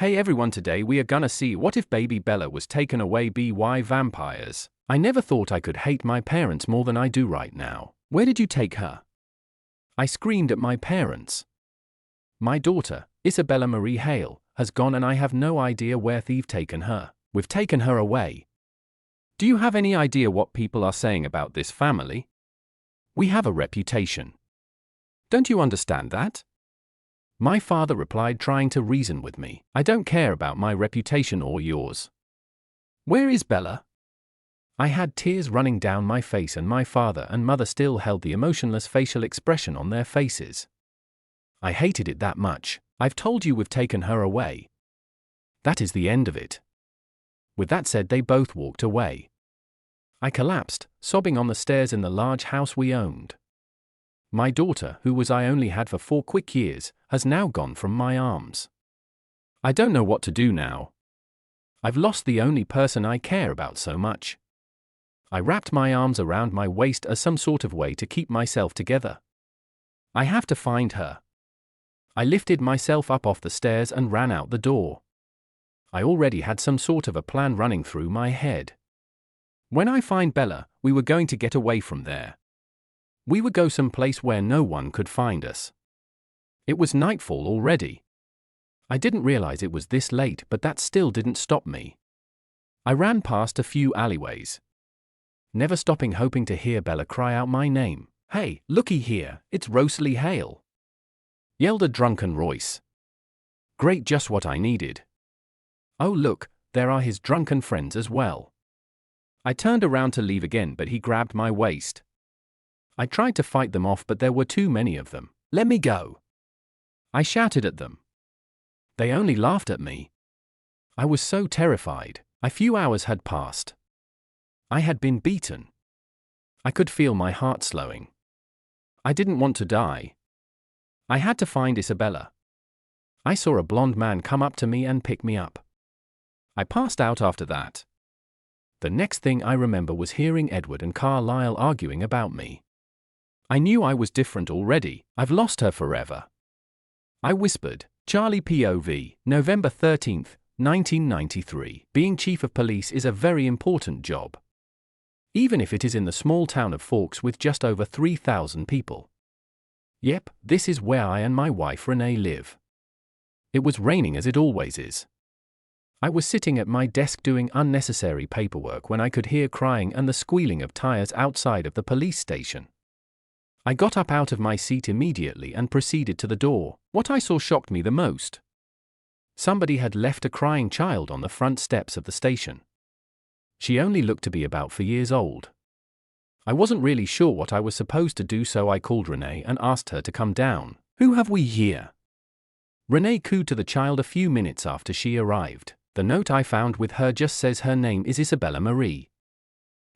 Hey everyone, today we are gonna see what if baby Bella was taken away by vampires. I never thought I could hate my parents more than I do right now. Where did you take her? I screamed at my parents. My daughter, Isabella Marie Hale, has gone and I have no idea where they've taken her. We've taken her away. Do you have any idea what people are saying about this family? We have a reputation. Don't you understand that? My father replied, trying to reason with me. I don't care about my reputation or yours. Where is Bella? I had tears running down my face and my father and mother still held the emotionless facial expression on their faces. I hated it that much. I've told you we've taken her away. That is the end of it. With that said, they both walked away. I collapsed, sobbing on the stairs in the large house we owned. My daughter, who I only had for 4 quick years, has now gone from my arms. I don't know what to do now. I've lost the only person I care about so much. I wrapped my arms around my waist as some sort of way to keep myself together. I have to find her. I lifted myself up off the stairs and ran out the door. I already had some sort of a plan running through my head. When I find Bella, we were going to get away from there. We would go someplace where no one could find us. It was nightfall already. I didn't realize it was this late, but that still didn't stop me. I ran past a few alleyways, never stopping, hoping to hear Bella cry out my name. Hey, looky here, it's Rosalie Hale! Yelled a drunken Royce. Great, just what I needed. Oh look, there are his drunken friends as well. I turned around to leave again, but he grabbed my waist. I tried to fight them off, but there were too many of them. Let me go! I shouted at them. They only laughed at me. I was so terrified. A few hours had passed. I had been beaten. I could feel my heart slowing. I didn't want to die. I had to find Isabella. I saw a blonde man come up to me and pick me up. I passed out after that. The next thing I remember was hearing Edward and Carlisle arguing about me. I knew I was different already. I've lost her forever. I whispered. Charlie POV, November 13th, 1993. Being chief of police is a very important job. Even if it is in the small town of Forks with just over 3,000 people. Yep, this is where I and my wife Renee live. It was raining as it always is. I was sitting at my desk doing unnecessary paperwork when I could hear crying and the squealing of tires outside of the police station. I got up out of my seat immediately and proceeded to the door. What I saw shocked me the most. Somebody had left a crying child on the front steps of the station. She only looked to be about 4 years old. I wasn't really sure what I was supposed to do, so I called Renee and asked her to come down. Who have we here? Renee cooed to the child a few minutes after she arrived. The note I found with her just says her name is Isabella Marie.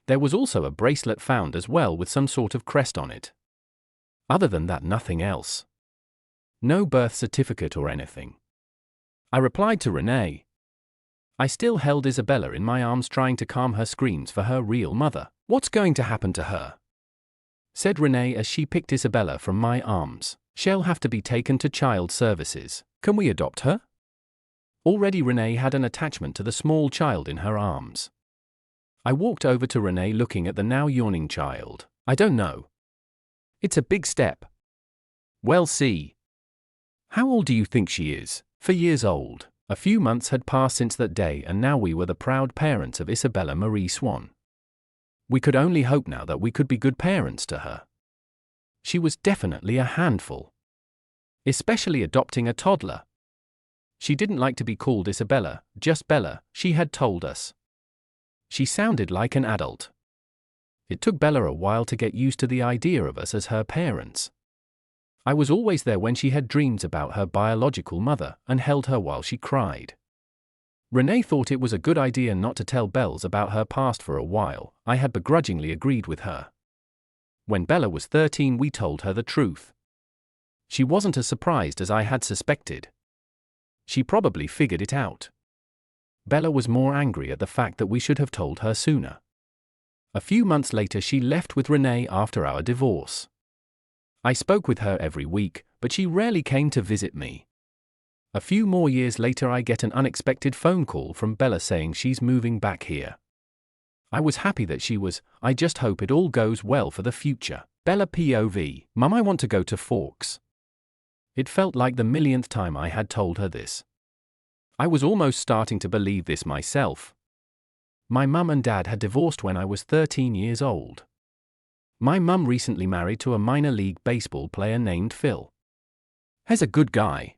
There was also a bracelet found as well with some sort of crest on it. Other than that, nothing else. No birth certificate or anything. I replied to Renee. I still held Isabella in my arms, trying to calm her screams for her real mother. What's going to happen to her? Said Renee as she picked Isabella from my arms. She'll have to be taken to child services. Can we adopt her? Already Renee had an attachment to the small child in her arms. I walked over to Renee, looking at the now yawning child. I don't know. It's a big step. Well, see. How old do you think she is? 4 years old. A few months had passed since that day, and now we were the proud parents of Isabella Marie Swan. We could only hope now that we could be good parents to her. She was definitely a handful. Especially adopting a toddler. She didn't like to be called Isabella, just Bella, she had told us. She sounded like an adult. It took Bella a while to get used to the idea of us as her parents. I was always there when she had dreams about her biological mother and held her while she cried. Renee thought it was a good idea not to tell Bells about her past for a while. I had begrudgingly agreed with her. When Bella was 13, we told her the truth. She wasn't as surprised as I had suspected. She probably figured it out. Bella was more angry at the fact that we should have told her sooner. A few months later, she left with Renee after our divorce. I spoke with her every week, but she rarely came to visit me. A few more years later I get an unexpected phone call from Bella saying she's moving back here. I was happy that she was. I just hope it all goes well for the future. Bella POV, Mum, I want to go to Forks. It felt like the millionth time I had told her this. I was almost starting to believe this myself. My mum and dad had divorced when I was 13 years old. My mum recently married to a minor league baseball player named Phil. He's a good guy.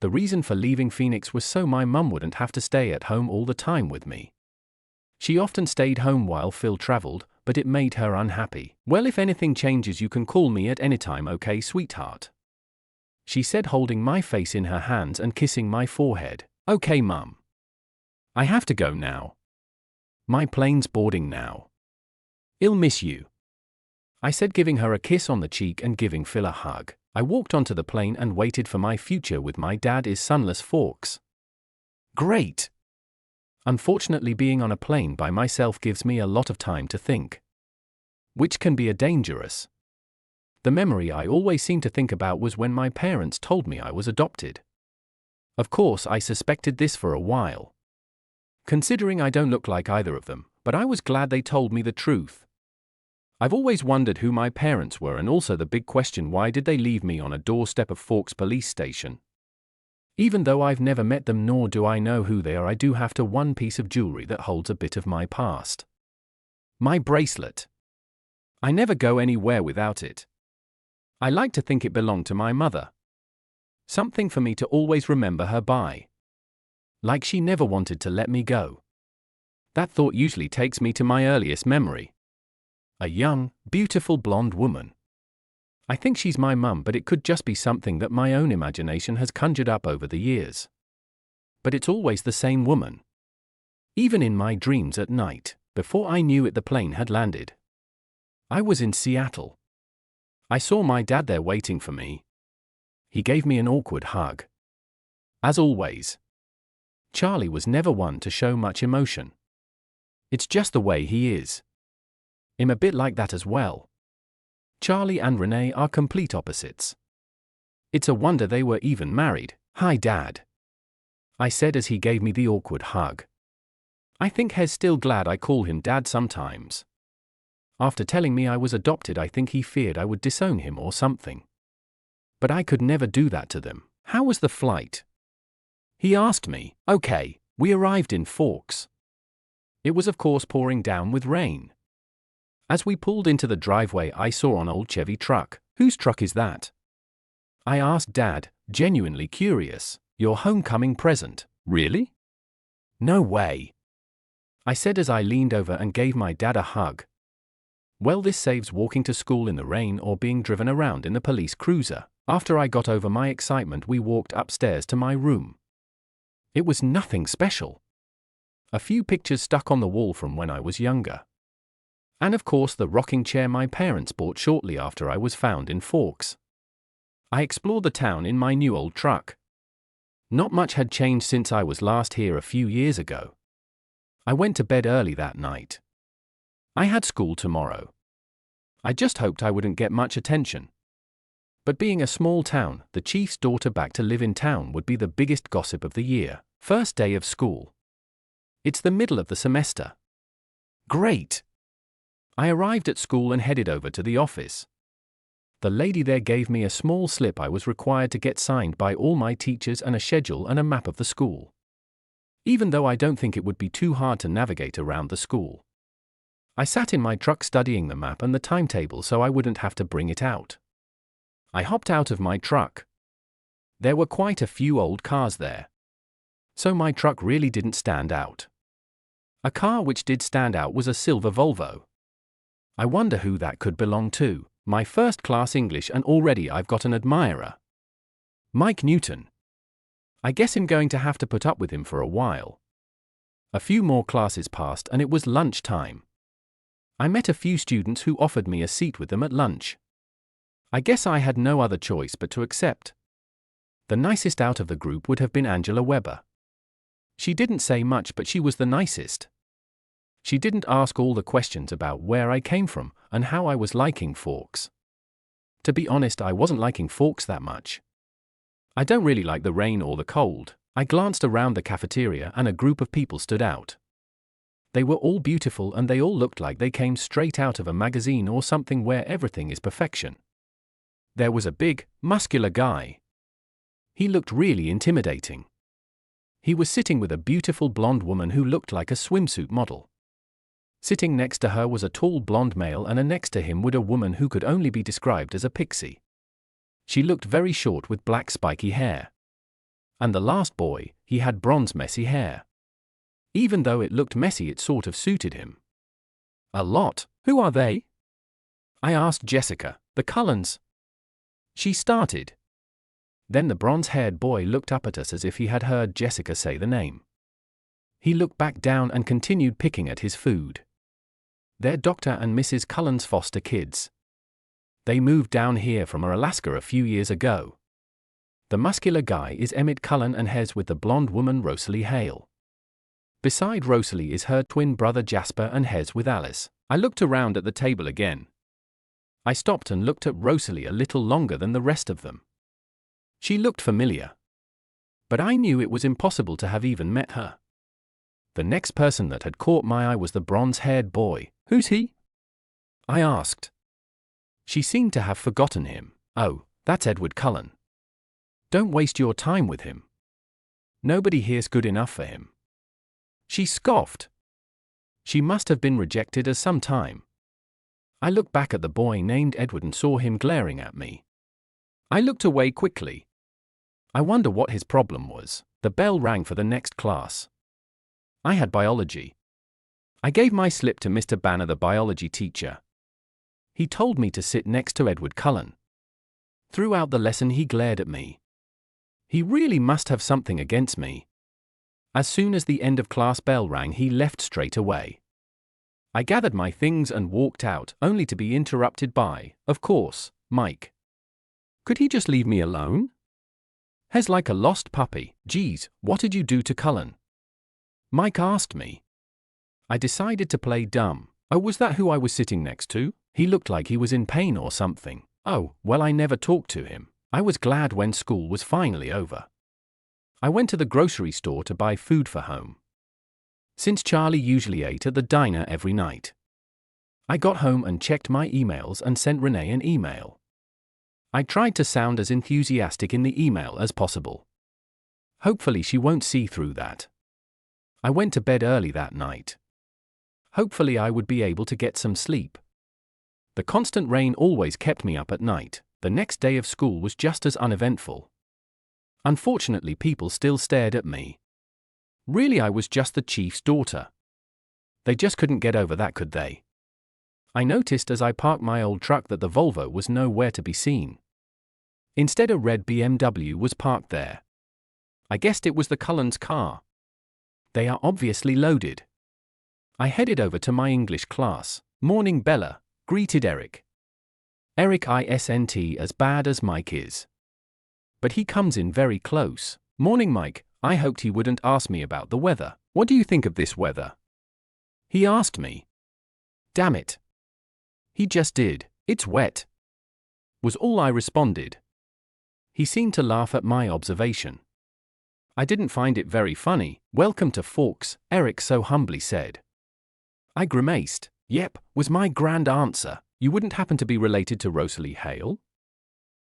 The reason for leaving Phoenix was so my mum wouldn't have to stay at home all the time with me. She often stayed home while Phil traveled, but it made her unhappy. Well, if anything changes you can call me at any time, okay, sweetheart? She said, holding my face in her hands and kissing my forehead. Okay, Mum. I have to go now. My plane's boarding now. I'll miss you. I said, giving her a kiss on the cheek and giving Phil a hug. I walked onto the plane and waited for my future with my dad in sunless Forks. Great. Unfortunately, being on a plane by myself gives me a lot of time to think, which can be dangerous. The memory I always seem to think about was when my parents told me I was adopted. Of course, I suspected this for a while, considering I don't look like either of them, but I was glad they told me the truth. I've always wondered who my parents were, and also the big question, why did they leave me on a doorstep of Forks police station? Even though I've never met them nor do I know who they are, I do have one piece of jewelry that holds a bit of my past. My bracelet. I never go anywhere without it. I like to think it belonged to my mother. Something for me to always remember her by. Like she never wanted to let me go. That thought usually takes me to my earliest memory. A young, beautiful blonde woman. I think she's my mum, but it could just be something that my own imagination has conjured up over the years. But it's always the same woman. Even in my dreams at night, before I knew it, the plane had landed. I was in Seattle. I saw my dad there waiting for me. He gave me an awkward hug. As always, Charlie was never one to show much emotion. It's just the way he is. I'm a bit like that as well. Charlie and Renee are complete opposites. It's a wonder they were even married. Hi, Dad, I said as he gave me the awkward hug. I think he's still glad I call him Dad sometimes. After telling me I was adopted, I think he feared I would disown him or something. But I could never do that to them. How was the flight? He asked me. Okay, we arrived in Forks. It was of course pouring down with rain. As we pulled into the driveway, I saw an old Chevy truck. Whose truck is that? I asked Dad, genuinely curious. Your homecoming present. Really? No way, I said as I leaned over and gave my dad a hug. Well, this saves walking to school in the rain or being driven around in the police cruiser. After I got over my excitement, we walked upstairs to my room. It was nothing special. A few pictures stuck on the wall from when I was younger. And of course the rocking chair my parents bought shortly after I was found in Forks. I explored the town in my new old truck. Not much had changed since I was last here a few years ago. I went to bed early that night. I had school tomorrow. I just hoped I wouldn't get much attention. But being a small town, the chief's daughter back to live in town would be the biggest gossip of the year. First day of school. It's the middle of the semester. Great. I arrived at school and headed over to the office. The lady there gave me a small slip I was required to get signed by all my teachers and a schedule and a map of the school. Even though I don't think it would be too hard to navigate around the school. I sat in my truck studying the map and the timetable so I wouldn't have to bring it out. I hopped out of my truck. There were quite a few old cars there. So my truck really didn't stand out. A car which did stand out was a silver Volvo. I wonder who that could belong to. My first class English, and already I've got an admirer. Mike Newton. I guess I'm going to have to put up with him for a while. A few more classes passed and it was lunch time. I met a few students who offered me a seat with them at lunch. I guess I had no other choice but to accept. The nicest out of the group would have been Angela Weber. She didn't say much, but she was the nicest. She didn't ask all the questions about where I came from and how I was liking Forks. To be honest, I wasn't liking Forks that much. I don't really like the rain or the cold. I glanced around the cafeteria and a group of people stood out. They were all beautiful and they all looked like they came straight out of a magazine or something where everything is perfection. There was a big, muscular guy. He looked really intimidating. He was sitting with a beautiful blonde woman who looked like a swimsuit model. Sitting next to her was a tall blonde male, and next to him was a woman who could only be described as a pixie. She looked very short with black spiky hair. And the last boy, he had bronze messy hair. Even though it looked messy, it sort of suited him a lot. Who are they? I asked Jessica. The Cullens. She started. Then the bronze-haired boy looked up at us as if he had heard Jessica say the name. He looked back down and continued picking at his food. They're Dr. and Mrs. Cullen's foster kids. They moved down here from Alaska a few years ago. The muscular guy is Emmett Cullen and has with the blonde woman Rosalie Hale. Beside Rosalie is her twin brother Jasper and Hez with Alice. I looked around at the table again. I stopped and looked at Rosalie a little longer than the rest of them. She looked familiar. But I knew it was impossible to have even met her. The next person that had caught my eye was the bronze-haired boy. Who's he? I asked. She seemed to have forgotten him. Oh, that's Edward Cullen. Don't waste your time with him. Nobody here's good enough for him. She scoffed. She must have been rejected at some time. I looked back at the boy named Edward and saw him glaring at me. I looked away quickly. I wonder what his problem was. The bell rang for the next class. I had biology. I gave my slip to Mr. Banner, the biology teacher. He told me to sit next to Edward Cullen. Throughout the lesson he glared at me. He really must have something against me. As soon as the end of class bell rang, he left straight away. I gathered my things and walked out, only to be interrupted by, of course, Mike. Could he just leave me alone? Hez like a lost puppy. Geez, what did you do to Cullen? Mike asked me. I decided to play dumb. Oh, was that who I was sitting next to? He looked like he was in pain or something. Oh, well, I never talked to him. I was glad when school was finally over. I went to the grocery store to buy food for home. Since Charlie usually ate at the diner every night. I got home and checked my emails and sent Renee an email. I tried to sound as enthusiastic in the email as possible. Hopefully she won't see through that. I went to bed early that night. Hopefully I would be able to get some sleep. The constant rain always kept me up at night. The next day of school was just as uneventful. Unfortunately, people still stared at me. Really, I was just the chief's daughter. They just couldn't get over that, could they? I noticed as I parked my old truck that the Volvo was nowhere to be seen. Instead, a red BMW was parked there. I guessed it was the Cullens' car. They are obviously loaded. I headed over to my English class. Morning, Bella, greeted Eric. Eric isn't as bad as Mike is. But he comes in very close. Morning, Mike. I hoped he wouldn't ask me about the weather. What do you think of this weather? He asked me. Damn it. He just did. It's wet. Was all I responded. He seemed to laugh at my observation. I didn't find it very funny. Welcome to Forks, Eric so humbly said. I grimaced. Yep, was my grand answer. You wouldn't happen to be related to Rosalie Hale?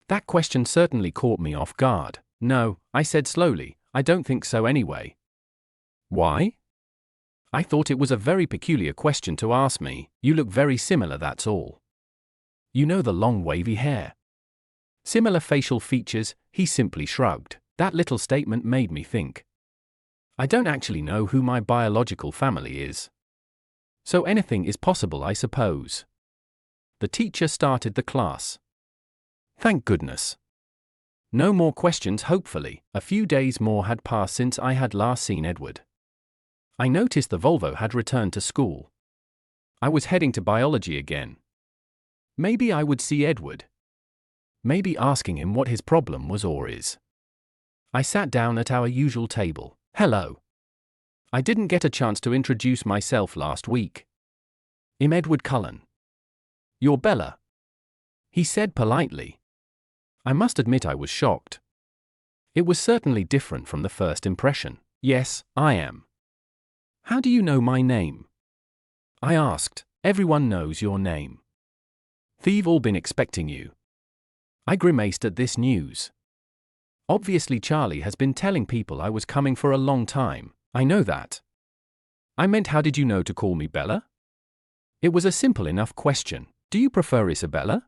That question certainly caught me off guard. No, I said slowly, I don't think so anyway. Why? I thought it was a very peculiar question to ask me. You look very similar, that's all. You know, the long wavy hair. Similar facial features. He simply shrugged. That little statement made me think. I don't actually know who my biological family is. So anything is possible, I suppose. The teacher started the class. Thank goodness. No more questions, hopefully. A few days more had passed since I had last seen Edward. I noticed the Volvo had returned to school. I was heading to biology again. Maybe I would see Edward. Maybe asking him what his problem was or is. I sat down at our usual table. Hello. I didn't get a chance to introduce myself last week. I'm Edward Cullen. You're Bella. He said politely. I must admit I was shocked. It was certainly different from the first impression. Yes, I am. How do you know my name? I asked. Everyone knows your name. They've all been expecting you. I grimaced at this news. Obviously Charlie has been telling people I was coming for a long time. I know that. I meant, how did you know to call me Bella? It was a simple enough question. Do you prefer Isabella?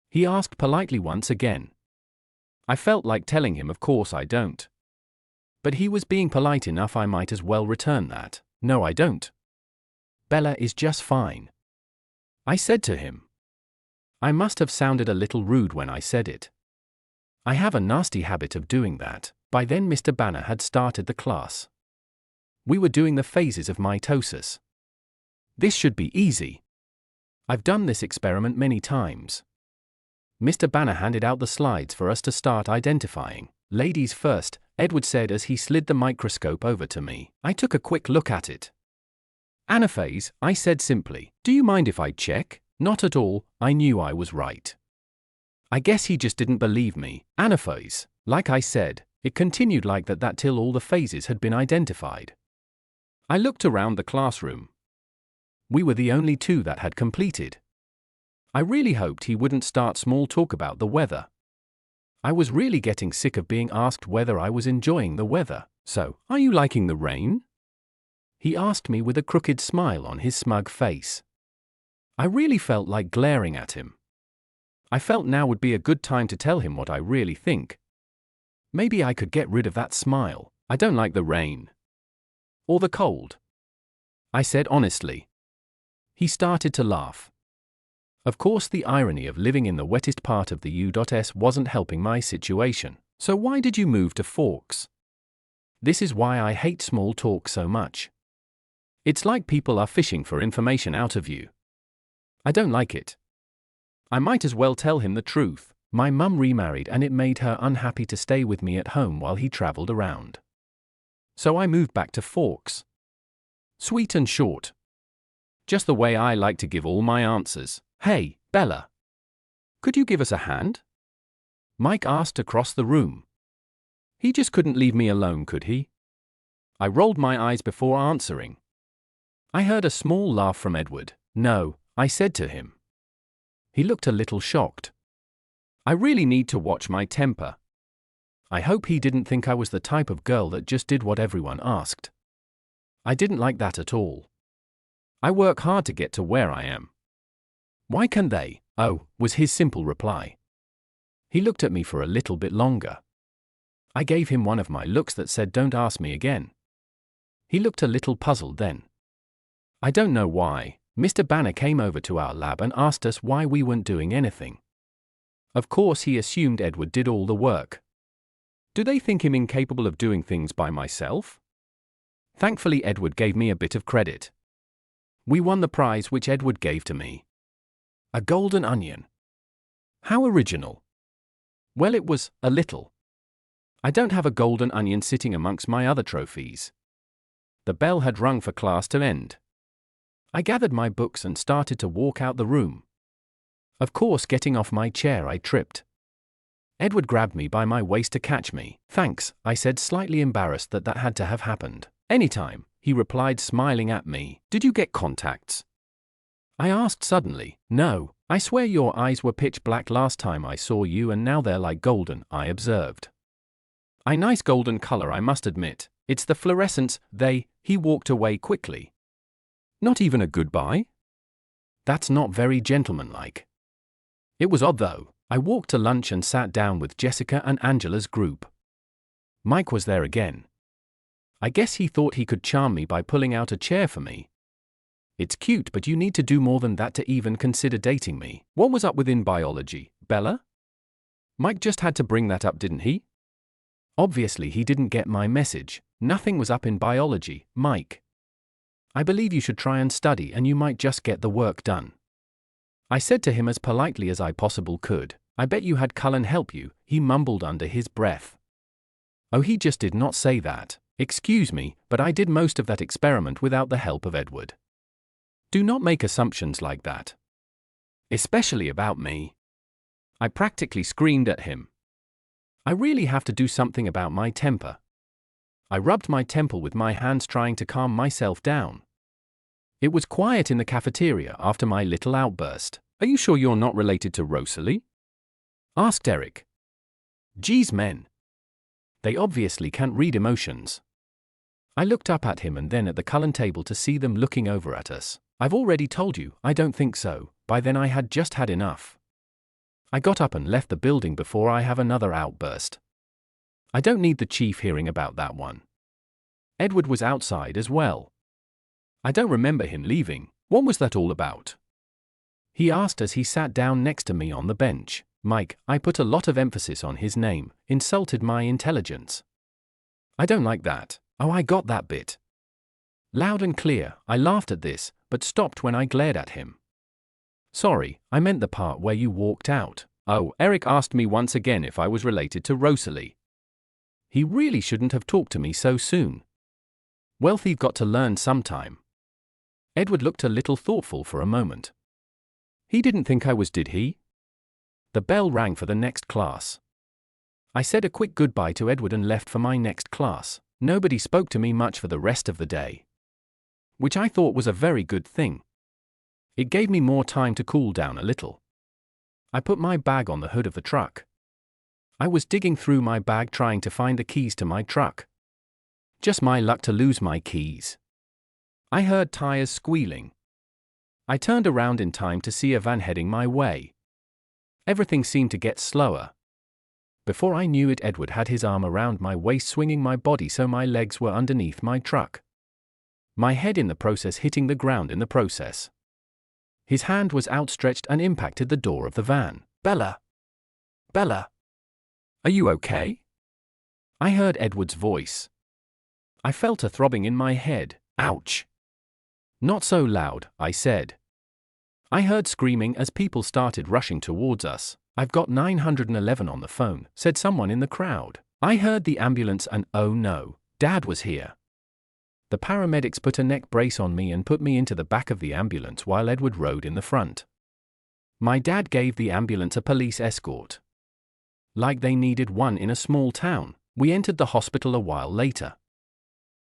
He asked politely once again. I felt like telling him of course I don't. But he was being polite enough, I might as well return that. No, I don't. Bella is just fine. I said to him. I must have sounded a little rude when I said it. I have a nasty habit of doing that. By then Mr. Banner had started the class. We were doing the phases of mitosis. This should be easy. I've done this experiment many times. Mr. Banner handed out the slides for us to start identifying. Ladies first, Edward said as he slid the microscope over to me. I took a quick look at it. Anaphase, I said simply. Do you mind if I check? Not at all, I knew I was right. I guess he just didn't believe me. Anaphase. Like I said, it continued like that till all the phases had been identified. I looked around the classroom. We were the only two that had completed. I really hoped he wouldn't start small talk about the weather. I was really getting sick of being asked whether I was enjoying the weather. So, are you liking the rain? He asked me with a crooked smile on his smug face. I really felt like glaring at him. I felt now would be a good time to tell him what I really think. Maybe I could get rid of that smile. I don't like the rain. Or the cold. I said honestly. He started to laugh. Of course, the irony of living in the wettest part of the U.S. wasn't helping my situation. So why did you move to Forks? This is why I hate small talk so much. It's like people are fishing for information out of you. I don't like it. I might as well tell him the truth. My mum remarried and it made her unhappy to stay with me at home while he traveled around. So I moved back to Forks. Sweet and short. Just the way I like to give all my answers. Hey, Bella. Could you give us a hand? Mike asked across the room. He just couldn't leave me alone, could he? I rolled my eyes before answering. I heard a small laugh from Edward. No, I said to him. He looked a little shocked. I really need to watch my temper. I hope he didn't think I was the type of girl that just did what everyone asked. I didn't like that at all. I work hard to get to where I am. Why can't they? Oh, was his simple reply. He looked at me for a little bit longer. I gave him one of my looks that said, don't ask me again. He looked a little puzzled then. I don't know why. Mr. Banner came over to our lab and asked us why we weren't doing anything. Of course, he assumed Edward did all the work. Do they think him incapable of doing things by myself? Thankfully, Edward gave me a bit of credit. We won the prize which Edward gave to me. A golden onion. How original. Well, it was, a little. I don't have a golden onion sitting amongst my other trophies. The bell had rung for class to end. I gathered my books and started to walk out the room. Of course, getting off my chair, I tripped. Edward grabbed me by my waist to catch me. Thanks, I said, slightly embarrassed that had to have happened. Anytime, he replied, smiling at me. Did you get contacts? I asked suddenly. No, I swear your eyes were pitch black last time I saw you and now they're like golden, I observed. A nice golden color, I must admit. It's the fluorescence, he walked away quickly. Not even a goodbye? That's not very gentlemanlike. It was odd though. I walked to lunch and sat down with Jessica and Angela's group. Mike was there again. I guess he thought he could charm me by pulling out a chair for me. It's cute, but you need to do more than that to even consider dating me. What was up within biology, Bella? Mike just had to bring that up, didn't he? Obviously he didn't get my message. Nothing was up in biology, Mike. I believe you should try and study and you might just get the work done. I said to him as politely as I possibly could. I bet you had Cullen help you, he mumbled under his breath. Oh, he just did not say that. Excuse me, but I did most of that experiment without the help of Edward. Do not make assumptions like that. Especially about me. I practically screamed at him. I really have to do something about my temper. I rubbed my temple with my hands trying to calm myself down. It was quiet in the cafeteria after my little outburst. Are you sure you're not related to Rosalie? Asked Eric. Geez, men. They obviously can't read emotions. I looked up at him and then at the Cullen table to see them looking over at us. I've already told you, I don't think so. By then I had just had enough. I got up and left the building before I have another outburst. I don't need the chief hearing about that one. Edward was outside as well. I don't remember him leaving. What was that all about? He asked as he sat down next to me on the bench. Mike, I put a lot of emphasis on his name, insulted my intelligence. I don't like that. Oh, I got that bit. Loud and clear, I laughed at this, but stopped when I glared at him. Sorry, I meant the part where you walked out. Oh, Eric asked me once again if I was related to Rosalie. He really shouldn't have talked to me so soon. Wealthy've got to learn sometime. Edward looked a little thoughtful for a moment. He didn't think I was, did he? The bell rang for the next class. I said a quick goodbye to Edward and left for my next class. Nobody spoke to me much for the rest of the day, which I thought was a very good thing. It gave me more time to cool down a little. I put my bag on the hood of the truck. I was digging through my bag trying to find the keys to my truck. Just my luck to lose my keys. I heard tires squealing. I turned around in time to see a van heading my way. Everything seemed to get slower. Before I knew it, Edward had his arm around my waist, swinging my body so my legs were underneath my truck. My head in the process hitting the ground in the process. His hand was outstretched and impacted the door of the van. Bella! Bella! Are you okay? I heard Edward's voice. I felt a throbbing in my head. Ouch! Not so loud, I said. I heard screaming as people started rushing towards us. I've got 911 on the phone, said someone in the crowd. I heard the ambulance and oh no, Dad was here. The paramedics put a neck brace on me and put me into the back of the ambulance while Edward rode in the front. My dad gave the ambulance a police escort. Like they needed one in a small town. We entered the hospital a while later.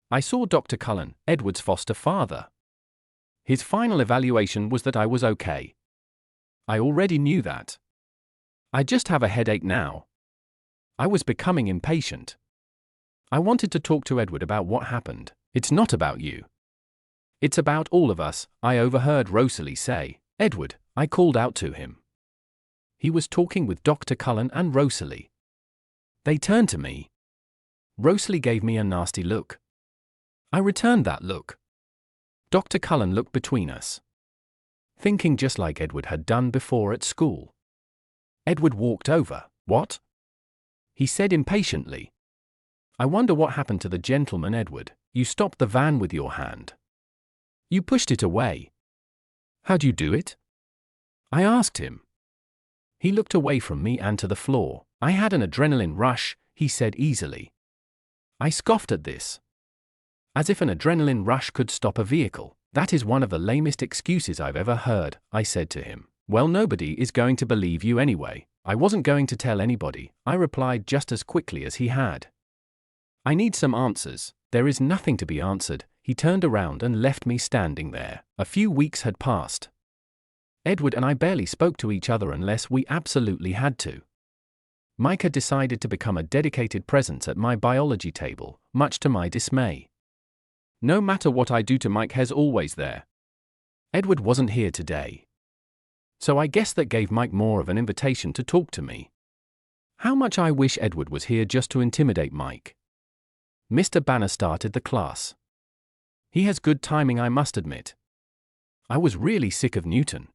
I saw Dr. Cullen, Edward's foster father. His final evaluation was that I was okay. I already knew that. I just have a headache now. I was becoming impatient. I wanted to talk to Edward about what happened. It's not about you. It's about all of us, I overheard Rosalie say. Edward, I called out to him. He was talking with Dr. Cullen and Rosalie. They turned to me. Rosalie gave me a nasty look. I returned that look. Dr. Cullen looked between us. Thinking just like Edward had done before at school. Edward walked over. What? He said impatiently. I wonder what happened to the gentleman, Edward. You stopped the van with your hand. You pushed it away. How'd you do it? I asked him. He looked away from me and to the floor. I had an adrenaline rush, he said easily. I scoffed at this. As if an adrenaline rush could stop a vehicle. That is one of the lamest excuses I've ever heard, I said to him. Well, nobody is going to believe you anyway. I wasn't going to tell anybody, I replied just as quickly as he had. I need some answers. There is nothing to be answered. He turned around and left me standing there. A few weeks had passed. Edward and I barely spoke to each other unless we absolutely had to. Mike had decided to become a dedicated presence at my biology table, much to my dismay. No matter what I do to Mike, he's always there. Edward wasn't here today. So I guess that gave Mike more of an invitation to talk to me. How much I wish Edward was here just to intimidate Mike. Mr. Banner started the class. He has good timing, I must admit. I was really sick of Newton.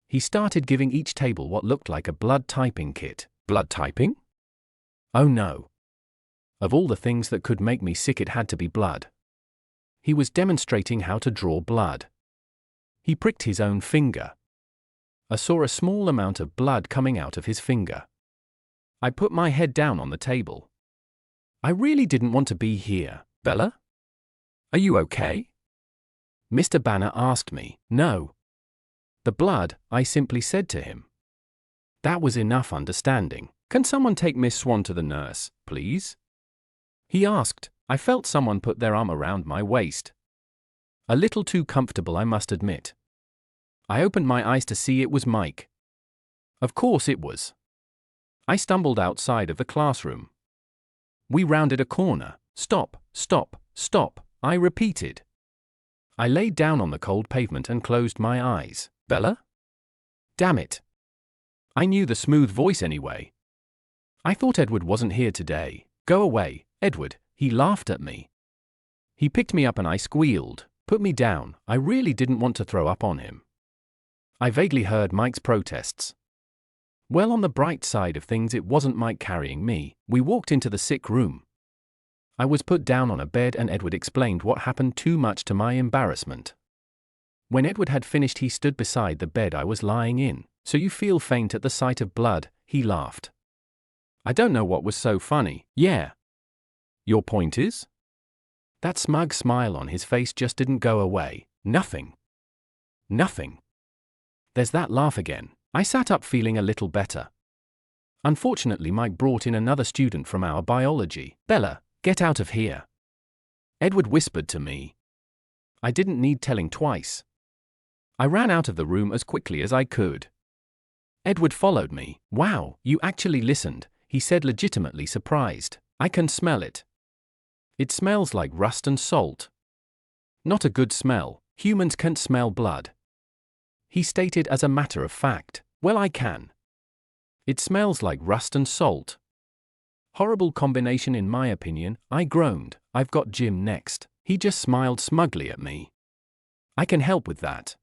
He started giving each table what looked like a blood typing kit. Blood typing? Oh no. Of all the things that could make me sick, it had to be blood. He was demonstrating how to draw blood. He pricked his own finger. I saw a small amount of blood coming out of his finger. I put my head down on the table. I really didn't want to be here. Bella? Are you okay? Mr. Banner asked me. No. The blood, I simply said to him. That was enough understanding. Can someone take Miss Swan to the nurse, please? He asked. I felt someone put their arm around my waist. A little too comfortable, I must admit. I opened my eyes to see it was Mike. Of course it was. I stumbled outside of the classroom. We rounded a corner. Stop, stop, stop, I repeated. I laid down on the cold pavement and closed my eyes. Bella? Damn it. I knew the smooth voice anyway. I thought Edward wasn't here today. Go away, Edward, he laughed at me. He picked me up and I squealed. Put me down. I really didn't want to throw up on him. I vaguely heard Mike's protests. Well, on the bright side of things, it wasn't Mike carrying me. We walked into the sick room. I was put down on a bed and Edward explained what happened, too much to my embarrassment. When Edward had finished, he stood beside the bed I was lying in. So you feel faint at the sight of blood, he laughed. I don't know what was so funny. Yeah. Your point is? That smug smile on his face just didn't go away. Nothing. Nothing. There's that laugh again. I sat up feeling a little better. Unfortunately, Mike brought in another student from our biology. Bella, get out of here. Edward whispered to me. I didn't need telling twice. I ran out of the room as quickly as I could. Edward followed me. Wow, you actually listened, he said, legitimately surprised. I can smell it. It smells like rust and salt. Not a good smell. Humans can't smell blood. He stated as a matter of fact. Well, I can. It smells like rust and salt. Horrible combination in my opinion, I groaned. I've got Jim next. He just smiled smugly at me. I can help with that.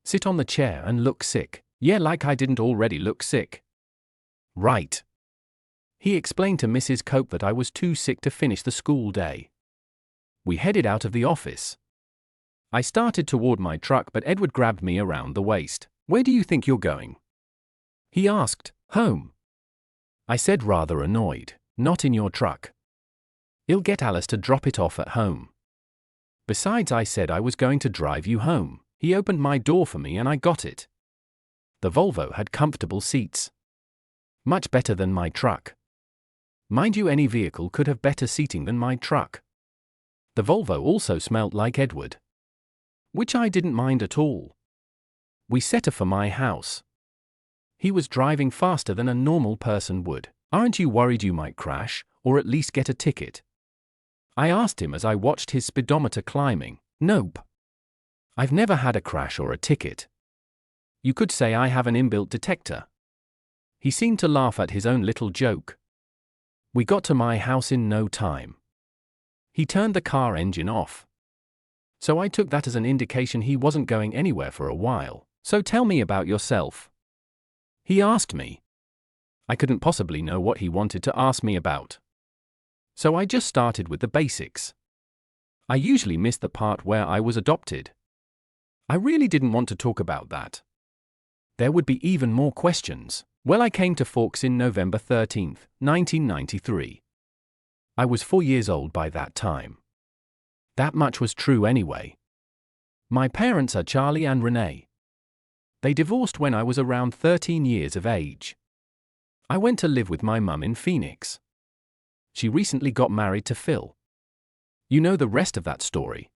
Sit on the chair and look sick. Yeah, like I didn't already look sick. Right. He explained to Mrs. Cope that I was too sick to finish the school day. We headed out of the office. I started toward my truck, but Edward grabbed me around the waist. Where do you think you're going? He asked. Home. I said, rather annoyed. Not in your truck. I'll get Alice to drop it off at home. Besides, I said I was going to drive you home. He opened my door for me and I got it. The Volvo had comfortable seats. Much better than my truck. Mind you, any vehicle could have better seating than my truck. The Volvo also smelled like Edward, which I didn't mind at all. We set off for my house. He was driving faster than a normal person would. Aren't you worried you might crash, or at least get a ticket? I asked him as I watched his speedometer climbing. Nope. I've never had a crash or a ticket. You could say I have an inbuilt detector. He seemed to laugh at his own little joke. We got to my house in no time. He turned the car engine off. So I took that as an indication he wasn't going anywhere for a while. So tell me about yourself. He asked me. I couldn't possibly know what he wanted to ask me about. So I just started with the basics. I usually missed the part where I was adopted. I really didn't want to talk about that. There would be even more questions. Well, I came to Forks in November 13th, 1993. I was 4 years old by that time. That much was true anyway. My parents are Charlie and Renee. They divorced when I was around 13 years of age. I went to live with my mum in Phoenix. She recently got married to Phil. You know the rest of that story.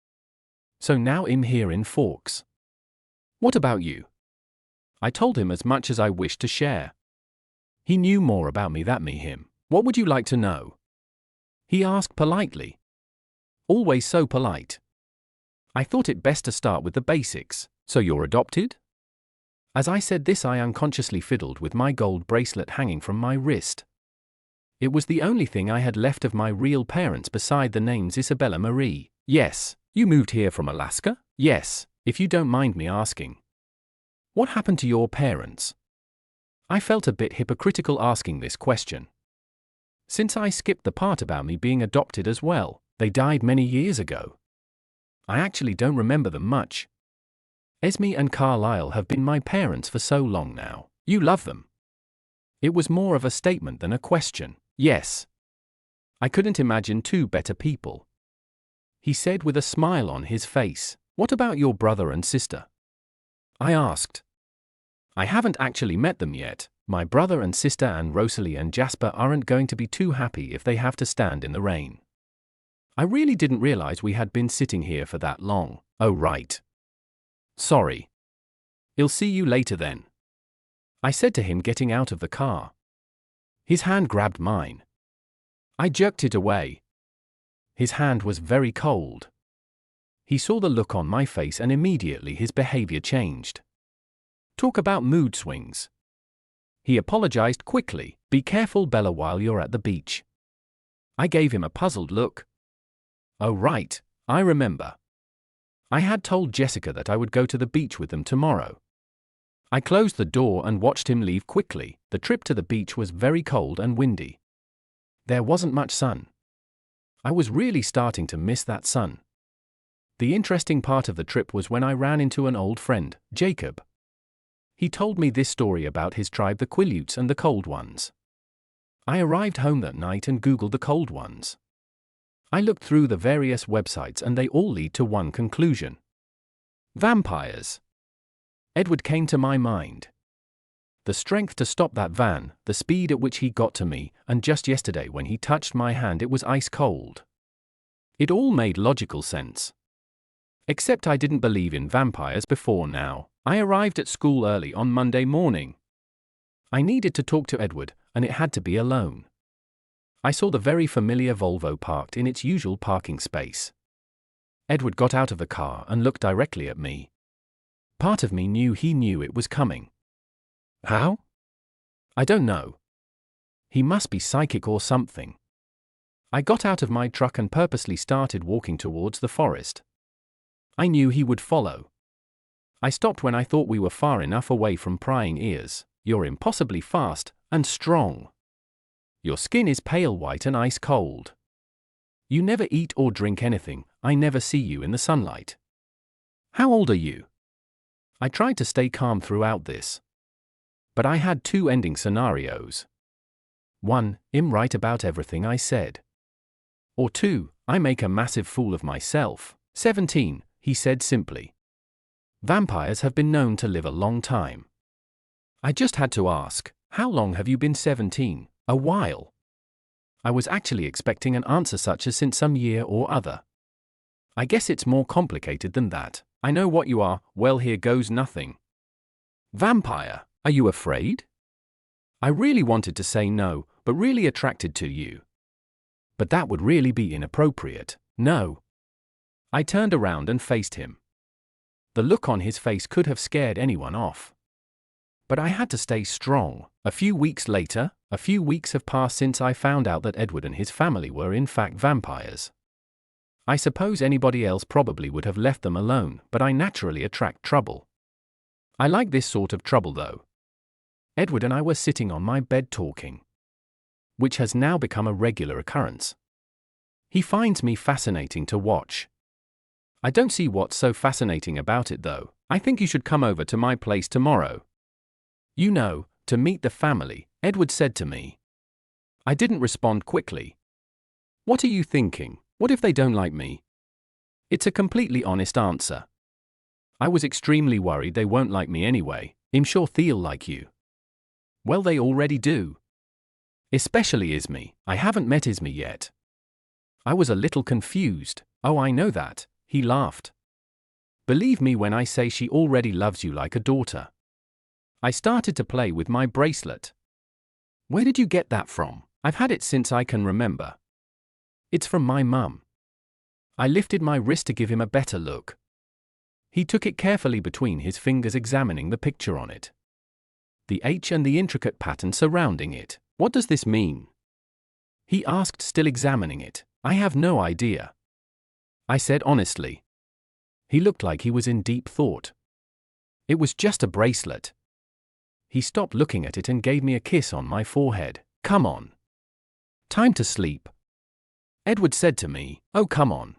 So now I'm here in Forks. What about you? I told him as much as I wished to share. He knew more about me than him. What would you like to know? He asked politely. Always so polite. I thought it best to start with the basics. So you're adopted? As I said this, I unconsciously fiddled with my gold bracelet hanging from my wrist. It was the only thing I had left of my real parents beside the names Isabella Marie. Yes. You moved here from Alaska? Yes, if you don't mind me asking. What happened to your parents? I felt a bit hypocritical asking this question, since I skipped the part about me being adopted as well. They died many years ago. I actually don't remember them much. Esme and Carlisle have been my parents for so long now. You love them? It was more of a statement than a question. Yes. I couldn't imagine two better people. He said with a smile on his face. What about your brother and sister? I asked. I haven't actually met them yet. My brother and sister and Rosalie and Jasper aren't going to be too happy if they have to stand in the rain. I really didn't realize we had been sitting here for that long. Oh right. Sorry. I'll see you later then, I said to him, getting out of the car. His hand grabbed mine. I jerked it away. His hand was very cold. He saw the look on my face and immediately his behavior changed. Talk about mood swings. He apologized quickly. Be careful, Bella, while you're at the beach. I gave him a puzzled look. Oh right, I remember. I had told Jessica that I would go to the beach with them tomorrow. I closed the door and watched him leave quickly. The trip to the beach was very cold and windy. There wasn't much sun. I was really starting to miss that sun. The interesting part of the trip was when I ran into an old friend, Jacob. He told me this story about his tribe, the Quileutes and the Cold Ones. I arrived home that night and Googled the Cold Ones. I looked through the various websites and they all lead to one conclusion. Vampires. Edward came to my mind. The strength to stop that van, the speed at which he got to me, and just yesterday when he touched my hand it was ice cold. It all made logical sense. Except I didn't believe in vampires before now. I arrived at school early on Monday morning. I needed to talk to Edward, and it had to be alone. I saw the very familiar Volvo parked in its usual parking space. Edward got out of the car and looked directly at me. Part of me knew he knew it was coming. How? I don't know. He must be psychic or something. I got out of my truck and purposely started walking towards the forest. I knew he would follow. I stopped when I thought we were far enough away from prying ears. You're impossibly fast and strong. Your skin is pale white and ice cold. You never eat or drink anything. I never see you in the sunlight. How old are you? I tried to stay calm throughout this. But I had two ending scenarios. 1, I'm right about everything I said. Or 2, I make a massive fool of myself. 17, he said simply. Vampires have been known to live a long time. I just had to ask, how long have you been 17? A while. I was actually expecting an answer such as since some year or other. I guess it's more complicated than that. I know what you are. Well, here goes nothing. Vampire, are you afraid? I really wanted to say no, but really attracted to you. But that would really be inappropriate. No. I turned around and faced him. The look on his face could have scared anyone off. But I had to stay strong. A few weeks later, a few weeks have passed since I found out that Edward and his family were in fact vampires. I suppose anybody else probably would have left them alone, but I naturally attract trouble. I like this sort of trouble though. Edward and I were sitting on my bed talking, which has now become a regular occurrence. He finds me fascinating to watch. I don't see what's so fascinating about it though. I think you should come over to my place tomorrow. You know, to meet the family, Edward said to me. I didn't respond quickly. What are you thinking? What if they don't like me? It's a completely honest answer. I was extremely worried they won't like me anyway. I'm sure they'll like you. Well, they already do. Especially Ismee. I haven't met Ismee yet. I was a little confused. Oh, I know that. He laughed. Believe me when I say she already loves you like a daughter. I started to play with my bracelet. Where did you get that from? I've had it since I can remember. It's from my mum. I lifted my wrist to give him a better look. He took it carefully between his fingers, examining the picture on it. The H and the intricate pattern surrounding it. What does this mean? He asked, still examining it. I have no idea. I said honestly. He looked like he was in deep thought. It was just a bracelet. He stopped looking at it and gave me a kiss on my forehead. Come on. Time to sleep. Edward said to me, oh come on.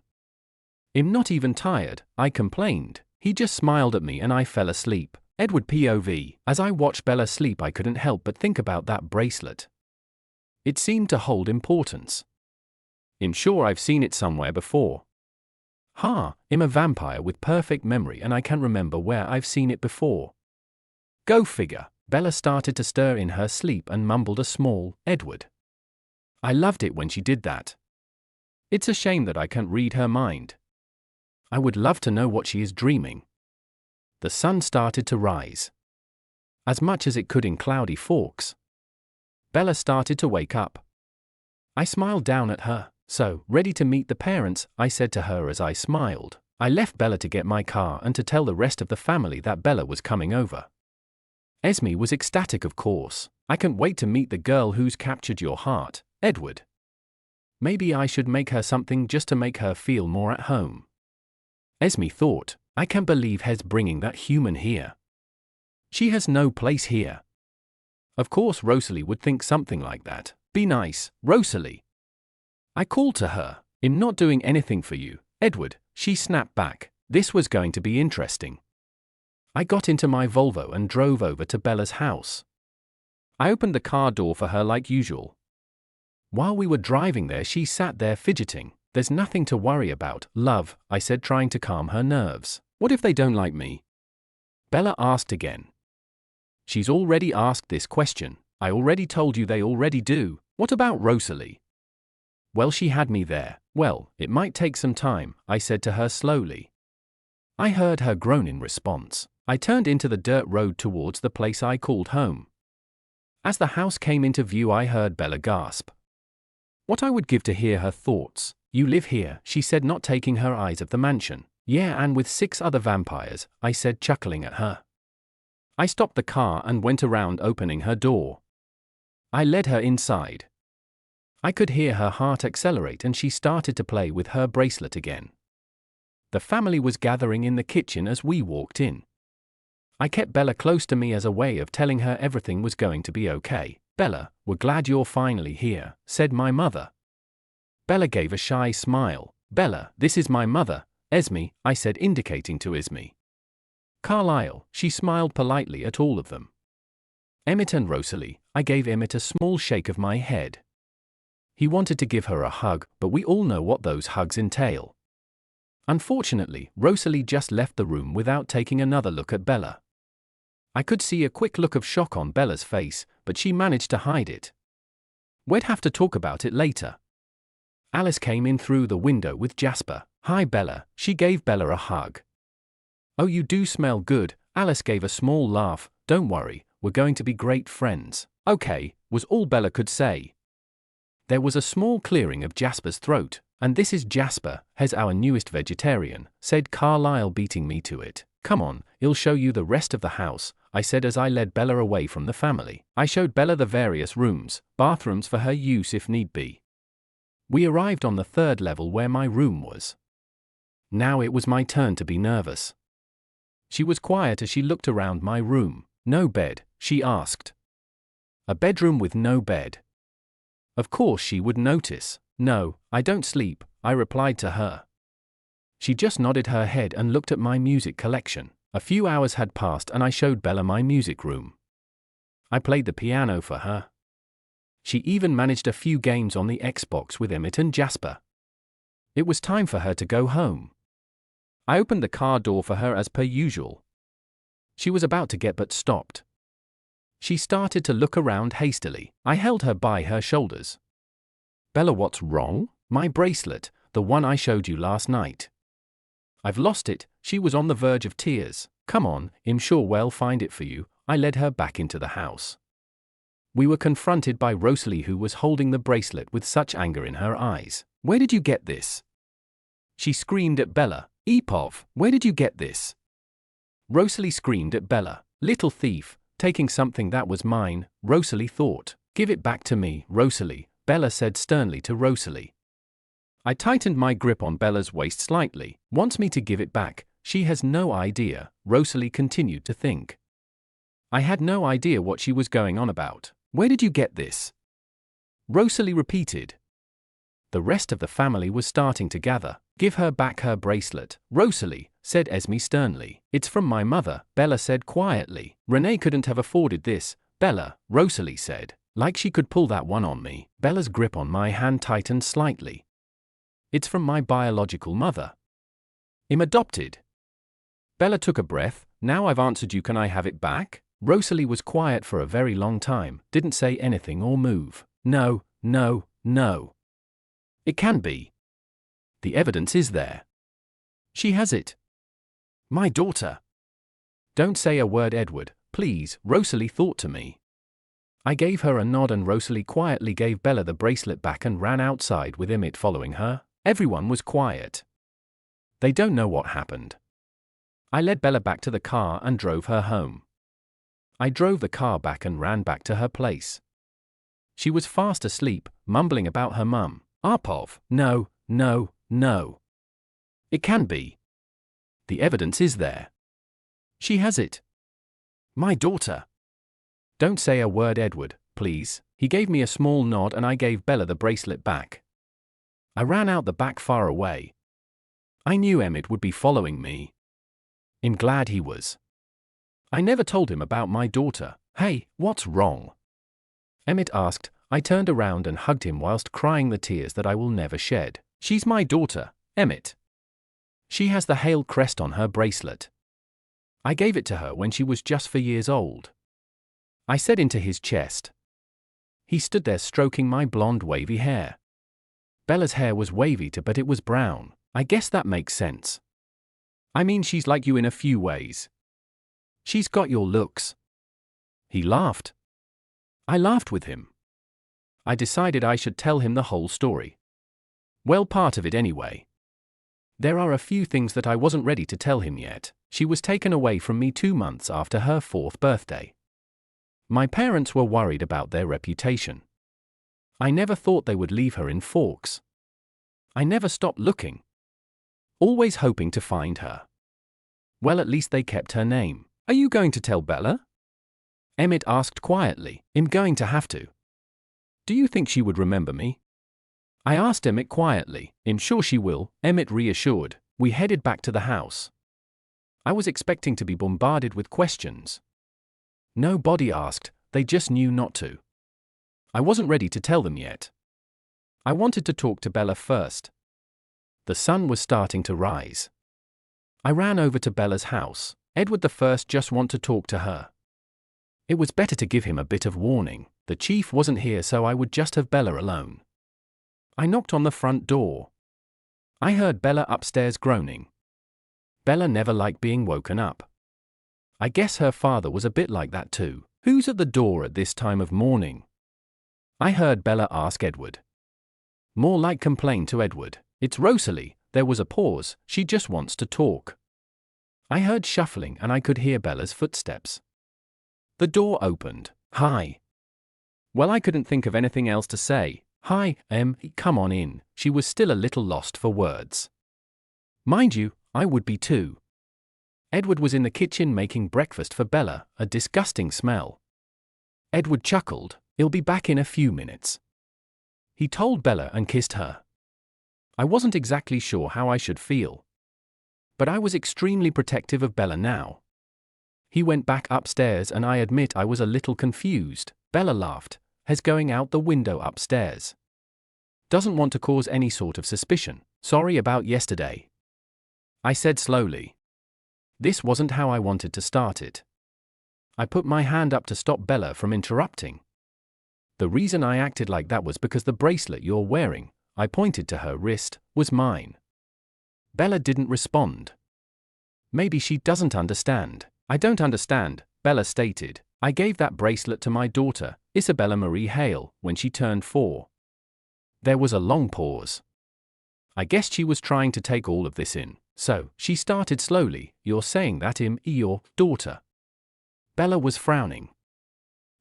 I'm not even tired, I complained. He just smiled at me and I fell asleep. Edward POV. As I watched Bella sleep I couldn't help but think about that bracelet. It seemed to hold importance. I'm sure I've seen it somewhere before. I'm a vampire with perfect memory and I can't remember where I've seen it before. Go figure. Bella started to stir in her sleep and mumbled a small, Edward. I loved it when she did that. It's a shame that I can't read her mind. I would love to know what she is dreaming. The sun started to rise. As much as it could in Cloudy Forks. Bella started to wake up. I smiled down at her. So, ready to meet the parents, I said to her as I smiled. I left Bella to get my car and to tell the rest of the family that Bella was coming over. Renesmee was ecstatic, of course. I can't wait to meet the girl who's captured your heart, Edward. Maybe I should make her something just to make her feel more at home. Renesmee thought, I can't believe he's bringing that human here. She has no place here. Of course Rosalie would think something like that. Be nice, Rosalie. I called to her. I'm not doing anything for you, Edward, she snapped back. This was going to be interesting. I got into my Volvo and drove over to Bella's house. I opened the car door for her like usual. While we were driving there, she sat there fidgeting. There's nothing to worry about, love, I said, trying to calm her nerves. What if they don't like me? Bella asked again. She's already asked this question. I already told you they already do. What about Rosalie? Well, she had me there. Well, it might take some time, I said to her slowly. I heard her groan in response. I turned into the dirt road towards the place I called home. As the house came into view, I heard Bella gasp. What I would give to hear her thoughts. You live here, she said, not taking her eyes off the mansion. Yeah, and with 6 other vampires, I said, chuckling at her. I stopped the car and went around, opening her door. I led her inside. I could hear her heart accelerate and she started to play with her bracelet again. The family was gathering in the kitchen as we walked in. I kept Bella close to me as a way of telling her everything was going to be okay. Bella, we're glad you're finally here, said my mother. Bella gave a shy smile. Bella, this is my mother, Renesmee, I said, indicating to Renesmee. Carlisle, she smiled politely at all of them. Emmett and Rosalie, I gave Emmett a small shake of my head. He wanted to give her a hug, but we all know what those hugs entail. Unfortunately, Rosalie just left the room without taking another look at Bella. I could see a quick look of shock on Bella's face, but she managed to hide it. We'd have to talk about it later. Alice came in through the window with Jasper. Hi Bella, she gave Bella a hug. Oh, you do smell good, Alice gave a small laugh. Don't worry, we're going to be great friends. Okay, was all Bella could say. There was a small clearing of Jasper's throat. And this is Jasper, he's our newest vegetarian, said Carlisle, beating me to it. Come on, I'll show you the rest of the house, I said as I led Bella away from the family. I showed Bella the various rooms, bathrooms for her use if need be. We arrived on the 3rd level where my room was. Now it was my turn to be nervous. She was quiet as she looked around my room. No bed, she asked. A bedroom with no bed. Of course she would notice. No, I don't sleep, I replied to her. She just nodded her head and looked at my music collection. A few hours had passed and I showed Bella my music room. I played the piano for her. She even managed a few games on the Xbox with Emmett and Jasper. It was time for her to go home. I opened the car door for her as per usual. She was about to get but stopped. She started to look around hastily. I held her by her shoulders. Bella, what's wrong? My bracelet, the one I showed you last night. I've lost it. She was on the verge of tears. Come on, I'm sure we'll find it for you. I led her back into the house. We were confronted by Rosalie, who was holding the bracelet with such anger in her eyes. Where did you get this? She screamed at Bella. Epov, where did you get this? Rosalie screamed at Bella. Little thief, taking something that was mine, Rosalie thought. Give it back to me, Rosalie, Bella said sternly to Rosalie. I tightened my grip on Bella's waist slightly. Wants me to give it back. She has no idea, Rosalie continued to think. I had no idea what she was going on about. Where did you get this? Rosalie repeated. The rest of the family was starting to gather. Give her back her bracelet, Rosalie, said Renesmee sternly. It's from my mother, Bella said quietly. Renee couldn't have afforded this, Bella, Rosalie said. Like she could pull that one on me. Bella's grip on my hand tightened slightly. It's from my biological mother. I'm adopted. Bella took a breath. Now I've answered you, can I have it back? Rosalie was quiet for a very long time, didn't say anything or move. No, no, no. It can be. The evidence is there. She has it. My daughter. Don't say a word, Edward, please, Rosalie thought to me. I gave her a nod and Rosalie quietly gave Bella the bracelet back and ran outside with Emmett following her. Everyone was quiet. They don't know what happened. I led Bella back to the car and drove her home. I drove the car back and ran back to her place. She was fast asleep, mumbling about her mum. Arpov, no, no, no. It can be. The evidence is there. She has it. My daughter. Don't say a word, Edward, please. He gave me a small nod and I gave Bella the bracelet back. I ran out the back far away. I knew Emmett would be following me. I'm glad he was. I never told him about my daughter. Hey, what's wrong? Emmett asked. I turned around and hugged him whilst crying the tears that I will never shed. She's my daughter, Emmett. She has the Hale crest on her bracelet. I gave it to her when she was just 4 years old. I said into his chest. He stood there stroking my blonde wavy hair. Bella's hair was wavy too, but it was brown. I guess that makes sense. I mean, she's like you in a few ways. She's got your looks. He laughed. I laughed with him. I decided I should tell him the whole story. Well, part of it anyway. There are a few things that I wasn't ready to tell him yet. She was taken away from me 2 months after her 4th birthday. My parents were worried about their reputation. I never thought they would leave her in Forks. I never stopped looking. Always hoping to find her. Well, at least they kept her name. Are you going to tell Bella? Emmett asked quietly. I'm going to have to. Do you think she would remember me? I asked Emmett quietly. I'm sure she will, Emmett reassured. We headed back to the house. I was expecting to be bombarded with questions. Nobody asked, they just knew not to. I wasn't ready to tell them yet. I wanted to talk to Bella first. The sun was starting to rise. I ran over to Bella's house. Edward I just wanted to talk to her. It was better to give him a bit of warning. The chief wasn't here, so I would just have Bella alone. I knocked on the front door. I heard Bella upstairs groaning. Bella never liked being woken up. I guess her father was a bit like that too. Who's at the door at this time of morning? I heard Bella ask Edward. More like complain to Edward. It's Rosalie. There was a pause. She just wants to talk. I heard shuffling and I could hear Bella's footsteps. The door opened. Hi. Well, I couldn't think of anything else to say. Hi, come on in. She was still a little lost for words. Mind you, I would be too. Edward was in the kitchen making breakfast for Bella, a disgusting smell. Edward chuckled. He'll be back in a few minutes. He told Bella and kissed her. I wasn't exactly sure how I should feel. But I was extremely protective of Bella now. He went back upstairs and I admit I was a little confused. Bella laughed, as going out the window upstairs. Doesn't want to cause any sort of suspicion. Sorry about yesterday. I said slowly. This wasn't how I wanted to start it. I put my hand up to stop Bella from interrupting. The reason I acted like that was because the bracelet you're wearing, I pointed to her wrist, was mine. Bella didn't respond. Maybe she doesn't understand. I don't understand, Bella stated. I gave that bracelet to my daughter, Isabella Marie Hale, when she turned 4. There was a long pause. I guessed she was trying to take all of this in, so she started slowly. You're saying that your daughter. Bella was frowning.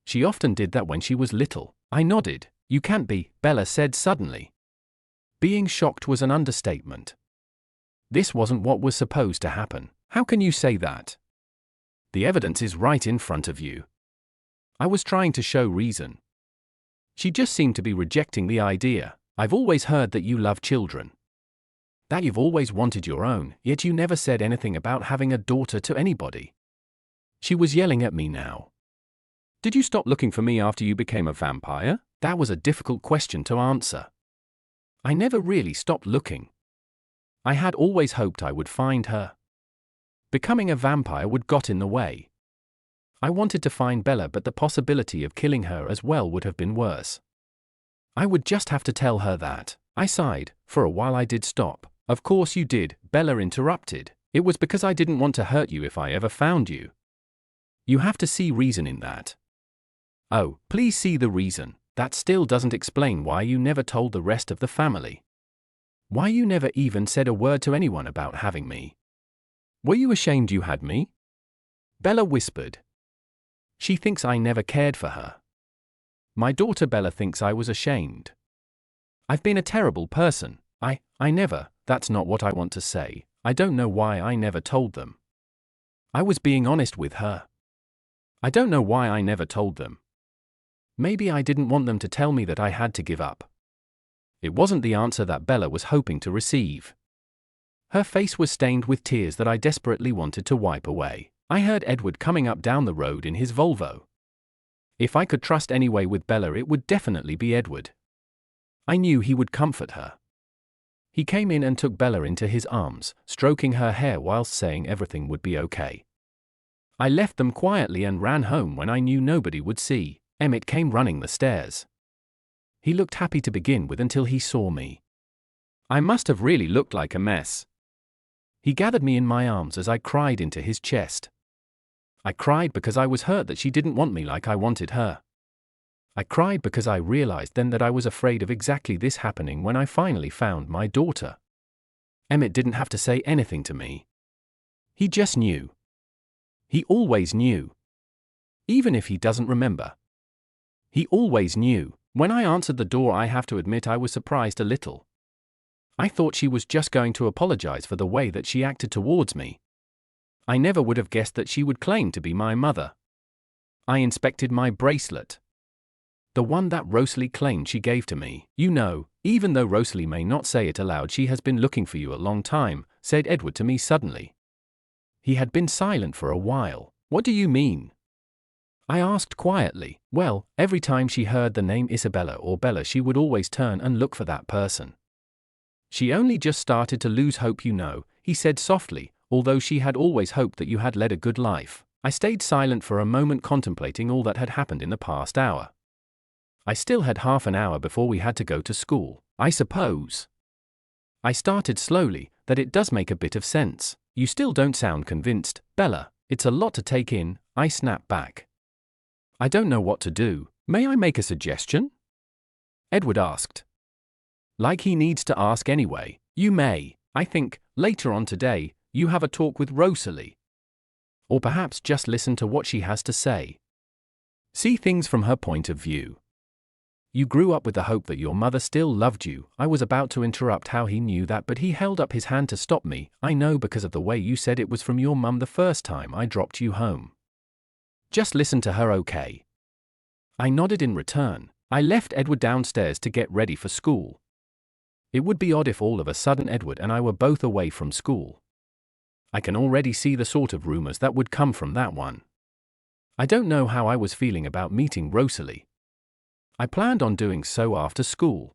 She often did that when she was little. I nodded. You can't be, Bella said suddenly. Being shocked was an understatement. This wasn't what was supposed to happen. How can you say that? The evidence is right in front of you. I was trying to show reason. She just seemed to be rejecting the idea. I've always heard that you love children. That you've always wanted your own, yet you never said anything about having a daughter to anybody. She was yelling at me now. Did you stop looking for me after you became a vampire? That was a difficult question to answer. I never really stopped looking. I had always hoped I would find her. Becoming a vampire would got in the way. I wanted to find Bella, but the possibility of killing her as well would have been worse. I would just have to tell her that. I sighed. For a while I did stop. Of course you did, Bella interrupted. It was because I didn't want to hurt you if I ever found you. You have to see reason in that. Oh, please see the reason. That still doesn't explain why you never told the rest of the family. Why you never even said a word to anyone about having me. Were you ashamed you had me? Bella whispered. She thinks I never cared for her. My daughter Bella thinks I was ashamed. I've been a terrible person. I never, that's not what I want to say. I don't know why I never told them. I was being honest with her. I don't know why I never told them. Maybe I didn't want them to tell me that I had to give up. It wasn't the answer that Bella was hoping to receive. Her face was stained with tears that I desperately wanted to wipe away. I heard Edward coming up down the road in his Volvo. If I could trust any way with Bella, it would definitely be Edward. I knew he would comfort her. He came in and took Bella into his arms, stroking her hair whilst saying everything would be okay. I left them quietly and ran home when I knew nobody would see. Emmett came running the stairs. He looked happy to begin with until he saw me. I must have really looked like a mess. He gathered me in my arms as I cried into his chest. I cried because I was hurt that she didn't want me like I wanted her. I cried because I realized then that I was afraid of exactly this happening when I finally found my daughter. Emmett didn't have to say anything to me. He just knew. He always knew. Even if he doesn't remember. He always knew. When I answered the door, I have to admit I was surprised a little. I thought she was just going to apologize for the way that she acted towards me. I never would have guessed that she would claim to be my mother. I inspected my bracelet. The one that Rosalie claimed she gave to me. You know, even though Rosalie may not say it aloud, she has been looking for you a long time, said Edward to me suddenly. He had been silent for a while. What do you mean? I asked quietly. Well, every time she heard the name Isabella or Bella, she would always turn and look for that person. She only just started to lose hope, you know, he said softly, although she had always hoped that you had led a good life. I stayed silent for a moment, contemplating all that had happened in the past hour. I still had half an hour before we had to go to school, I suppose. I started slowly, that it does make a bit of sense. You still don't sound convinced, Bella. It's a lot to take in, I snapped back. I don't know what to do. May I make a suggestion? Edward asked. Like he needs to ask anyway. You may. I think, later on today, you have a talk with Rosalie. Or perhaps just listen to what she has to say. See things from her point of view. You grew up with the hope that your mother still loved you. I was about to interrupt how he knew that, but he held up his hand to stop me. I know because of the way you said it was from your mum the first time I dropped you home. Just listen to her, okay? I nodded in return. I left Edward downstairs to get ready for school. It would be odd if all of a sudden Edward and I were both away from school. I can already see the sort of rumors that would come from that one. I don't know how I was feeling about meeting Rosalie. I planned on doing so after school.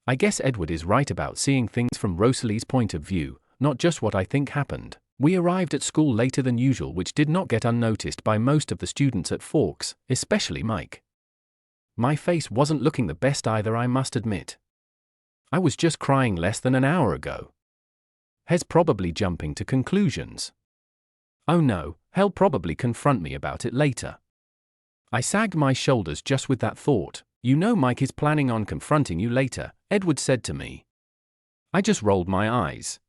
I guess Edward is right about seeing things from Rosalie's point of view, not just what I think happened. We arrived at school later than usual, which did not get unnoticed by most of the students at Forks, especially Mike. My face wasn't looking the best either, I must admit. I was just crying less than an hour ago. Hez probably jumping to conclusions. Oh no, he'll probably confront me about it later. I sagged my shoulders just with that thought. You know Mike is planning on confronting you later, Edward said to me. I just rolled my eyes.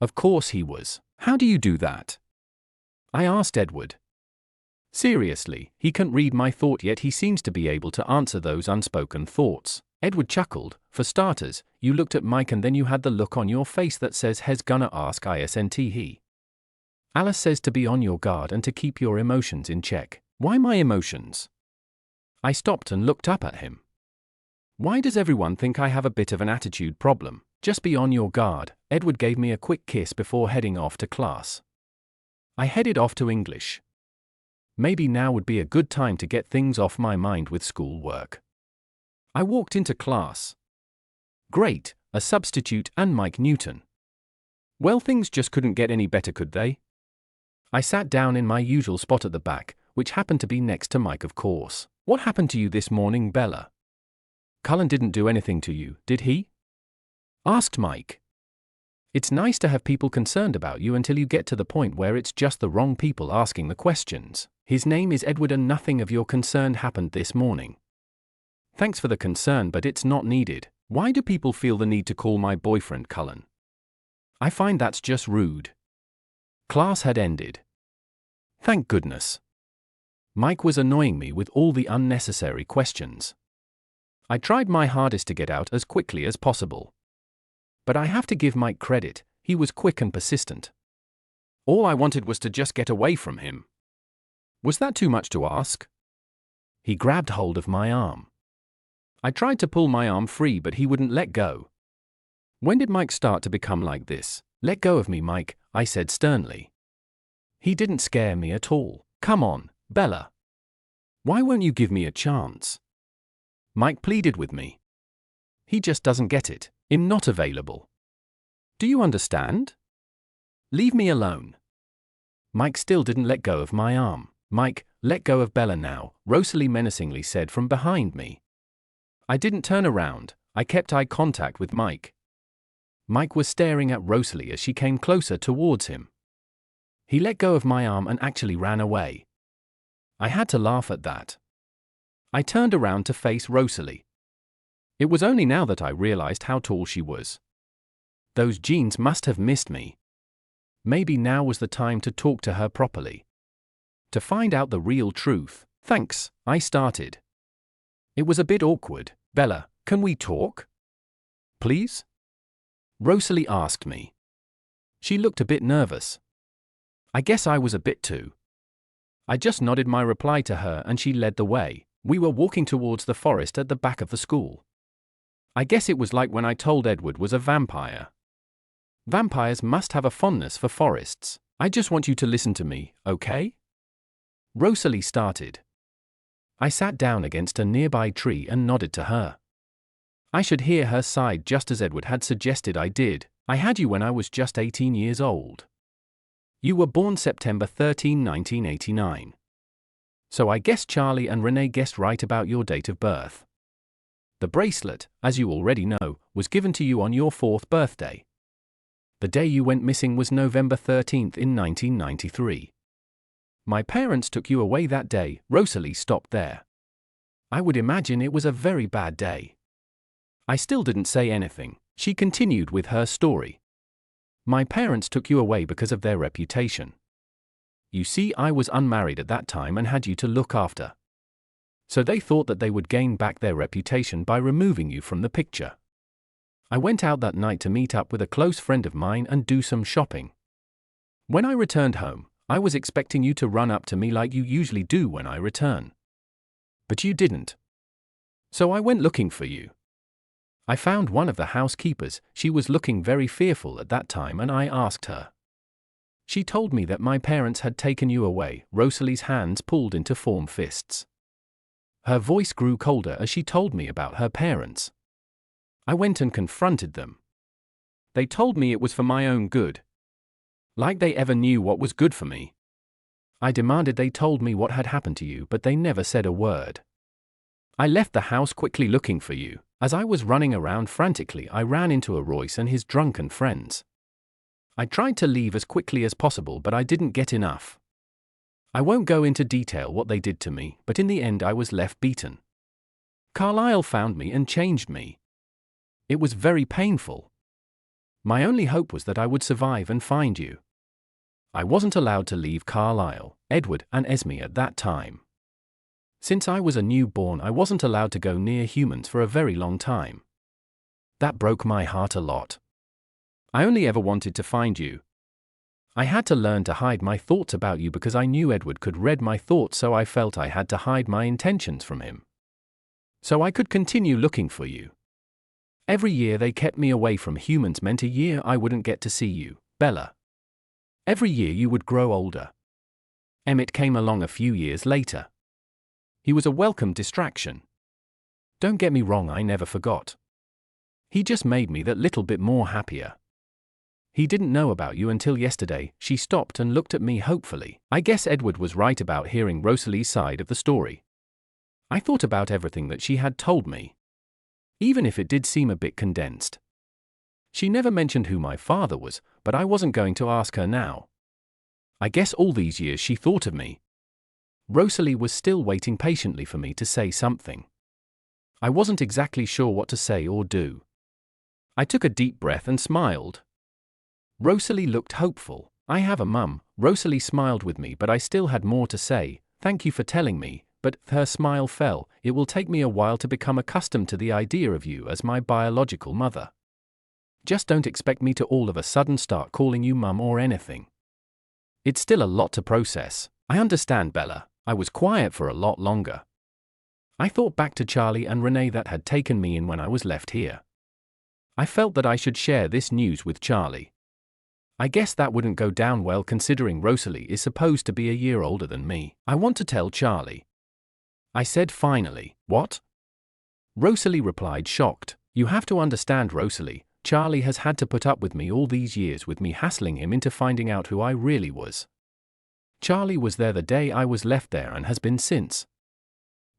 Of course he was. How do you do that? I asked Edward. Seriously, he can't read my thought, yet he seems to be able to answer those unspoken thoughts. Edward chuckled. For starters, you looked at Mike and then you had the look on your face that says Hez gonna ask isn't he? Alice says to be on your guard and to keep your emotions in check. Why my emotions? I stopped and looked up at him. Why does everyone think I have a bit of an attitude problem? Just be on your guard. Edward gave me a quick kiss before heading off to class. I headed off to English. Maybe now would be a good time to get things off my mind with schoolwork. I walked into class. Great, a substitute and Mike Newton. Well, things just couldn't get any better, could they? I sat down in my usual spot at the back, which happened to be next to Mike, of course. What happened to you this morning, Bella? Cullen didn't do anything to you, did he? Asked Mike. It's nice to have people concerned about you until you get to the point where it's just the wrong people asking the questions. His name is Edward and nothing of your concern happened this morning. Thanks for the concern, but it's not needed. Why do people feel the need to call my boyfriend Cullen? I find that's just rude. Class had ended. Thank goodness. Mike was annoying me with all the unnecessary questions. I tried my hardest to get out as quickly as possible. But I have to give Mike credit, he was quick and persistent. All I wanted was to just get away from him. Was that too much to ask? He grabbed hold of my arm. I tried to pull my arm free, but he wouldn't let go. When did Mike start to become like this? Let go of me, Mike, I said sternly. He didn't scare me at all. Come on, Bella. Why won't you give me a chance? Mike pleaded with me. He just doesn't get it. I'm not available. Do you understand? Leave me alone. Mike still didn't let go of my arm. Mike, let go of Bella now, Rosalie menacingly said from behind me. I didn't turn around, I kept eye contact with Mike. Mike was staring at Rosalie as she came closer towards him. He let go of my arm and actually ran away. I had to laugh at that. I turned around to face Rosalie. It was only now that I realized how tall she was. Those jeans must have missed me. Maybe now was the time to talk to her properly. To find out the real truth. Thanks, I started. It was a bit awkward. Bella, can we talk? Please? Rosalie asked me. She looked a bit nervous. I guess I was a bit too. I just nodded my reply to her and she led the way. We were walking towards the forest at the back of the school. I guess it was like when I told Edward was a vampire. Vampires must have a fondness for forests. I just want you to listen to me, okay? Rosalie started. I sat down against a nearby tree and nodded to her. I should hear her side just as Edward had suggested I did. I had you when I was just 18 years old. You were born September 13, 1989. So I guess Charlie and Renee guessed right about your date of birth. The bracelet, as you already know, was given to you on your 4th birthday. The day you went missing was November 13th in 1993. My parents took you away that day. Rosalie stopped there. I would imagine it was a very bad day. I still didn't say anything. She continued with her story. My parents took you away because of their reputation. You see, I was unmarried at that time and had you to look after. So they thought that they would gain back their reputation by removing you from the picture. I went out that night to meet up with a close friend of mine and do some shopping. When I returned home, I was expecting you to run up to me like you usually do when I return. But you didn't. So I went looking for you. I found one of the housekeepers. She was looking very fearful at that time and I asked her. She told me that my parents had taken you away. Rosalie's hands pulled into form fists. Her voice grew colder as she told me about her parents. I went and confronted them. They told me it was for my own good. Like they ever knew what was good for me. I demanded they told me what had happened to you, but they never said a word. I left the house quickly looking for you. As I was running around frantically, I ran into a Royce and his drunken friends. I tried to leave as quickly as possible, but I didn't get enough. I won't go into detail what they did to me, but in the end I was left beaten. Carlisle found me and changed me. It was very painful. My only hope was that I would survive and find you. I wasn't allowed to leave Carlisle, Edward, and Esme at that time. Since I was a newborn, I wasn't allowed to go near humans for a very long time. That broke my heart a lot. I only ever wanted to find you. I had to learn to hide my thoughts about you because I knew Edward could read my thoughts, so I felt I had to hide my intentions from him. So I could continue looking for you. Every year they kept me away from humans meant a year I wouldn't get to see you, Bella. Every year you would grow older. Emmett came along a few years later. He was a welcome distraction. Don't get me wrong, I never forgot. He just made me that little bit more happier. He didn't know about you until yesterday. She stopped and looked at me hopefully. I guess Edward was right about hearing Rosalie's side of the story. I thought about everything that she had told me, even if it did seem a bit condensed. She never mentioned who my father was, but I wasn't going to ask her now. I guess all these years she thought of me. Rosalie was still waiting patiently for me to say something. I wasn't exactly sure what to say or do. I took a deep breath and smiled. Rosalie looked hopeful. I have a mum. Rosalie smiled with me, but I still had more to say. Thank you for telling me, but her smile fell. It will take me a while to become accustomed to the idea of you as my biological mother. Just don't expect me to all of a sudden start calling you mum or anything. It's still a lot to process. I understand, Bella. I was quiet for a lot longer. I thought back to Charlie and Renee that had taken me in when I was left here. I felt that I should share this news with Charlie. I guess that wouldn't go down well considering Rosalie is supposed to be a year older than me. I want to tell Charlie. I said finally. What? Rosalie replied, shocked. You have to understand, Rosalie. Charlie has had to put up with me all these years with me hassling him into finding out who I really was. Charlie was there the day I was left there and has been since.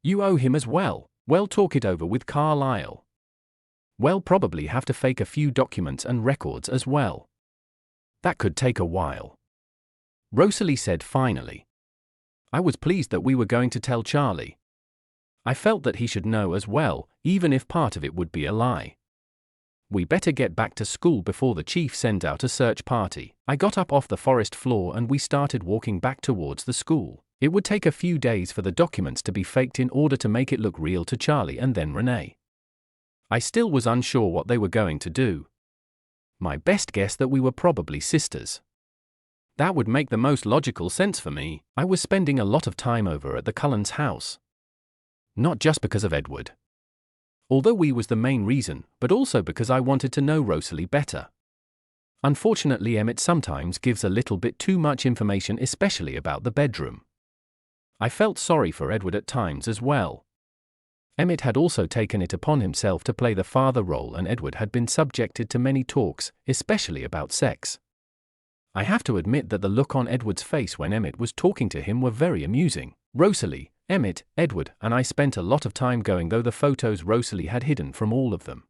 You owe him as well. Well, talk it over with Carlisle. Well, probably have to fake a few documents and records as well. That could take a while. Rosalie said finally. I was pleased that we were going to tell Charlie. I felt that he should know as well, even if part of it would be a lie. We better get back to school before the chief sends out a search party. I got up off the forest floor and we started walking back towards the school. It would take a few days for the documents to be faked in order to make it look real to Charlie and then Renee. I still was unsure what they were going to do. My best guess that we were probably sisters. That would make the most logical sense for me. I was spending a lot of time over at the Cullens' house. Not just because of Edward. Although he was the main reason, but also because I wanted to know Rosalie better. Unfortunately, Emmett sometimes gives a little bit too much information, especially about the bedroom. I felt sorry for Edward at times as well. Emmett had also taken it upon himself to play the father role, and Edward had been subjected to many talks, especially about sex. I have to admit that the look on Edward's face when Emmett was talking to him were very amusing. Rosalie, Emmett, Edward, and I spent a lot of time going through the photos Rosalie had hidden from all of them.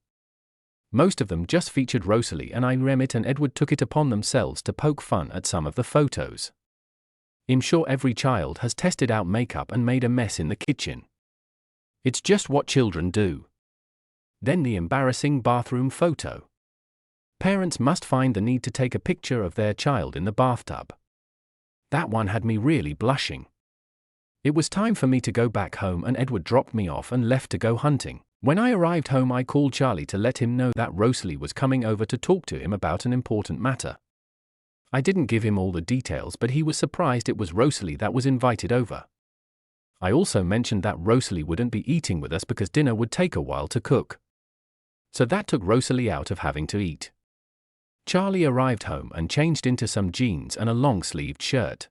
Most of them just featured Rosalie, and Emmett and Edward took it upon themselves to poke fun at some of the photos. I'm sure every child has tested out makeup and made a mess in the kitchen. It's just what children do. Then the embarrassing bathroom photo. Parents must find the need to take a picture of their child in the bathtub. That one had me really blushing. It was time for me to go back home, and Edward dropped me off and left to go hunting. When I arrived home, I called Charlie to let him know that Rosalie was coming over to talk to him about an important matter. I didn't give him all the details, but he was surprised it was Rosalie that was invited over. I also mentioned that Rosalie wouldn't be eating with us because dinner would take a while to cook. So that took Rosalie out of having to eat. Charlie arrived home and changed into some jeans and a long-sleeved shirt.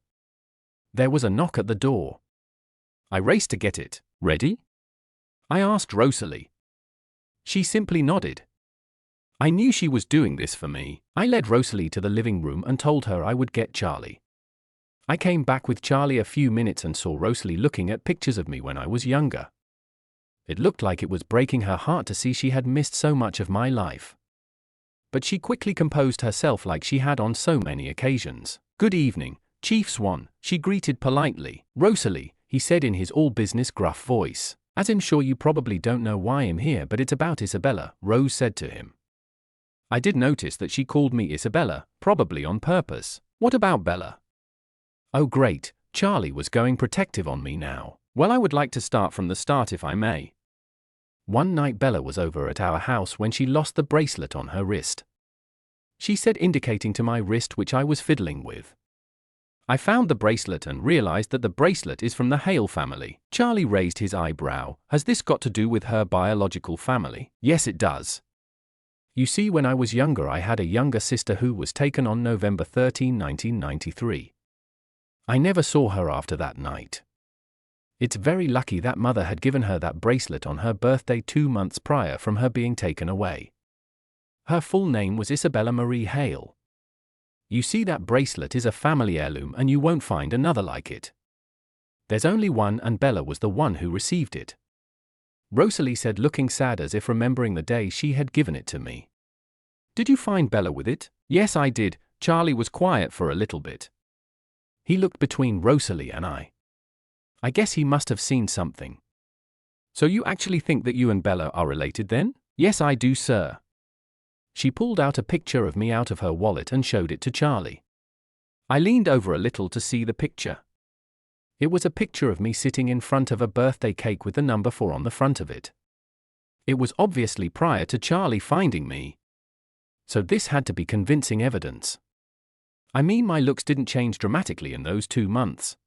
There was a knock at the door. I raced to get it. Ready? I asked Rosalie. She simply nodded. I knew she was doing this for me. I led Rosalie to the living room and told her I would get Charlie. I came back with Charlie a few minutes and saw Rosalie looking at pictures of me when I was younger. It looked like it was breaking her heart to see she had missed so much of my life. But she quickly composed herself like she had on so many occasions. Good evening, Chief Swan, she greeted politely. Rosalie, he said in his all-business gruff voice. As I'm sure you probably don't know why I'm here, but it's about Isabella, Rose said to him. I did notice that she called me Isabella, probably on purpose. What about Bella? Oh great, Charlie was going protective on me now. Well, I would like to start from the start if I may. One night Bella was over at our house when she lost the bracelet on her wrist. She said, indicating to my wrist which I was fiddling with. I found the bracelet and realized that the bracelet is from the Hale family. Charlie raised his eyebrow. Has this got to do with her biological family? Yes, it does. You see, when I was younger I had a younger sister who was taken on November 13, 1993. I never saw her after that night. It's very lucky that mother had given her that bracelet on her birthday 2 months prior from her being taken away. Her full name was Isabella Marie Hale. You see, that bracelet is a family heirloom and you won't find another like it. There's only one and Bella was the one who received it. Rosalie said, looking sad as if remembering the day she had given it to me. Did you find Bella with it? Yes, I did. Charlie was quiet for a little bit. He looked between Rosalie and I. I guess he must have seen something. So you actually think that you and Bella are related then? Yes, I do, sir. She pulled out a picture of me out of her wallet and showed it to Charlie. I leaned over a little to see the picture. It was a picture of me sitting in front of a birthday cake with the number 4 on the front of it. It was obviously prior to Charlie finding me. So this had to be convincing evidence. I mean, my looks didn't change dramatically in those 2 months.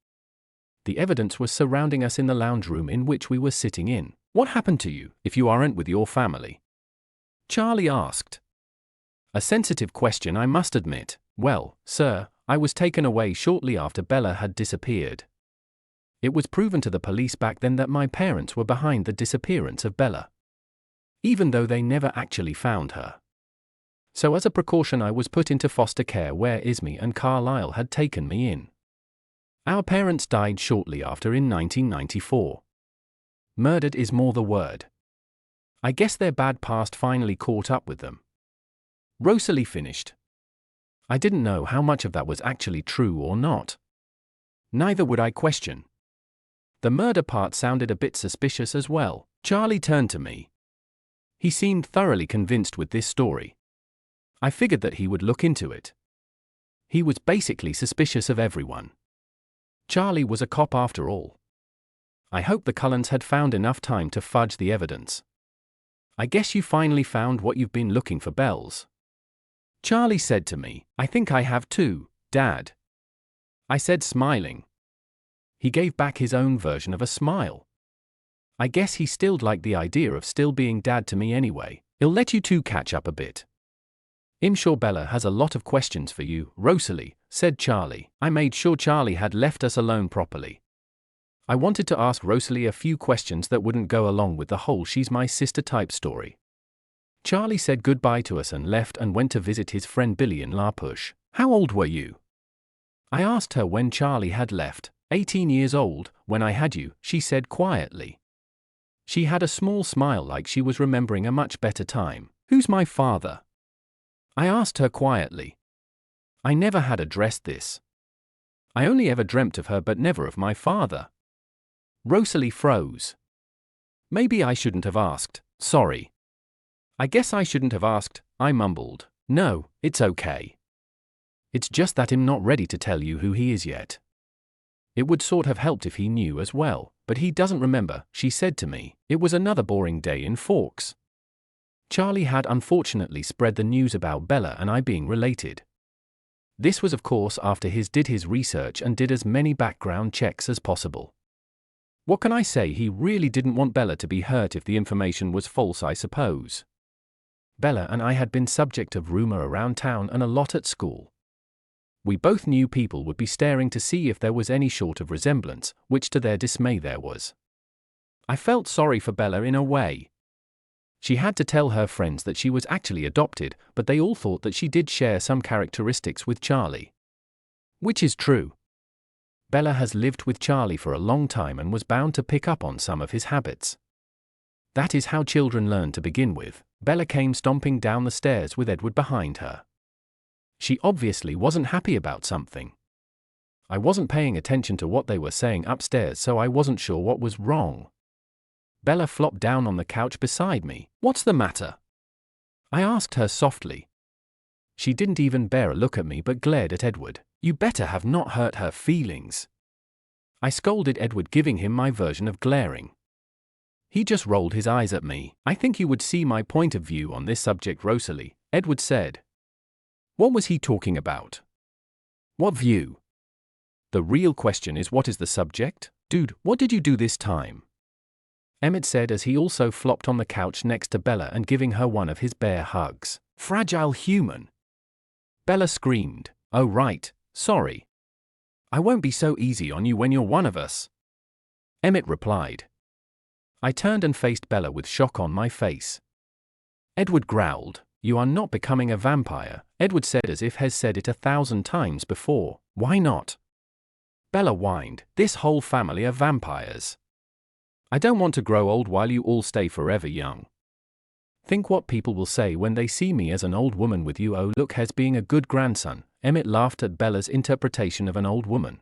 The evidence was surrounding us in the lounge room in which we were sitting in. What happened to you if you aren't with your family? Charlie asked. A sensitive question, I must admit. Well, sir, I was taken away shortly after Bella had disappeared. It was proven to the police back then that my parents were behind the disappearance of Bella, even though they never actually found her. So as a precaution, I was put into foster care where Renesmee and Carlisle had taken me in. Our parents died shortly after in 1994. Murdered is more the word. I guess their bad past finally caught up with them. Rosalie finished. I didn't know how much of that was actually true or not. Neither would I question. The murder part sounded a bit suspicious as well. Charlie turned to me. He seemed thoroughly convinced with this story. I figured that he would look into it. He was basically suspicious of everyone. Charlie was a cop after all. I hope the Cullens had found enough time to fudge the evidence. I guess you finally found what you've been looking for, Bells. Charlie said to me, I think I have too, Dad. I said, smiling. He gave back his own version of a smile. I guess he still liked the idea of still being Dad to me anyway. He'll let you two catch up a bit. I'm sure Bella has a lot of questions for you, Rosalie, said Charlie. I made sure Charlie had left us alone properly. I wanted to ask Rosalie a few questions that wouldn't go along with the whole she's my sister type story. Charlie said goodbye to us and left and went to visit his friend Billy in La Push. How old were you? I asked her when Charlie had left. 18 years old, when I had you, she said quietly. She had a small smile like she was remembering a much better time. Who's my father? I asked her quietly. I never had addressed this. I only ever dreamt of her but never of my father. Rosalie froze. Maybe I shouldn't have asked, sorry. I guess I shouldn't have asked, I mumbled. No, it's okay. It's just that I'm not ready to tell you who he is yet. It would sort of helped if he knew as well, but he doesn't remember, she said to me. It was another boring day in Forks. Charlie had unfortunately spread the news about Bella and I being related. This was of course after he did his research and did as many background checks as possible. What can I say, he really didn't want Bella to be hurt if the information was false, I suppose. Bella and I had been subject of rumor around town and a lot at school. We both knew people would be staring to see if there was any sort of resemblance, which to their dismay there was. I felt sorry for Bella in a way. She had to tell her friends that she was actually adopted, but they all thought that she did share some characteristics with Charlie. Which is true. Bella has lived with Charlie for a long time and was bound to pick up on some of his habits. That is how children learn to begin with. Bella came stomping down the stairs with Edward behind her. She obviously wasn't happy about something. I wasn't paying attention to what they were saying upstairs, so I wasn't sure what was wrong. Bella flopped down on the couch beside me. What's the matter? I asked her softly. She didn't even bear a look at me but glared at Edward. You better have not hurt her feelings. I scolded Edward, giving him my version of glaring. He just rolled his eyes at me. I think you would see my point of view on this subject, Rosalie, Edward said. What was he talking about? What view? The real question is, what is the subject? Dude, what did you do this time? Emmett said as he also flopped on the couch next to Bella and giving her one of his bear hugs. Fragile human. Bella screamed. Oh right, sorry. I won't be so easy on you when you're one of us. Emmett replied. I turned and faced Bella with shock on my face. Edward growled. You are not becoming a vampire, Edward said as if has said it 1,000 times before. Why not? Bella whined. This whole family are vampires. I don't want to grow old while you all stay forever young. Think what people will say when they see me as an old woman with you. Oh, look, has being a good grandson. Emmett laughed at Bella's interpretation of an old woman.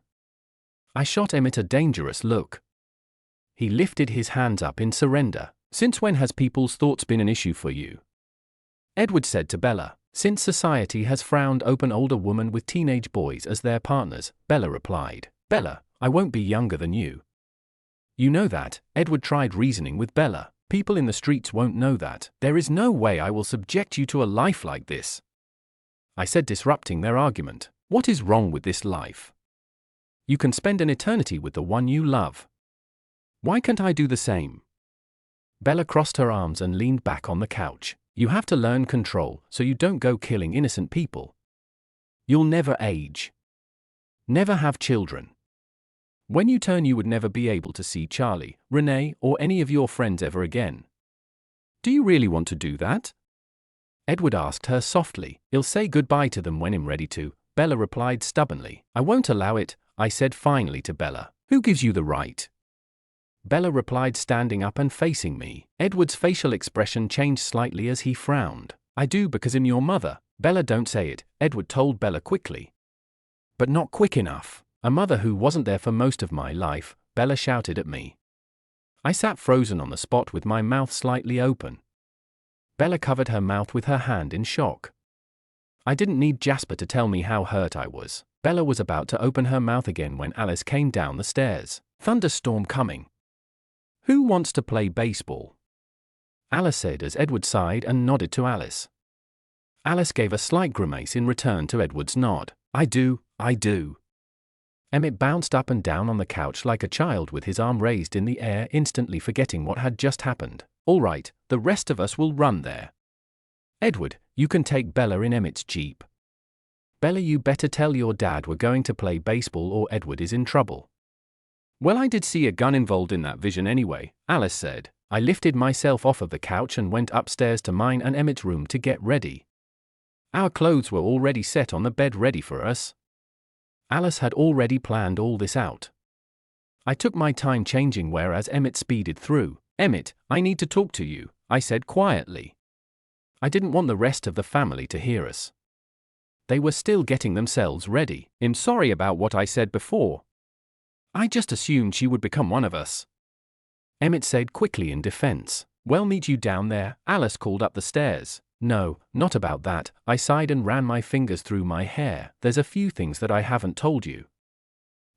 I shot Emmett a dangerous look. He lifted his hands up in surrender. Since when has people's thoughts been an issue for you? Edward said to Bella. Since society has frowned open older women with teenage boys as their partners, Bella replied. Bella, I won't be younger than you. You know that. Edward tried reasoning with Bella. People in the streets won't know that. There is no way I will subject you to a life like this. I said, disrupting their argument. What is wrong with this life? You can spend an eternity with the one you love. Why can't I do the same? Bella crossed her arms and leaned back on the couch. You have to learn control so you don't go killing innocent people. You'll never age. Never have children. When you turn, you would never be able to see Charlie, Renee, or any of your friends ever again. Do you really want to do that? Edward asked her softly. I'll say goodbye to them when I'm ready to, Bella replied stubbornly. I won't allow it, I said finally to Bella. Who gives you the right? Bella replied, standing up and facing me. Edward's facial expression changed slightly as he frowned. I do because I'm your mother. Bella, don't say it, Edward told Bella quickly. But not quick enough. A mother who wasn't there for most of my life, Bella shouted at me. I sat frozen on the spot with my mouth slightly open. Bella covered her mouth with her hand in shock. I didn't need Jasper to tell me how hurt I was. Bella was about to open her mouth again when Alice came down the stairs. Thunderstorm coming. Who wants to play baseball? Alice said as Edward sighed and nodded to Alice. Alice gave a slight grimace in return to Edward's nod. I do. Emmett bounced up and down on the couch like a child with his arm raised in the air, instantly forgetting what had just happened. All right, the rest of us will run there. Edward, you can take Bella in Emmett's jeep. Bella, you better tell your dad we're going to play baseball or Edward is in trouble. Well, I did see a gun involved in that vision anyway, Alice said. I lifted myself off of the couch and went upstairs to mine and Emmett's room to get ready. Our clothes were already set on the bed ready for us. Alice had already planned all this out. I took my time changing whereas Emmett speeded through. Emmett, I need to talk to you, I said quietly. I didn't want the rest of the family to hear us. They were still getting themselves ready. I'm sorry about what I said before. I just assumed she would become one of us. Emmett said quickly in defense. Well, meet you down there, Alice called up the stairs. No, not about that, I sighed and ran my fingers through my hair. There's a few things that I haven't told you.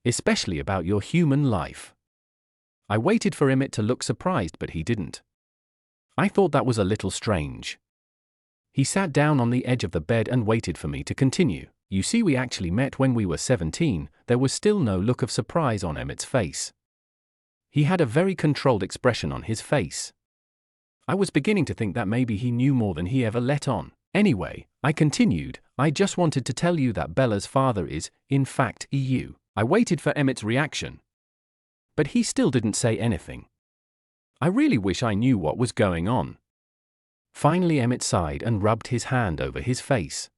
Especially about your human life. I waited for Emmett to look surprised, but he didn't. I thought that was a little strange. He sat down on the edge of the bed and waited for me to continue. You see, we actually met when we were 17, there was still no look of surprise on Emmett's face. He had a very controlled expression on his face. I was beginning to think that maybe he knew more than he ever let on. Anyway, I continued, I just wanted to tell you that Bella's father is, in fact, EU. I waited for Emmett's reaction. But he still didn't say anything. I really wish I knew what was going on. Finally Emmett sighed and rubbed his hand over his face.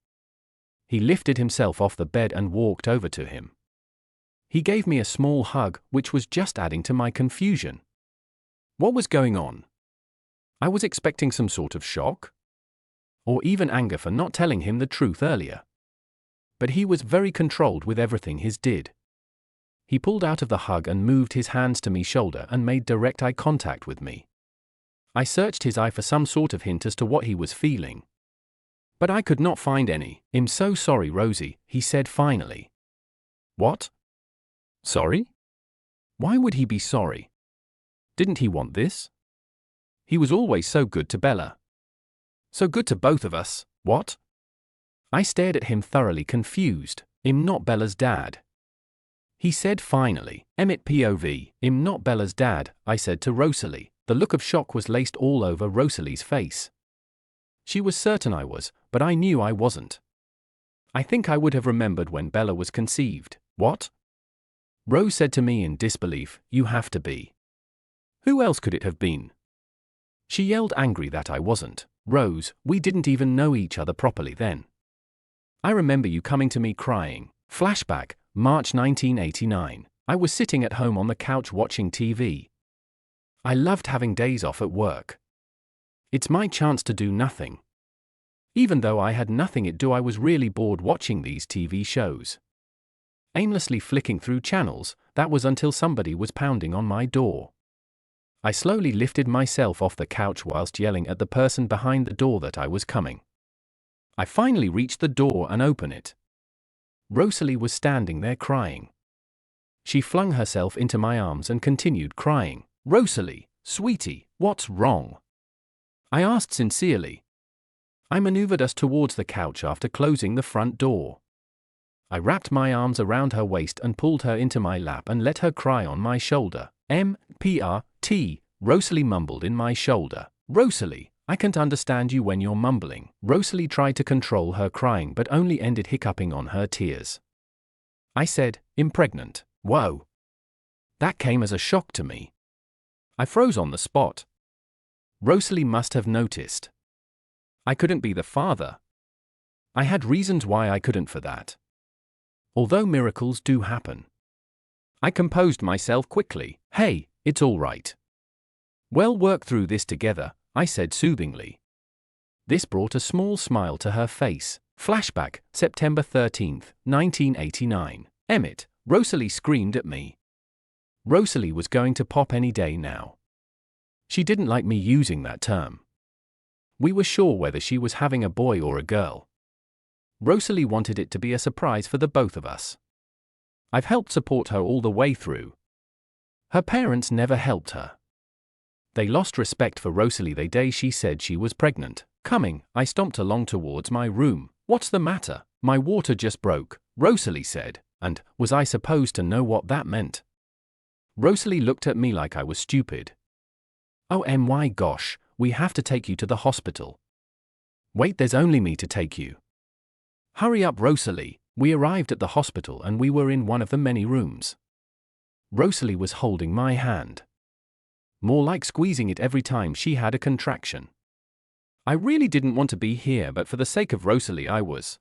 He lifted himself off the bed and walked over to him. He gave me a small hug, which was just adding to my confusion. What was going on? I was expecting some sort of shock? Or even anger for not telling him the truth earlier. But he was very controlled with everything he did. He pulled out of the hug and moved his hands to my shoulder and made direct eye contact with me. I searched his eye for some sort of hint as to what he was feeling. But I could not find any. I'm so sorry, Rosie, he said finally. What? Sorry? Why would he be sorry? Didn't he want this? He was always so good to Bella. So good to both of us. What? I stared at him thoroughly confused. I'm not Bella's dad. He said finally. Emmett POV. I'm not Bella's dad, I said to Rosalie. The look of shock was laced all over Rosalie's face. She was certain I was, but I knew I wasn't. I think I would have remembered when Bella was conceived. What? Rose said to me in disbelief, you have to be. Who else could it have been? She yelled angry that I wasn't. Rose, we didn't even know each other properly then. I remember you coming to me crying. Flashback, March 1989. I was sitting at home on the couch watching TV. I loved having days off at work. It's my chance to do nothing. Even though I had nothing to do, I was really bored watching these TV shows. Aimlessly flicking through channels, that was until somebody was pounding on my door. I slowly lifted myself off the couch whilst yelling at the person behind the door that I was coming. I finally reached the door and opened it. Rosalie was standing there crying. She flung herself into my arms and continued crying. Rosalie, sweetie, what's wrong? I asked sincerely. I maneuvered us towards the couch after closing the front door. I wrapped my arms around her waist and pulled her into my lap and let her cry on my shoulder. M.P.R.T. Rosalie mumbled in my shoulder. Rosalie, I can't understand you when you're mumbling. Rosalie tried to control her crying but only ended hiccuping on her tears. I said, impregnant. Whoa. That came as a shock to me. I froze on the spot. Rosalie must have noticed. I couldn't be the father. I had reasons why I couldn't for that. Although miracles do happen. I composed myself quickly. Hey, it's all right. We'll work through this together, I said soothingly. This brought a small smile to her face. Flashback, September 13th, 1989. Emmett, Rosalie screamed at me. Rosalie was going to pop any day now. She didn't like me using that term. We were sure whether she was having a boy or a girl. Rosalie wanted it to be a surprise for the both of us. I've helped support her all the way through. Her parents never helped her. They lost respect for Rosalie the day she said she was pregnant. Coming, I stomped along towards my room. What's the matter? My water just broke, Rosalie said, and was I supposed to know what that meant? Rosalie looked at me like I was stupid. Oh my gosh, we have to take you to the hospital. Wait, there's only me to take you. Hurry up, Rosalie. We arrived at the hospital and we were in one of the many rooms. Rosalie was holding my hand. More like squeezing it every time she had a contraction. I really didn't want to be here, but for the sake of Rosalie I was.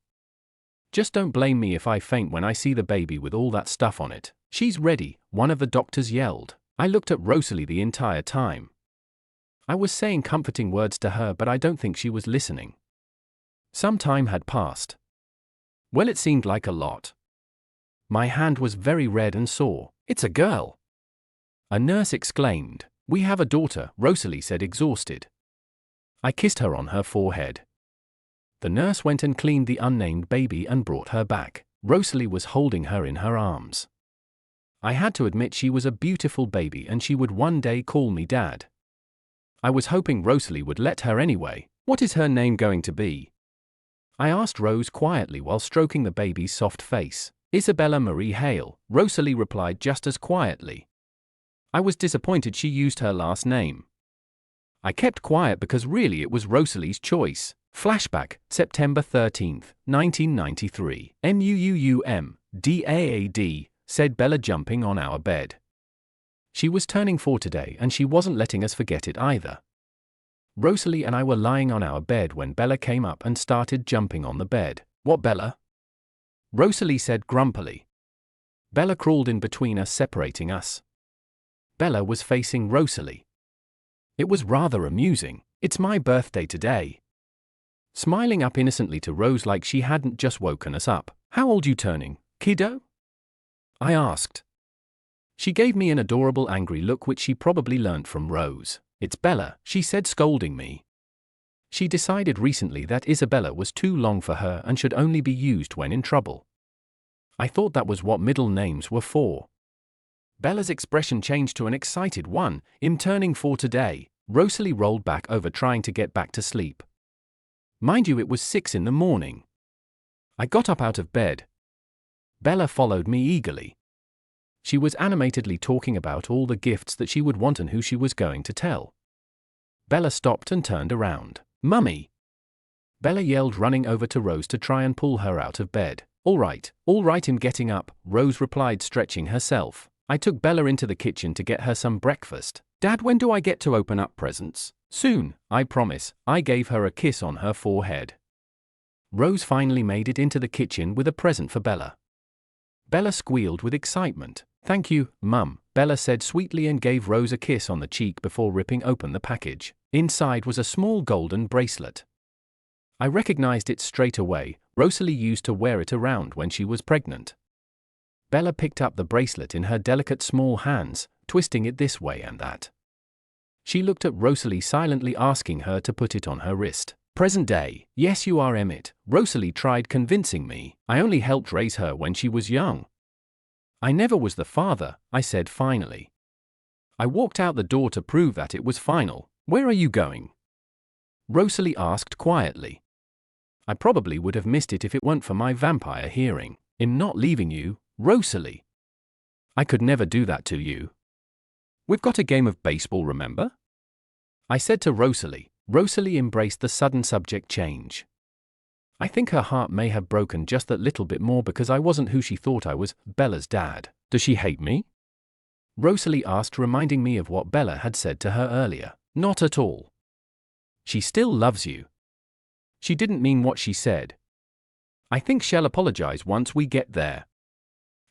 Just don't blame me if I faint when I see the baby with all that stuff on it. She's ready, one of the doctors yelled. I looked at Rosalie the entire time. I was saying comforting words to her, but I don't think she was listening. Some time had passed. Well, it seemed like a lot. My hand was very red and sore. It's a girl. A nurse exclaimed. We have a daughter, Rosalie said, exhausted. I kissed her on her forehead. The nurse went and cleaned the unnamed baby and brought her back. Rosalie was holding her in her arms. I had to admit she was a beautiful baby and she would one day call me Dad. I was hoping Rosalie would let her anyway. What is her name going to be? I asked Rose quietly while stroking the baby's soft face. Isabella Marie Hale, Rosalie replied just as quietly. I was disappointed she used her last name. I kept quiet because really it was Rosalie's choice. Flashback, September 13th, 1993. MUUUMDAAD, said Bella jumping on our bed. She was turning 4 today and she wasn't letting us forget it either. Rosalie and I were lying on our bed when Bella came up and started jumping on the bed. What, Bella? Rosalie said grumpily. Bella crawled in between us, separating us. Bella was facing Rosalie. It was rather amusing. It's my birthday today. Smiling up innocently to Rose like she hadn't just woken us up. How old you turning, kiddo? I asked. She gave me an adorable angry look which she probably learnt from Rose. It's Bella, she said, scolding me. She decided recently that Isabella was too long for her and should only be used when in trouble. I thought that was what middle names were for. Bella's expression changed to an excited one. I'm turning 4 today. Rosalie rolled back over trying to get back to sleep. Mind you, it was 6 in the morning. I got up out of bed. Bella followed me eagerly. She was animatedly talking about all the gifts that she would want and who she was going to tell. Bella stopped and turned around. Mummy! Bella yelled, running over to Rose to try and pull her out of bed. All right, I'm getting up, Rose replied, stretching herself. I took Bella into the kitchen to get her some breakfast. Dad, when do I get to open up presents? Soon, I promise. I gave her a kiss on her forehead. Rose finally made it into the kitchen with a present for Bella. Bella squealed with excitement. Thank you, Mum, Bella said sweetly and gave Rose a kiss on the cheek before ripping open the package. Inside was a small golden bracelet. I recognized it straight away. Rosalie used to wear it around when she was pregnant. Bella picked up the bracelet in her delicate small hands, twisting it this way and that. She looked at Rosalie silently, asking her to put it on her wrist. Present day. Yes, you are Emmett. Rosalie tried convincing me. I only helped raise her when she was young. I never was the father, I said finally. I walked out the door to prove that it was final. Where are you going? Rosalie asked quietly. I probably would have missed it if it weren't for my vampire hearing. I'm not leaving you, Rosalie. I could never do that to you. We've got a game of baseball, remember? I said to Rosalie. Rosalie embraced the sudden subject change. I think her heart may have broken just that little bit more because I wasn't who she thought I was, Bella's dad. Does she hate me? Rosalie asked, reminding me of what Bella had said to her earlier. Not at all. She still loves you. She didn't mean what she said. I think she'll apologize once we get there.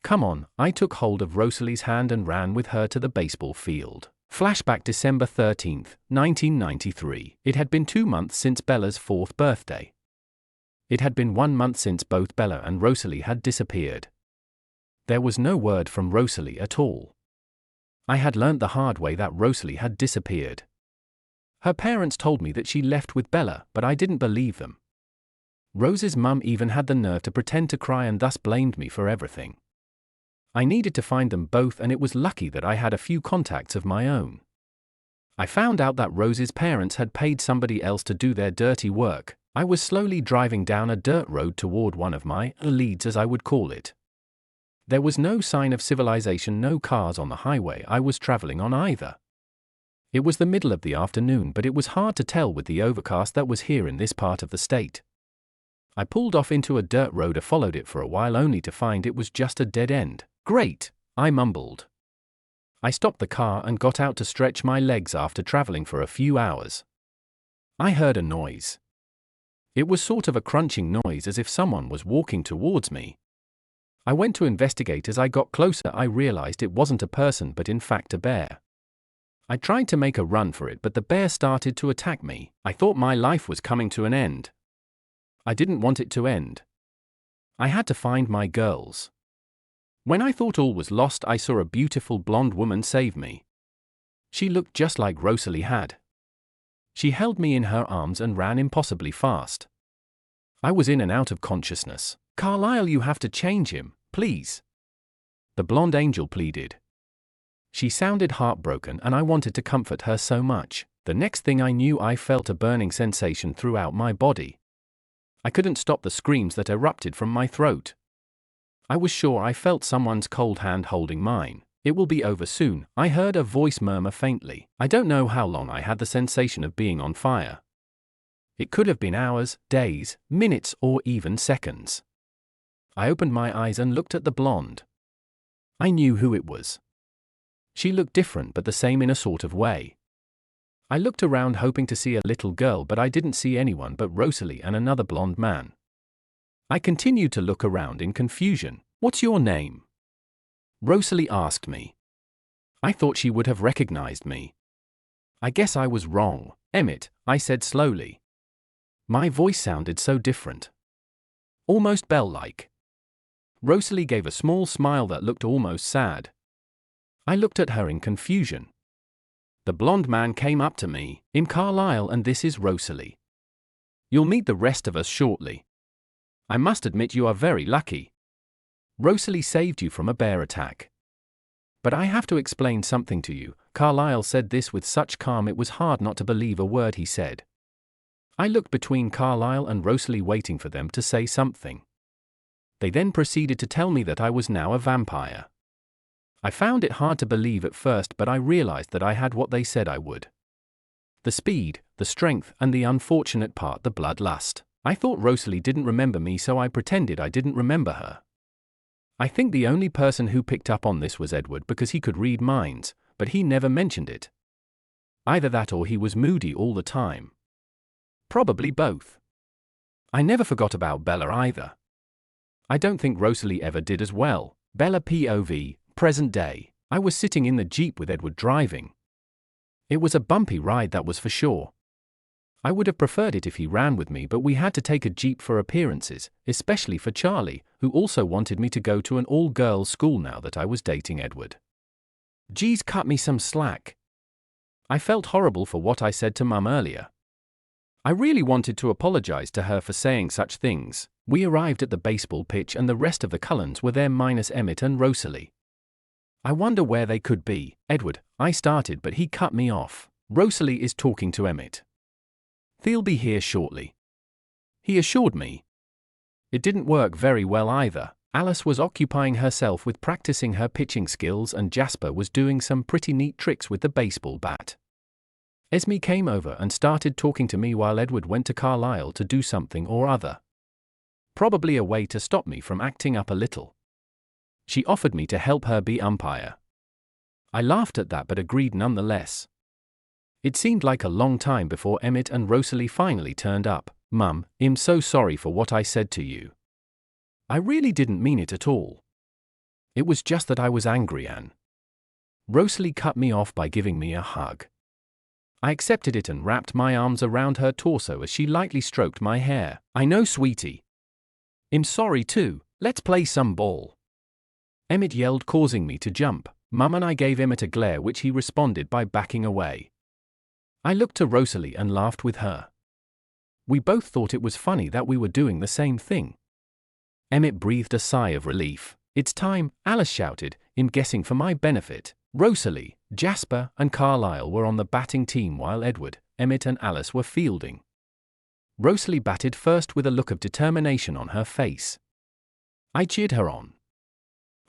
Come on, I took hold of Rosalie's hand and ran with her to the baseball field. Flashback December 13th, 1993. It had been 2 months since Bella's 4th birthday. It had been 1 month since both Bella and Rosalie had disappeared. There was no word from Rosalie at all. I had learnt the hard way that Rosalie had disappeared. Her parents told me that she left with Bella, but I didn't believe them. Rose's mum even had the nerve to pretend to cry and thus blamed me for everything. I needed to find them both, and it was lucky that I had a few contacts of my own. I found out that Rose's parents had paid somebody else to do their dirty work. I was slowly driving down a dirt road toward one of my leads, as I would call it. There was no sign of civilization, no cars on the highway I was traveling on either. It was the middle of the afternoon, but it was hard to tell with the overcast that was here in this part of the state. I pulled off into a dirt road and followed it for a while, only to find it was just a dead end. Great, I mumbled. I stopped the car and got out to stretch my legs after traveling for a few hours. I heard a noise. It was sort of a crunching noise, as if someone was walking towards me. I went to investigate. As I got closer, I realized it wasn't a person but in fact a bear. I tried to make a run for it, but the bear started to attack me. I thought my life was coming to an end. I didn't want it to end. I had to find my girls. When I thought all was lost, I saw a beautiful blonde woman save me. She looked just like Rosalie had. She held me in her arms and ran impossibly fast. I was in and out of consciousness. Carlisle, you have to change him, please. The blonde angel pleaded. She sounded heartbroken and I wanted to comfort her so much. The next thing I knew, I felt a burning sensation throughout my body. I couldn't stop the screams that erupted from my throat. I was sure I felt someone's cold hand holding mine. It will be over soon, I heard a voice murmur faintly. I don't know how long I had the sensation of being on fire. It could have been hours, days, minutes, or even seconds. I opened my eyes and looked at the blonde. I knew who it was. She looked different but the same in a sort of way. I looked around hoping to see a little girl, but I didn't see anyone but Rosalie and another blonde man. I continued to look around in confusion. What's your name? Rosalie asked me. I thought she would have recognized me. I guess I was wrong. Emmett, I said slowly. My voice sounded so different. Almost bell-like. Rosalie gave a small smile that looked almost sad. I looked at her in confusion. The blonde man came up to me. I'm Carlisle and this is Rosalie. You'll meet the rest of us shortly. I must admit you are very lucky. Rosalie saved you from a bear attack. But I have to explain something to you. Carlisle said this with such calm it was hard not to believe a word he said. I looked between Carlisle and Rosalie, waiting for them to say something. They then proceeded to tell me that I was now a vampire. I found it hard to believe at first, but I realized that I had what they said I would. The speed, the strength, and the unfortunate part, the bloodlust. I thought Rosalie didn't remember me, so I pretended I didn't remember her. I think the only person who picked up on this was Edward, because he could read minds, but he never mentioned it. Either that or he was moody all the time. Probably both. I never forgot about Bella either. I don't think Rosalie ever did as well. Bella POV, present day. I was sitting in the Jeep with Edward driving. It was a bumpy ride, that was for sure. I would have preferred it if he ran with me, but we had to take a Jeep for appearances, especially for Charlie, who also wanted me to go to an all-girls school now that I was dating Edward. Geez, cut me some slack. I felt horrible for what I said to Mum earlier. I really wanted to apologize to her for saying such things. We arrived at the baseball pitch and the rest of the Cullens were there minus Emmett and Rosalie. I wonder where they could be. Edward, I started but he cut me off. Rosalie is talking to Emmett. They'll be here shortly, he assured me. It didn't work very well either. Alice was occupying herself with practicing her pitching skills and Jasper was doing some pretty neat tricks with the baseball bat. Renesmee came over and started talking to me while Edward went to Carlisle to do something or other. Probably a way to stop me from acting up a little. She offered me to help her be umpire. I laughed at that but agreed nonetheless. It seemed like a long time before Emmett and Rosalie finally turned up. Mum, I'm so sorry for what I said to you. I really didn't mean it at all. It was just that I was angry and Rosalie cut me off by giving me a hug. I accepted it and wrapped my arms around her torso as she lightly stroked my hair. I know, sweetie. I'm sorry too. Let's play some ball. Emmett yelled, causing me to jump. Mum and I gave Emmett a glare which he responded by backing away. I looked to Rosalie and laughed with her. We both thought it was funny that we were doing the same thing. Emmett breathed a sigh of relief. It's time, Alice shouted, in guessing for my benefit. Rosalie, Jasper, and Carlisle were on the batting team while Edward, Emmett and Alice were fielding. Rosalie batted first with a look of determination on her face. I cheered her on.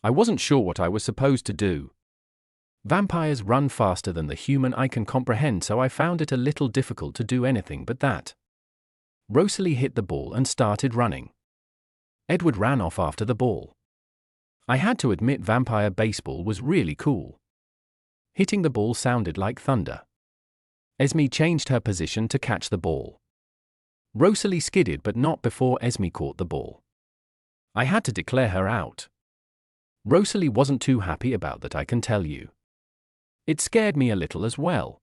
I wasn't sure what I was supposed to do. Vampires run faster than the human eye can comprehend, so I found it a little difficult to do anything but that. Rosalie hit the ball and started running. Edward ran off after the ball. I had to admit vampire baseball was really cool. Hitting the ball sounded like thunder. Renesmee changed her position to catch the ball. Rosalie skidded but not before Renesmee caught the ball. I had to declare her out. Rosalie wasn't too happy about that, I can tell you. It scared me a little as well.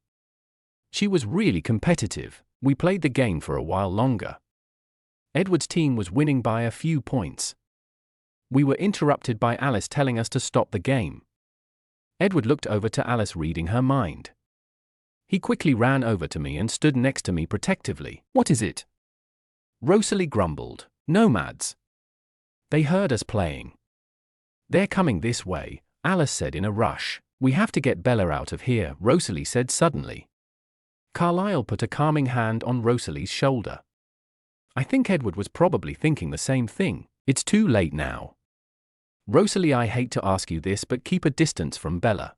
She was really competitive. We played the game for a while longer. Edward's team was winning by a few points. We were interrupted by Alice telling us to stop the game. Edward looked over to Alice, reading her mind. He quickly ran over to me and stood next to me protectively. What is it? Rosalie grumbled. Nomads. They heard us playing. They're coming this way, Alice said in a rush. We have to get Bella out of here, Rosalie said suddenly. Carlisle put a calming hand on Rosalie's shoulder. I think Edward was probably thinking the same thing. It's too late now. Rosalie, I hate to ask you this, but keep a distance from Bella.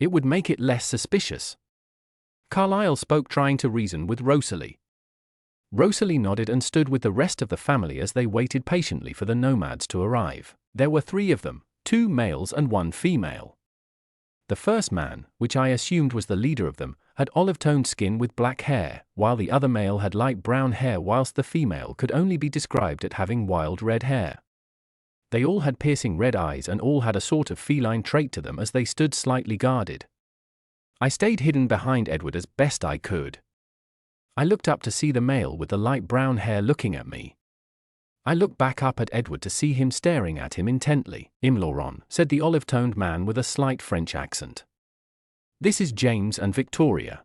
It would make it less suspicious. Carlisle spoke, trying to reason with Rosalie. Rosalie nodded and stood with the rest of the family as they waited patiently for the nomads to arrive. There were 3 of them, 2 males and 1 female. The first man, which I assumed was the leader of them, had olive-toned skin with black hair, while the other male had light brown hair, whilst the female could only be described as having wild red hair. They all had piercing red eyes and all had a sort of feline trait to them as they stood slightly guarded. I stayed hidden behind Edward as best I could. I looked up to see the male with the light brown hair looking at me. I looked back up at Edward to see him staring at him intently. Laurent, said the olive-toned man with a slight French accent. This is James and Victoria.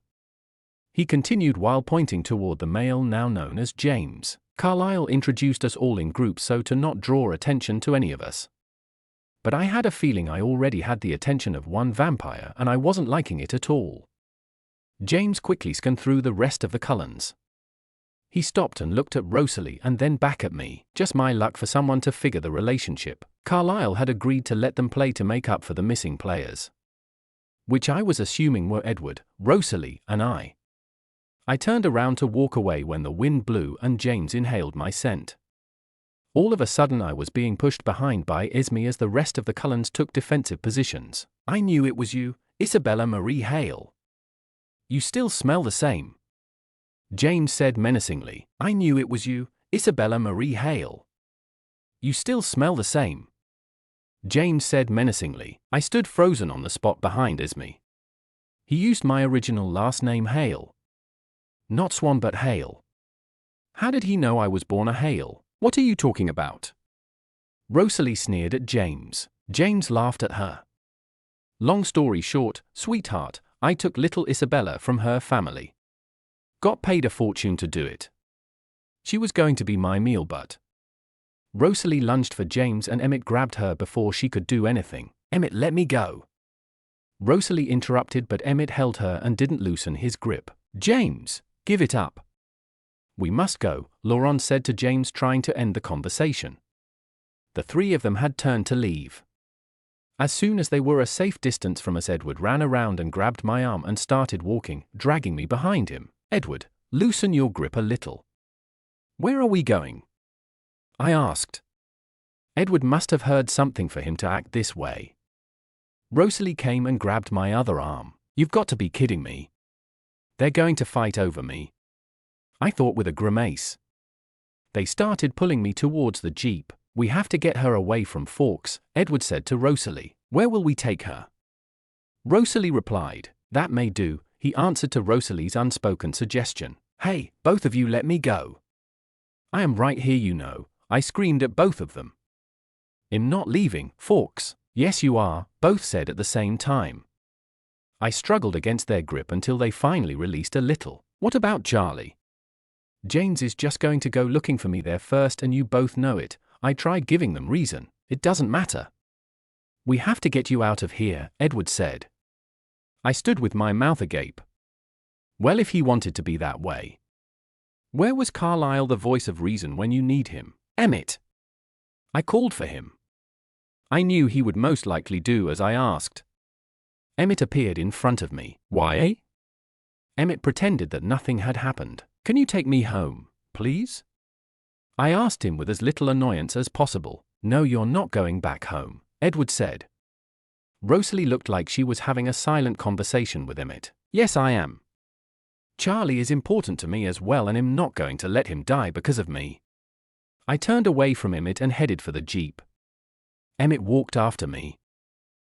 He continued while pointing toward the male now known as James. Carlisle introduced us all in groups so to not draw attention to any of us. But I had a feeling I already had the attention of one vampire and I wasn't liking it at all. James quickly scanned through the rest of the Cullens. He stopped and looked at Rosalie and then back at me. Just my luck for someone to figure the relationship. Carlisle had agreed to let them play to make up for the missing players, which I was assuming were Edward, Rosalie, and I. I turned around to walk away when the wind blew and James inhaled my scent. All of a sudden I was being pushed behind by Renesmee as the rest of the Cullens took defensive positions. I knew it was you, Isabella Marie Hale. You still smell the same. James said menacingly. I knew it was you, Isabella Marie Hale. You still smell the same. James said menacingly. I stood frozen on the spot behind Renesmee. He used my original last name Hale. Not Swan but Hale. How did he know I was born a Hale? What are you talking about? Rosalie sneered at James. James laughed at her. Long story short, sweetheart, I took little Isabella from her family. Got paid a fortune to do it. She was going to be my meal but. Rosalie lunged for James and Emmett grabbed her before she could do anything. Emmett, let me go. Rosalie interrupted but Emmett held her and didn't loosen his grip. James, give it up. We must go, Laurent said to James, trying to end the conversation. The three of them had turned to leave. As soon as they were a safe distance from us, Edward ran around and grabbed my arm and started walking, dragging me behind him. Edward, loosen your grip a little. Where are we going? I asked. Edward must have heard something for him to act this way. Rosalie came and grabbed my other arm. You've got to be kidding me. They're going to fight over me. I thought with a grimace. They started pulling me towards the jeep. We have to get her away from Forks, Edward said to Rosalie. Where will we take her? Rosalie replied. That may do, he answered to Rosalie's unspoken suggestion. Hey, both of you, let me go. I am right here, you know, I screamed at both of them. I'm not leaving, Forks. Yes you are, both said at the same time. I struggled against their grip until they finally released a little. What about Charlie? James is just going to go looking for me there first and you both know it. I tried giving them reason. It doesn't matter. We have to get you out of here, Edward said. I stood with my mouth agape. Well, if he wanted to be that way. Where was Carlyle, the voice of reason, when you need him? Emmett. I called for him. I knew he would most likely do as I asked. Emmett appeared in front of me. Why, eh? Emmett pretended that nothing had happened. Can you take me home, please? I asked him with as little annoyance as possible. No, you're not going back home, Edward said. Rosalie looked like she was having a silent conversation with Emmett. Yes, I am. Charlie is important to me as well and I'm not going to let him die because of me. I turned away from Emmett and headed for the jeep. Emmett walked after me.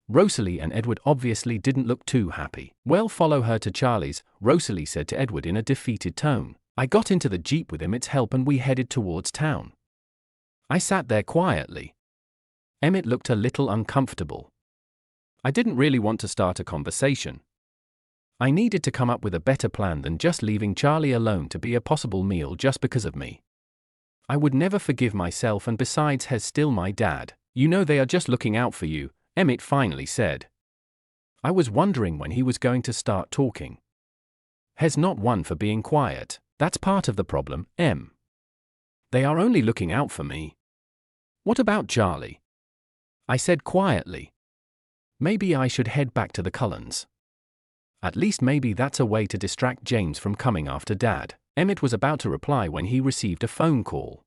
Rosalie and Edward obviously didn't look too happy. Well, follow her to Charlie's, Rosalie said to Edward in a defeated tone. I got into the jeep with Emmett's help and we headed towards town. I sat there quietly. Emmett looked a little uncomfortable. I didn't really want to start a conversation. I needed to come up with a better plan than just leaving Charlie alone to be a possible meal just because of me. I would never forgive myself, and besides, he's still my dad. You know they are just looking out for you, Emmett finally said. I was wondering when he was going to start talking. He's not one for being quiet. That's part of the problem, Em. They are only looking out for me. What about Charlie? I said quietly. Maybe I should head back to the Cullens. At least maybe that's a way to distract James from coming after Dad. Emmett was about to reply when he received a phone call.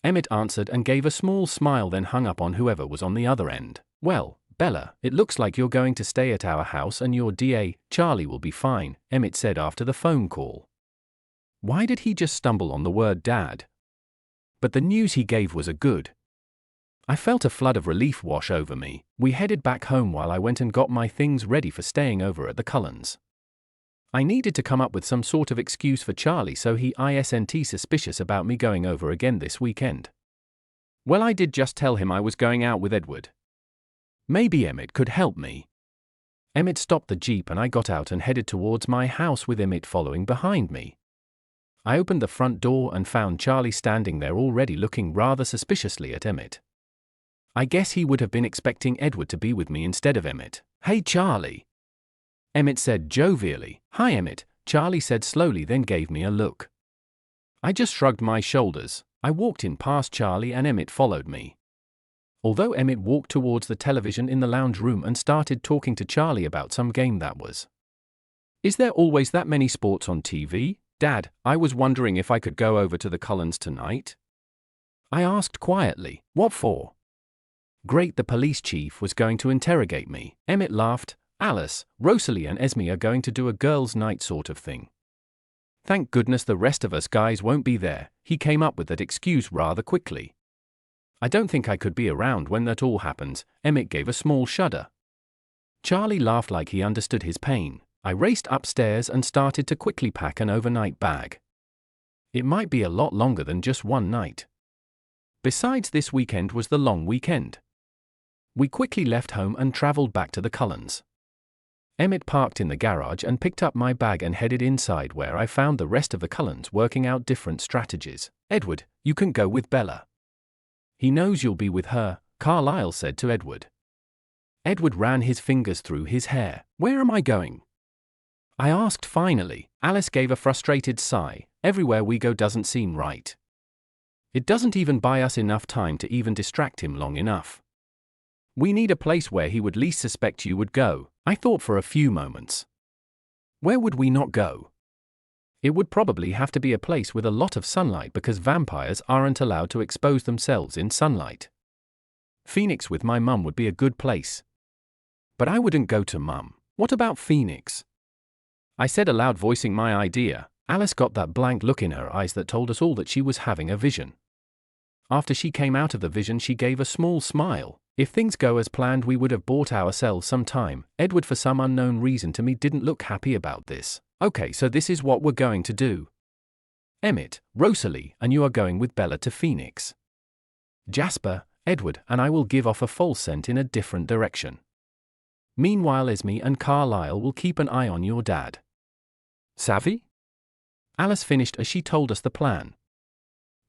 Emmett answered and gave a small smile, then hung up on whoever was on the other end. Well, Bella, it looks like you're going to stay at our house and your DA, Charlie, will be fine, Emmett said after the phone call. Why did he just stumble on the word Dad? But the news he gave was a good. I felt a flood of relief wash over me. We headed back home while I went and got my things ready for staying over at the Cullens. I needed to come up with some sort of excuse for Charlie so he isn't suspicious about me going over again this weekend. Well, I did just tell him I was going out with Edward. Maybe Emmett could help me. Emmett stopped the jeep and I got out and headed towards my house with Emmett following behind me. I opened the front door and found Charlie standing there already, looking rather suspiciously at Emmett. I guess he would have been expecting Edward to be with me instead of Emmett. Hey Charlie, Emmett said jovially. Hi Emmett, Charlie said slowly, then gave me a look. I just shrugged my shoulders. I walked in past Charlie and Emmett followed me. Although Emmett walked towards the television in the lounge room and started talking to Charlie about some game that was. Is there always that many sports on TV? Dad, I was wondering if I could go over to the Cullens tonight. I asked quietly. What for? Great, the police chief was going to interrogate me. Emmett laughed. Alice, Rosalie and Esme are going to do a girls' night sort of thing. Thank goodness the rest of us guys won't be there. He came up with that excuse rather quickly. I don't think I could be around when that all happens. Emmett gave a small shudder. Charlie laughed like he understood his pain. I raced upstairs and started to quickly pack an overnight bag. It might be a lot longer than just one night. Besides, this weekend was the long weekend. We quickly left home and traveled back to the Cullens. Emmett parked in the garage and picked up my bag and headed inside, where I found the rest of the Cullens working out different strategies. Edward, you can go with Bella. He knows you'll be with her, Carlisle said to Edward. Edward ran his fingers through his hair. Where am I going? I asked finally. Alice gave a frustrated sigh. Everywhere we go doesn't seem right. It doesn't even buy us enough time to even distract him long enough. We need a place where he would least suspect you would go. I thought for a few moments. Where would we not go? It would probably have to be a place with a lot of sunlight, because vampires aren't allowed to expose themselves in sunlight. Phoenix with my mum would be a good place. But I wouldn't go to Mum. What about Phoenix? I said aloud, voicing my idea. Alice got that blank look in her eyes that told us all that she was having a vision. After she came out of the vision, she gave a small smile. If things go as planned, we would have bought ourselves some time. Edward, for some unknown reason to me, didn't look happy about this. Okay, so this is what we're going to do. Emmett, Rosalie, and you are going with Bella to Phoenix. Jasper, Edward, and I will give off a false scent in a different direction. Meanwhile, Esme and Carlisle will keep an eye on your dad. Savvy? Alice finished as she told us the plan.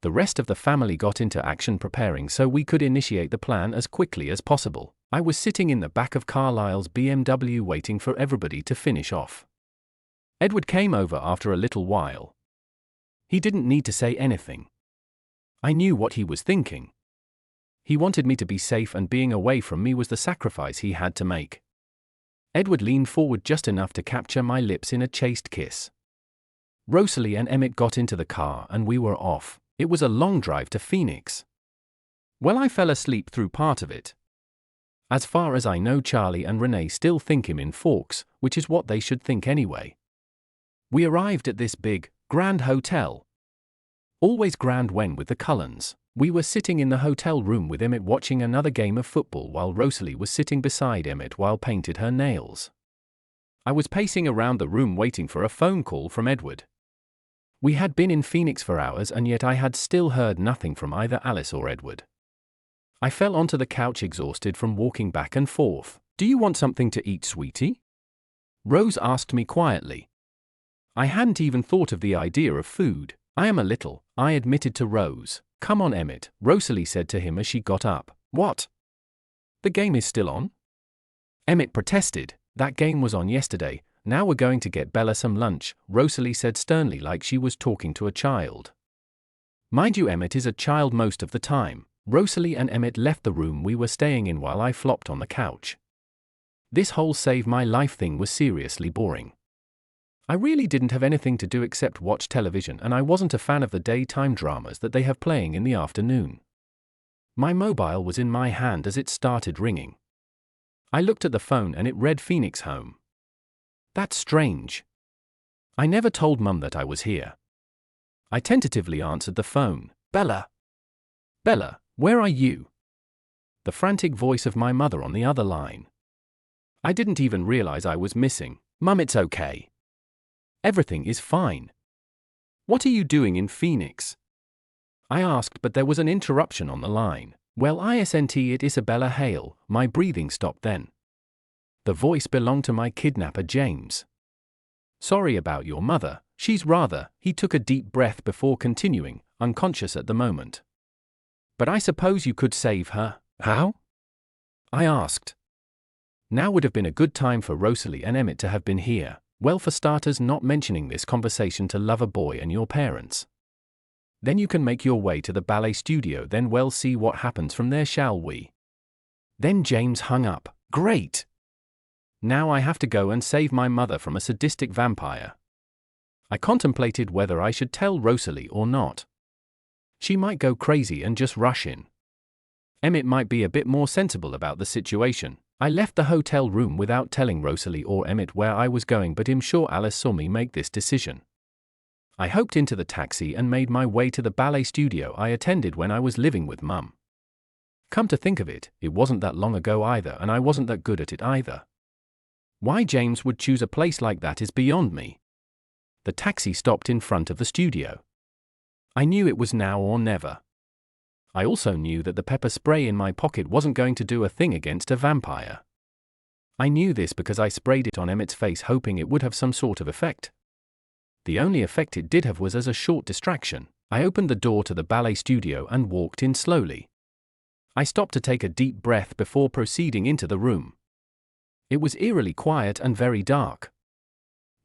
The rest of the family got into action preparing so we could initiate the plan as quickly as possible. I was sitting in the back of Carlisle's BMW waiting for everybody to finish off. Edward came over after a little while. He didn't need to say anything. I knew what he was thinking. He wanted me to be safe, and being away from me was the sacrifice he had to make. Edward leaned forward just enough to capture my lips in a chaste kiss. Rosalie and Emmett got into the car and we were off. It was a long drive to Phoenix. Well, I fell asleep through part of it. As far as I know, Charlie and Renee still think him in Forks, which is what they should think anyway. We arrived at this big, grand hotel. Always grand when with the Cullens. We were sitting in the hotel room with Emmett watching another game of football while Rosalie was sitting beside Emmett while painted her nails. I was pacing around the room waiting for a phone call from Edward. We had been in Phoenix for hours and yet I had still heard nothing from either Alice or Edward. I fell onto the couch exhausted from walking back and forth. Do you want something to eat, sweetie? Rose asked me quietly. I hadn't even thought of the idea of food. I am a little, I admitted to Rose. Come on, Emmett, Rosalie said to him as she got up. What? The game is still on? Emmett protested. That game was on yesterday. Now we're going to get Bella some lunch, Rosalie said sternly, like she was talking to a child. Mind you, Emmett is a child most of the time. Rosalie and Emmett left the room we were staying in while I flopped on the couch. This whole save my life thing was seriously boring. I really didn't have anything to do except watch television, and I wasn't a fan of the daytime dramas that they have playing in the afternoon. My mobile was in my hand as it started ringing. I looked at the phone and it read Phoenix Home. That's strange. I never told Mum that I was here. I tentatively answered the phone. Bella! Bella, where are you? The frantic voice of my mother on the other line. I didn't even realize I was missing. Mum, it's okay. Everything is fine. What are you doing in Phoenix? I asked, but there was an interruption on the line. Well, it Isabella Hale. My breathing stopped then. The voice belonged to my kidnapper James. Sorry about your mother, he took a deep breath before continuing, unconscious at the moment. But I suppose you could save her. How? I asked. Now would have been a good time for Rosalie and Emmett to have been here. Well, for starters, not mentioning this conversation to Loverboy and your parents. Then you can make your way to the ballet studio, then we'll see what happens from there, shall we? Then James hung up. Great! Now I have to go and save my mother from a sadistic vampire. I contemplated whether I should tell Rosalie or not. She might go crazy and just rush in. Emmett might be a bit more sensible about the situation. I left the hotel room without telling Rosalie or Emmett where I was going, but I'm sure Alice saw me make this decision. I hopped into the taxi and made my way to the ballet studio I attended when I was living with Mum. Come to think of it, it wasn't that long ago either, and I wasn't that good at it either. Why James would choose a place like that is beyond me. The taxi stopped in front of the studio. I knew it was now or never. I also knew that the pepper spray in my pocket wasn't going to do a thing against a vampire. I knew this because I sprayed it on Emmett's face hoping it would have some sort of effect. The only effect it did have was as a short distraction. I opened the door to the ballet studio and walked in slowly. I stopped to take a deep breath before proceeding into the room. It was eerily quiet and very dark.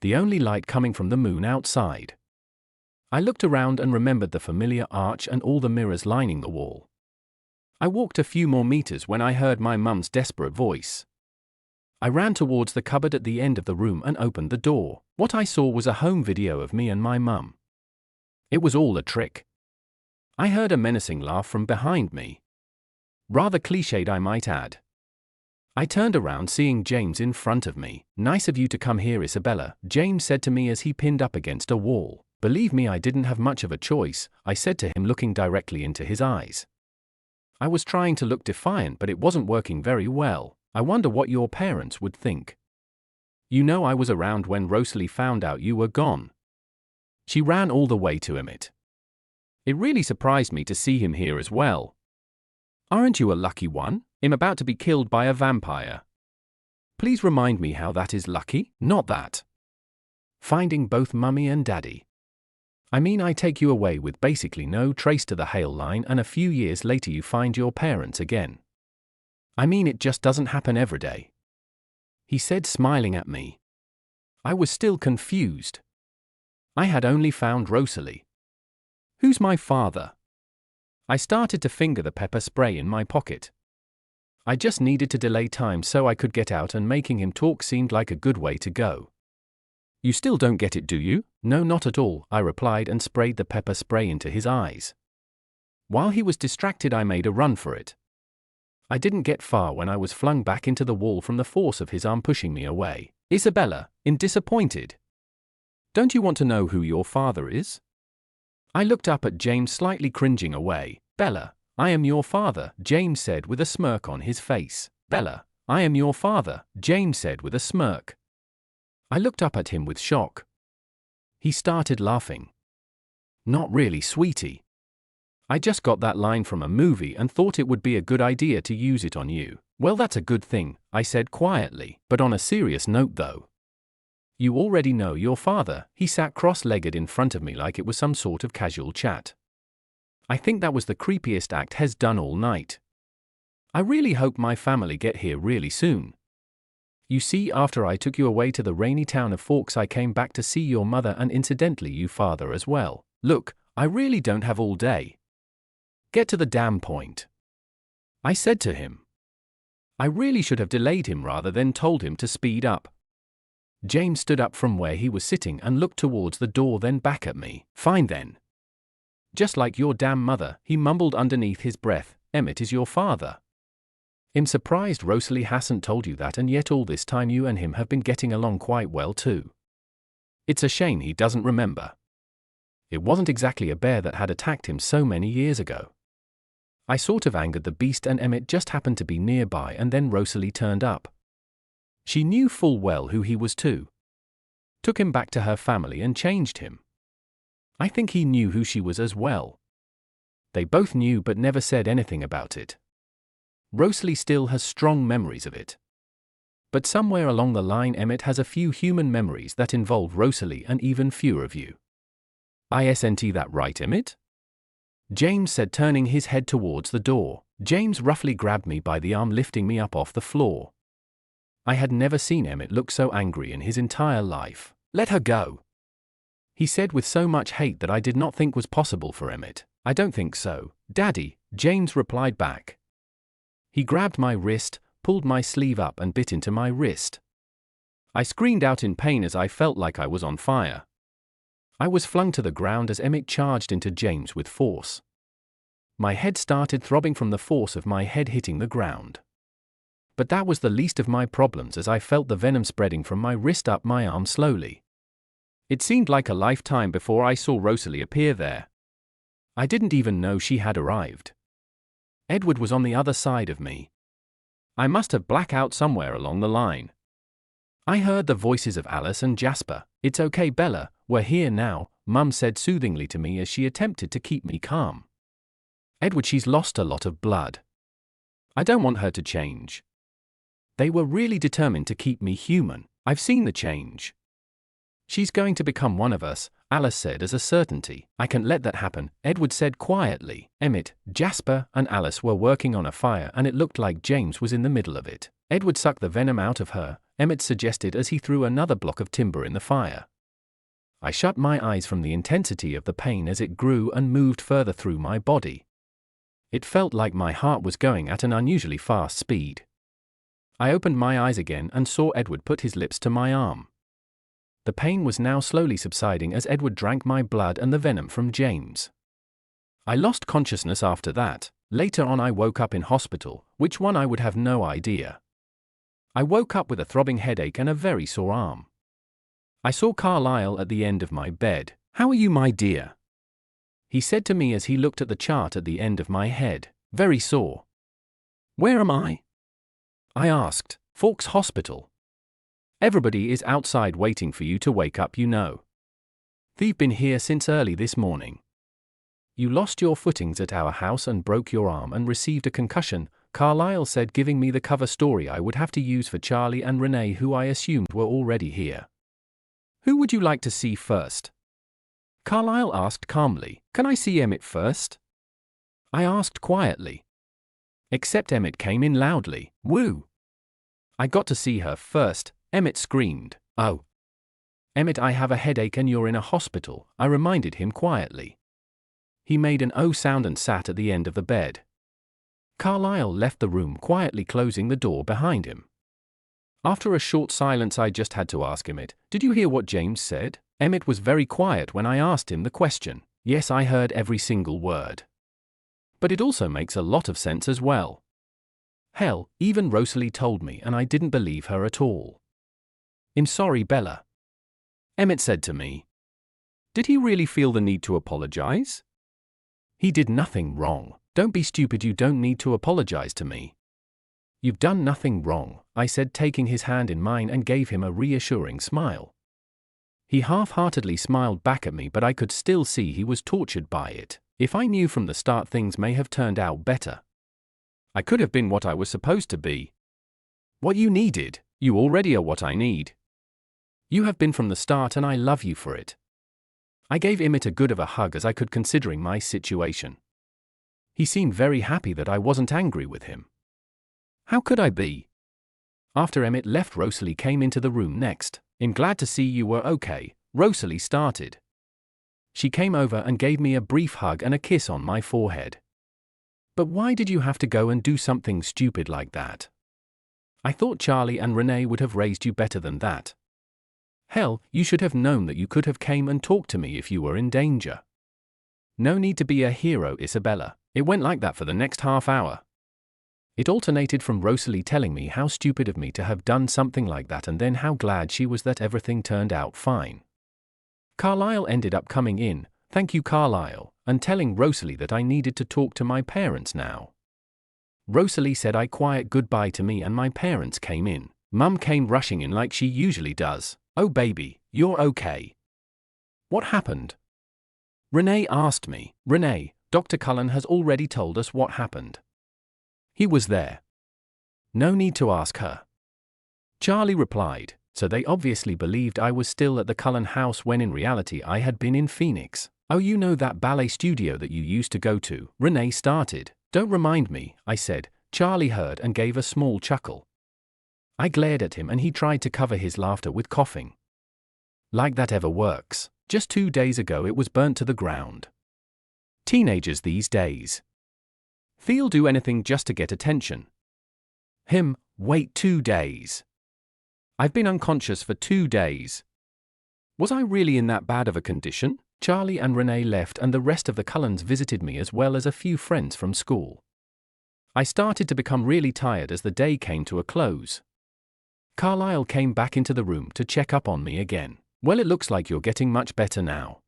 The only light coming from the moon outside. I looked around and remembered the familiar arch and all the mirrors lining the wall. I walked a few more meters when I heard my mum's desperate voice. I ran towards the cupboard at the end of the room and opened the door. What I saw was a home video of me and my mum. It was all a trick. I heard a menacing laugh from behind me. Rather cliched, I might add. I turned around seeing James in front of me. "Nice of you to come here, Isabella," James said to me as he pinned up against a wall. "Believe me, I didn't have much of a choice," I said to him, looking directly into his eyes. I was trying to look defiant, but it wasn't working very well. "I wonder what your parents would think. You know, I was around when Rosalie found out you were gone. She ran all the way to Emmett. It really surprised me to see him here as well. Aren't you a lucky one? I'm about to be killed by a vampire. Please remind me how that is lucky." "Not that. Finding both Mummy and Daddy. I mean, I take you away with basically no trace to the Hale line, and a few years later you find your parents again. I mean, it just doesn't happen every day," he said, smiling at me. I was still confused. I had only found Rosalie. Who's my father? I started to finger the pepper spray in my pocket. I just needed to delay time so I could get out, and making him talk seemed like a good way to go. "You still don't get it, do you?" "No, not at all," I replied and sprayed the pepper spray into his eyes. While he was distracted, I made a run for it. I didn't get far when I was flung back into the wall from the force of his arm pushing me away. "Isabella," I'm disappointed. "Don't you want to know who your father is?" I looked up at James, slightly cringing away. "Bella, I am your father," James said with a smirk on his face. "Bella, I am your father," James said with a smirk. I looked up at him with shock. He started laughing. "Not really, sweetie. I just got that line from a movie and thought it would be a good idea to use it on you." "Well, that's a good thing," I said quietly. "But on a serious note though, you already know your father." He sat cross-legged in front of me like it was some sort of casual chat. I think that was the creepiest act he's done all night. I really hope my family get here really soon. You see, after I took you away to the rainy town of Forks, I came back to see your mother and incidentally you father as well. Look, I really don't have all day. Get to the damn point," I said to him. I really should have delayed him rather than told him to speed up. James stood up from where he was sitting and looked towards the door, then back at me. "Fine then. Just like your damn mother," he mumbled underneath his breath. "Emmett is your father. I'm surprised Rosalie hasn't told you that, and yet all this time you and him have been getting along quite well too. It's a shame he doesn't remember. It wasn't exactly a bear that had attacked him so many years ago. I sort of angered the beast and Emmett just happened to be nearby, and then Rosalie turned up. She knew full well who he was too. Took him back to her family and changed him. I think he knew who she was as well. They both knew but never said anything about it. Rosalie still has strong memories of it. But somewhere along the line Emmett has a few human memories that involve Rosalie and even fewer of you. Isn't that right, Emmett?" James said, turning his head towards the door. James roughly grabbed me by the arm, lifting me up off the floor. I had never seen Emmett look so angry in his entire life. "Let her go," he said with so much hate that I did not think was possible for Emmett. "I don't think so, Daddy," James replied back. He grabbed my wrist, pulled my sleeve up and bit into my wrist. I screamed out in pain as I felt like I was on fire. I was flung to the ground as Emmett charged into James with force. My head started throbbing from the force of my head hitting the ground. but that was the least of my problems as I felt the venom spreading from my wrist up my arm slowly. It seemed like a lifetime before I saw Rosalie appear there. I didn't even know she had arrived. Edward was on the other side of me. I must have blacked out somewhere along the line. I heard the voices of Alice and Jasper. "It's okay, Bella, we're here now," Mum said soothingly to me as she attempted to keep me calm. "Edward, she's lost a lot of blood. I don't want her to change." They were really determined to keep me human. "I've seen the change. She's going to become one of us," Alice said as a certainty. "I can't let that happen," Edward said quietly. Emmett, Jasper, and Alice were working on a fire and it looked like James was in the middle of it. "Edward, suck the venom out of her," Emmett suggested as he threw another block of timber in the fire. I shut my eyes from the intensity of the pain as it grew and moved further through my body. It felt like my heart was going at an unusually fast speed. I opened my eyes again and saw Edward put his lips to my arm. The pain was now slowly subsiding as Edward drank my blood and the venom from James. I lost consciousness after that. Later on I woke up in hospital, which one I would have no idea. I woke up with a throbbing headache and a very sore arm. I saw Carlisle at the end of my bed. "How are you, my dear?" he said to me as he looked at the chart at the end of my head. "Very sore." "Where am I?" I asked. "Forks Hospital. Everybody is outside waiting for you to wake up, you know. They've been here since early this morning. You lost your footings at our house and broke your arm and received a concussion," Carlisle said, giving me the cover story I would have to use for Charlie and Renee, who I assumed were already here. "Who would you like to see first?" Carlisle asked calmly. "Can I see Emmett first?" I asked quietly. Except Emmett came in loudly. "Woo! I got to see her first," Emmett screamed. "Oh. Emmett, I have a headache and you're in a hospital," I reminded him quietly. He made an "oh" sound and sat at the end of the bed. Carlisle left the room quietly, closing the door behind him. After a short silence I just had to ask Emmett, "Did you hear what James said?" Emmett was very quiet when I asked him the question. "Yes, I heard every single word. But it also makes a lot of sense as well. Hell, even Rosalie told me and I didn't believe her at all." "I'm sorry, Bella," Emmett said to me. "Did he really feel the need to apologize?" "He did nothing wrong. Don't be stupid, you don't need to apologize to me." "You've done nothing wrong," I said, taking his hand in mine and gave him a reassuring smile. He half-heartedly smiled back at me, but I could still see he was tortured by it. If I knew from the start, things may have turned out better. I could have been what I was supposed to be. "What you needed, you already are what I need. You have been from the start and I love you for it." I gave Emmett a good of a hug as I could, considering my situation. He seemed very happy that I wasn't angry with him. How could I be? After Emmett left, Rosalie came into the room next. "I'm glad to see you were okay," Rosalie started. She came over and gave me a brief hug and a kiss on my forehead. "But why did you have to go and do something stupid like that? I thought Charlie and Renee would have raised you better than that. Hell, you should have known that you could have came and talked to me if you were in danger." "No need to be a hero, Isabella." It went like that for the next half hour. It alternated from Rosalie telling me how stupid of me to have done something like that and then how glad she was that everything turned out fine. Carlisle ended up coming in, "Thank you, Carlisle," and telling Rosalie that I needed to talk to my parents now. Rosalie said a quiet goodbye to me and my parents came in. Mum came rushing in like she usually does. "Oh baby, you're okay. What happened?" Renee asked me. "Renee, Dr. Cullen has already told us what happened. He was there. No need to ask her." Charlie replied. So they obviously believed I was still at the Cullen house when in reality I had been in Phoenix. "Oh, you know that ballet studio that you used to go to?" Renee started. "Don't remind me," I said. Charlie heard and gave a small chuckle. I glared at him and he tried to cover his laughter with coughing. Like that ever works. Just 2 days ago it was burnt to the ground. Teenagers these days. They'll do anything just to get attention. Wait 2 days. I've been unconscious for 2 days. Was I really in that bad of a condition? Charlie and Renee left and the rest of the Cullens visited me as well as a few friends from school. I started to become really tired as the day came to a close. Carlisle came back into the room to check up on me again. Well, it looks like you're getting much better now.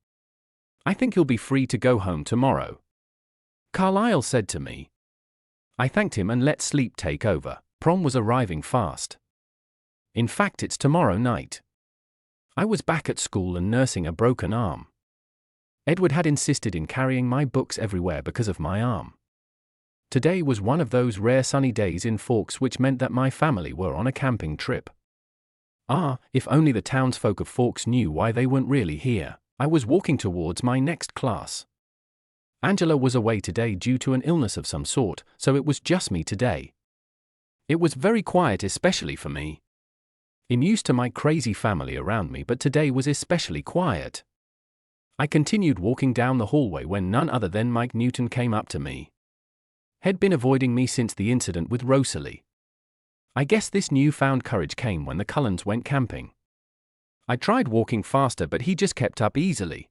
I think you'll be free to go home tomorrow, Carlisle said to me. I thanked him and let sleep take over. Prom was arriving fast. In fact, it's tomorrow night. I was back at school and nursing a broken arm. Edward had insisted in carrying my books everywhere because of my arm. Today was one of those rare sunny days in Forks, which meant that my family were on a camping trip. If only the townsfolk of Forks knew why they weren't really here. I was walking towards my next class. Angela was away today due to an illness of some sort, so it was just me today. It was very quiet, especially for me. I'm used to my crazy family around me, but today was especially quiet. I continued walking down the hallway when none other than Mike Newton came up to me. He'd been avoiding me since the incident with Rosalie. I guess this newfound courage came when the Cullens went camping. I tried walking faster, but he just kept up easily.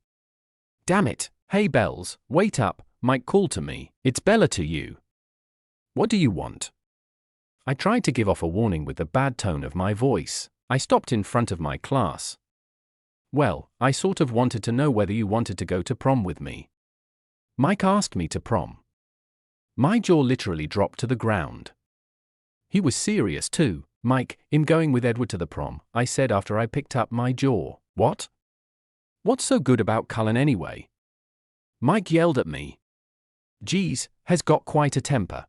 Damn it! Hey Bells, wait up, Mike called to me. It's Bella to you. What do you want? I tried to give off a warning with the bad tone of my voice. I stopped in front of my class. Well, I sort of wanted to know whether you wanted to go to prom with me. Mike asked me to prom. My jaw literally dropped to the ground. He was serious too. Mike, I'm going with Edward to the prom, I said after I picked up my jaw. What? What's so good about Cullen anyway? Mike yelled at me. Geez, has got quite a temper.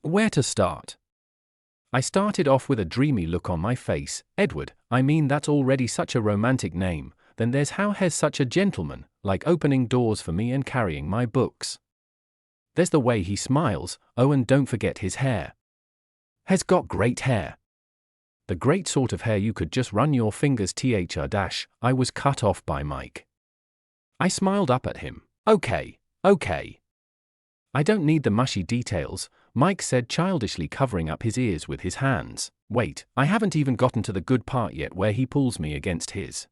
Where to start? I started off with a dreamy look on my face. Edward, I mean that's already such a romantic name. Then there's how has such a gentleman, like opening doors for me and carrying my books. There's the way he smiles, oh and don't forget his hair. Has got great hair. The great sort of hair you could just run your fingers thr. I was cut off by Mike. I smiled up at him. Okay. I don't need the mushy details, Mike said childishly, covering up his ears with his hands. Wait, I haven't even gotten to the good part yet where he pulls me against his.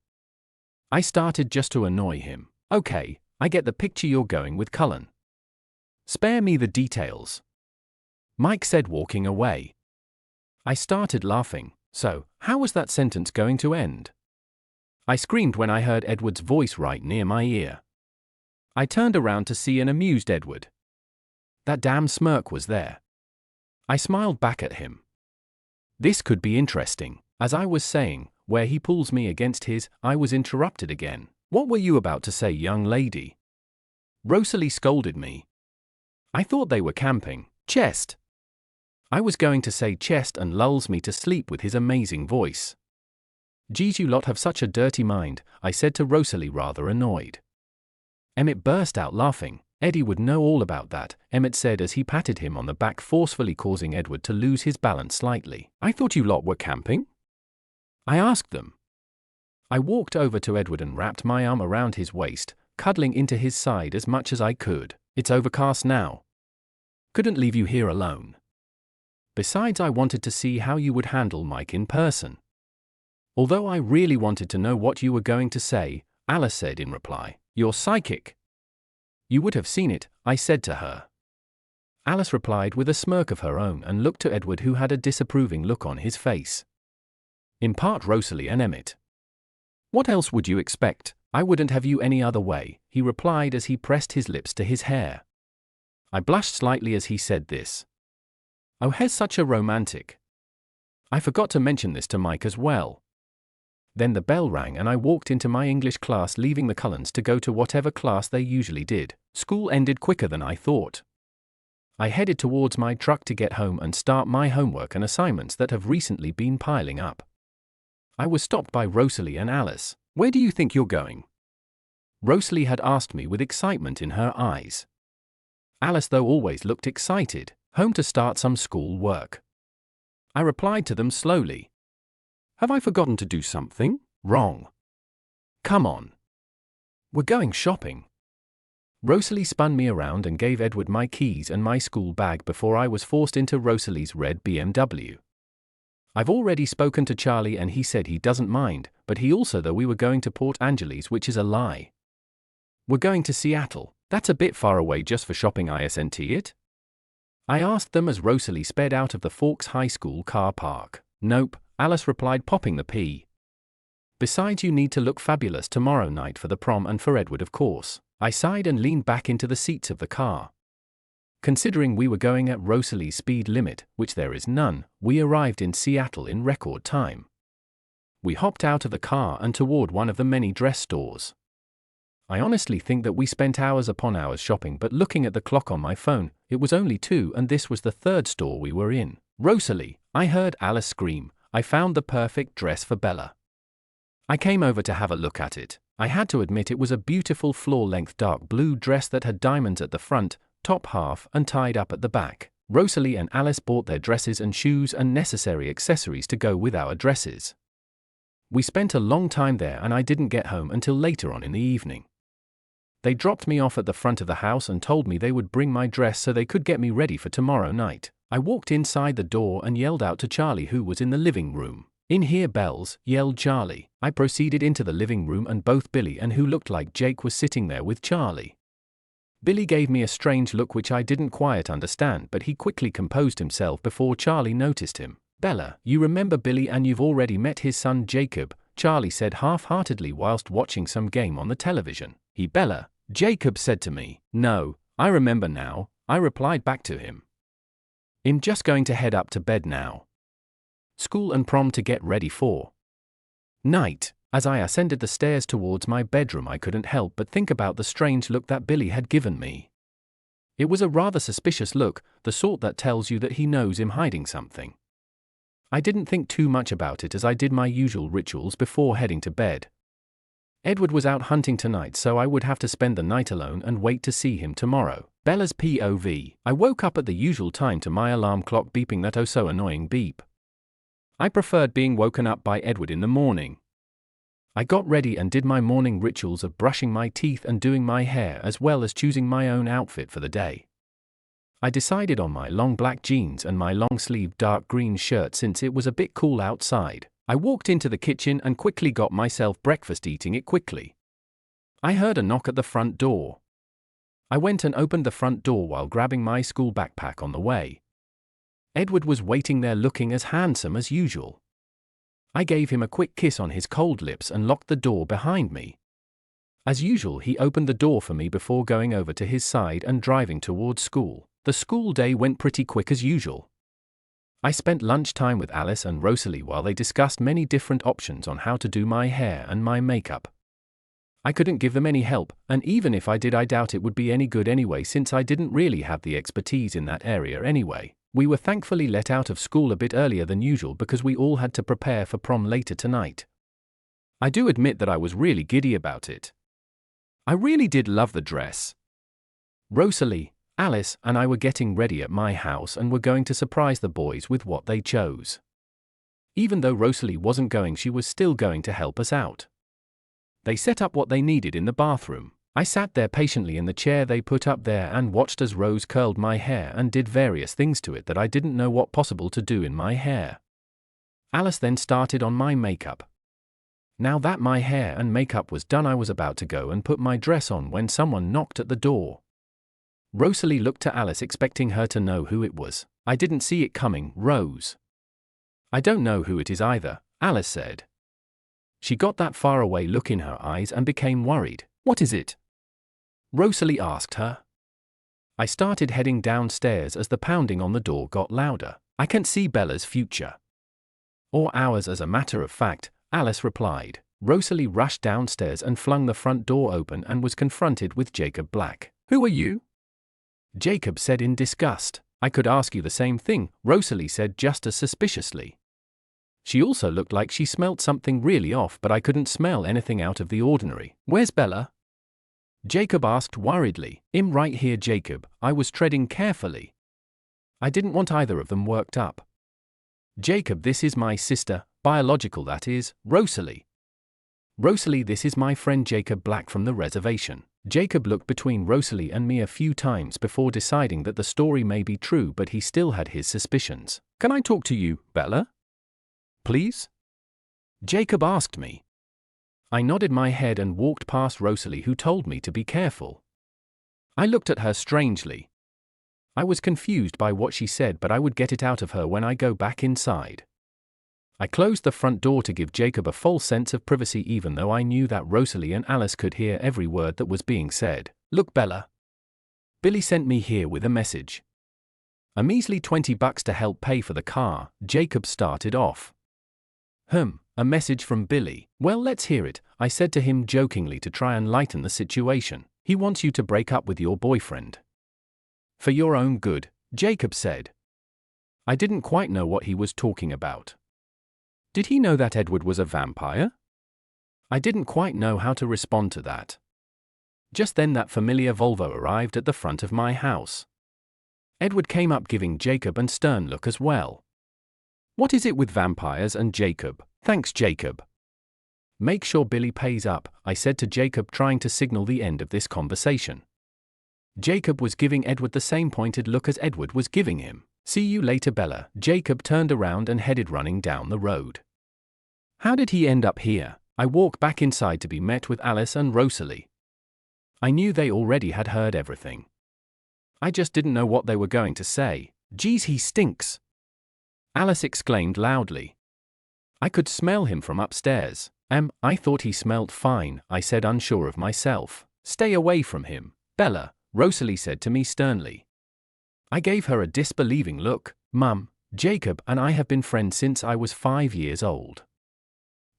I started just to annoy him. Okay, I get the picture, you're going with Cullen. Spare me the details, Mike said, walking away. I started laughing. So, how was that sentence going to end? I screamed when I heard Edward's voice right near my ear. I turned around to see an amused Edward. That damn smirk was there. I smiled back at him. This could be interesting. As I was saying, where he pulls me against his, I was interrupted again. What were you about to say, young lady? Rosalie scolded me. I thought they were camping. Chest. I was going to say chest and lulls me to sleep with his amazing voice. Geez, you lot have such a dirty mind, I said to Rosalie, rather annoyed. Emmett burst out laughing. Eddie would know all about that, Emmett said as he patted him on the back, forcefully causing Edward to lose his balance slightly. I thought you lot were camping? I asked them. I walked over to Edward and wrapped my arm around his waist, cuddling into his side as much as I could. It's overcast now. Couldn't leave you here alone. Besides, I wanted to see how you would handle Mike in person. Although I really wanted to know what you were going to say, Alice said in reply. You're psychic. You would have seen it, I said to her. Alice replied with a smirk of her own and looked to Edward, who had a disapproving look on his face. In part Rosalie and Emmett. What else would you expect? I wouldn't have you any other way, he replied as he pressed his lips to his hair. I blushed slightly as he said this. Oh, he's such a romantic. I forgot to mention this to Mike as well. Then the bell rang and I walked into my English class, leaving the Cullens to go to whatever class they usually did. School ended quicker than I thought. I headed towards my truck to get home and start my homework and assignments that have recently been piling up. I was stopped by Rosalie and Alice. Where do you think you're going? Rosalie had asked me with excitement in her eyes. Alice, though, always looked excited. Home to start some school work. I replied to them slowly. Have I forgotten to do something wrong? Come on. We're going shopping. Rosalie spun me around and gave Edward my keys and my school bag before I was forced into Rosalie's red BMW. I've already spoken to Charlie and he said he doesn't mind, but he also, though we were going to Port Angeles, which is a lie. We're going to Seattle. That's a bit far away just for shopping, isn't it? I asked them as Rosalie sped out of the Forks High School car park. Nope, Alice replied, popping the pea. Besides, you need to look fabulous tomorrow night for the prom and for Edward, of course. I sighed and leaned back into the seats of the car. Considering we were going at Rosalie's speed limit, which there is none, we arrived in Seattle in record time. We hopped out of the car and toward one of the many dress stores. I honestly think that we spent hours upon hours shopping, but looking at the clock on my phone, it was only 2 and this was the 3rd store we were in. Rosalie, I heard Alice scream, I found the perfect dress for Bella. I came over to have a look at it. I had to admit it was a beautiful floor-length dark blue dress that had diamonds at the front, top half and tied up at the back. Rosalie and Alice bought their dresses and shoes and necessary accessories to go with our dresses. We spent a long time there and I didn't get home until later on in the evening. They dropped me off at the front of the house and told me they would bring my dress so they could get me ready for tomorrow night. I walked inside the door and yelled out to Charlie, who was in the living room. "In here, Bells," yelled Charlie. I proceeded into the living room and both Billy and who looked like Jake was sitting there with Charlie. Billy gave me a strange look which I didn't quite understand, but he quickly composed himself before Charlie noticed him. "Bella, you remember Billy and you've already met his son Jacob," Charlie said half-heartedly whilst watching some game on the television. "Bella," Jacob said to me. "No, I remember now," I replied back to him. "I'm just going to head up to bed now. School and prom to get ready for." Night. As I ascended the stairs towards my bedroom, I couldn't help but think about the strange look that Billy had given me. It was a rather suspicious look, the sort that tells you that he knows I'm hiding something. I didn't think too much about it as I did my usual rituals before heading to bed. Edward was out hunting tonight, so I would have to spend the night alone and wait to see him tomorrow. Bella's POV. I woke up at the usual time to my alarm clock beeping that oh so annoying beep. I preferred being woken up by Edward in the morning. I got ready and did my morning rituals of brushing my teeth and doing my hair, as well as choosing my own outfit for the day. I decided on my long black jeans and my long-sleeved dark green shirt since it was a bit cool outside. I walked into the kitchen and quickly got myself breakfast, eating it quickly. I heard a knock at the front door. I went and opened the front door while grabbing my school backpack on the way. Edward was waiting there looking as handsome as usual. I gave him a quick kiss on his cold lips and locked the door behind me. As usual, he opened the door for me before going over to his side and driving towards school. The school day went pretty quick as usual. I spent lunchtime with Alice and Rosalie while they discussed many different options on how to do my hair and my makeup. I couldn't give them any help, and even if I did, I doubt it would be any good anyway, since I didn't really have the expertise in that area anyway. We were thankfully let out of school a bit earlier than usual because we all had to prepare for prom later tonight. I do admit that I was really giddy about it. I really did love the dress. Rosalie, Alice, and I were getting ready at my house and were going to surprise the boys with what they chose. Even though Rosalie wasn't going, she was still going to help us out. They set up what they needed in the bathroom. I sat there patiently in the chair they put up there and watched as Rose curled my hair and did various things to it that I didn't know what possible to do in my hair. Alice then started on my makeup. Now that my hair and makeup was done, I was about to go and put my dress on when someone knocked at the door. Rosalie looked to Alice, expecting her to know who it was. "I didn't see it coming, Rose." "I don't know who it is either," Alice said. She got that far away look in her eyes and became worried. "What is it?" Rosalie asked her. I started heading downstairs as the pounding on the door got louder. "I can't see Bella's future." "Or ours, as a matter of fact," Alice replied. Rosalie rushed downstairs and flung the front door open and was confronted with Jacob Black. "Who are you?" Jacob said in disgust. "I could ask you the same thing," Rosalie said just as suspiciously. She also looked like she smelt something really off, but I couldn't smell anything out of the ordinary. "Where's Bella?" Jacob asked worriedly. "I'm right here, Jacob," I was treading carefully. I didn't want either of them worked up. "Jacob, this is my sister, biological that is, Rosalie." "Rosalie, this is my friend Jacob Black from the reservation." Jacob looked between Rosalie and me a few times before deciding that the story may be true, but he still had his suspicions. "Can I talk to you, Bella? Please?" Jacob asked me. I nodded my head and walked past Rosalie, who told me to be careful. I looked at her strangely. I was confused by what she said, but I would get it out of her when I go back inside. I closed the front door to give Jacob a false sense of privacy, even though I knew that Rosalie and Alice could hear every word that was being said. Look, Bella. Billy sent me here with a message. A measly $20 to help pay for the car, Jacob started off. A message from Billy. Well, let's hear it, I said to him jokingly to try and lighten the situation. He wants you to break up with your boyfriend. For your own good, Jacob said. I didn't quite know what he was talking about. Did he know that Edward was a vampire? I didn't quite know how to respond to that. Just then that familiar Volvo arrived at the front of my house. Edward came up, giving Jacob a stern look as well. What is it with vampires and Jacob? Thanks, Jacob. Make sure Billy pays up, I said to Jacob, trying to signal the end of this conversation. Jacob was giving Edward the same pointed look as Edward was giving him. See you later, Bella. Jacob turned around and headed running down the road. How did he end up here? I walked back inside to be met with Alice and Rosalie. I knew they already had heard everything. I just didn't know what they were going to say. Geez, he stinks! Alice exclaimed loudly. I could smell him from upstairs. I thought he smelled fine, I said, unsure of myself. Stay away from him, Bella, Rosalie said to me sternly. I gave her a disbelieving look. Mum, Jacob and I have been friends since I was 5 years old.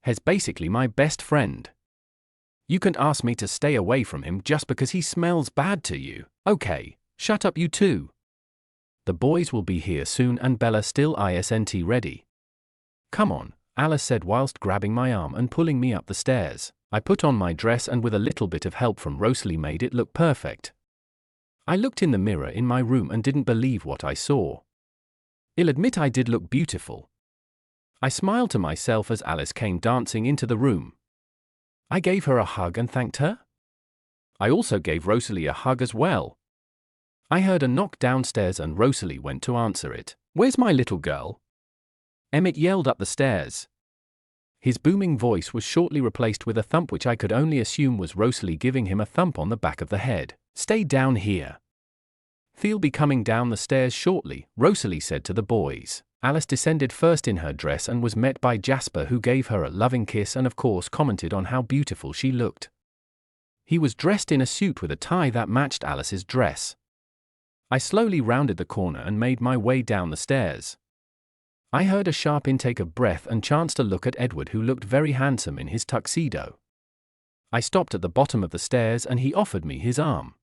He's basically my best friend. You can't ask me to stay away from him just because he smells bad to you. Okay, shut up you two. The boys will be here soon and Bella still isn't ready. Come on, Alice said whilst grabbing my arm and pulling me up the stairs. I put on my dress and with a little bit of help from Rosalie made it look perfect. I looked in the mirror in my room and didn't believe what I saw. I'll admit I did look beautiful. I smiled to myself as Alice came dancing into the room. I gave her a hug and thanked her. I also gave Rosalie a hug as well. I heard a knock downstairs and Rosalie went to answer it. Where's my little girl? Emmett yelled up the stairs. His booming voice was shortly replaced with a thump, which I could only assume was Rosalie giving him a thump on the back of the head. Stay down here. They'll be coming down the stairs shortly, Rosalie said to the boys. Alice descended first in her dress and was met by Jasper, who gave her a loving kiss and of course commented on how beautiful she looked. He was dressed in a suit with a tie that matched Alice's dress. I slowly rounded the corner and made my way down the stairs. I heard a sharp intake of breath and chanced to look at Edward, who looked very handsome in his tuxedo. I stopped at the bottom of the stairs and he offered me his arm.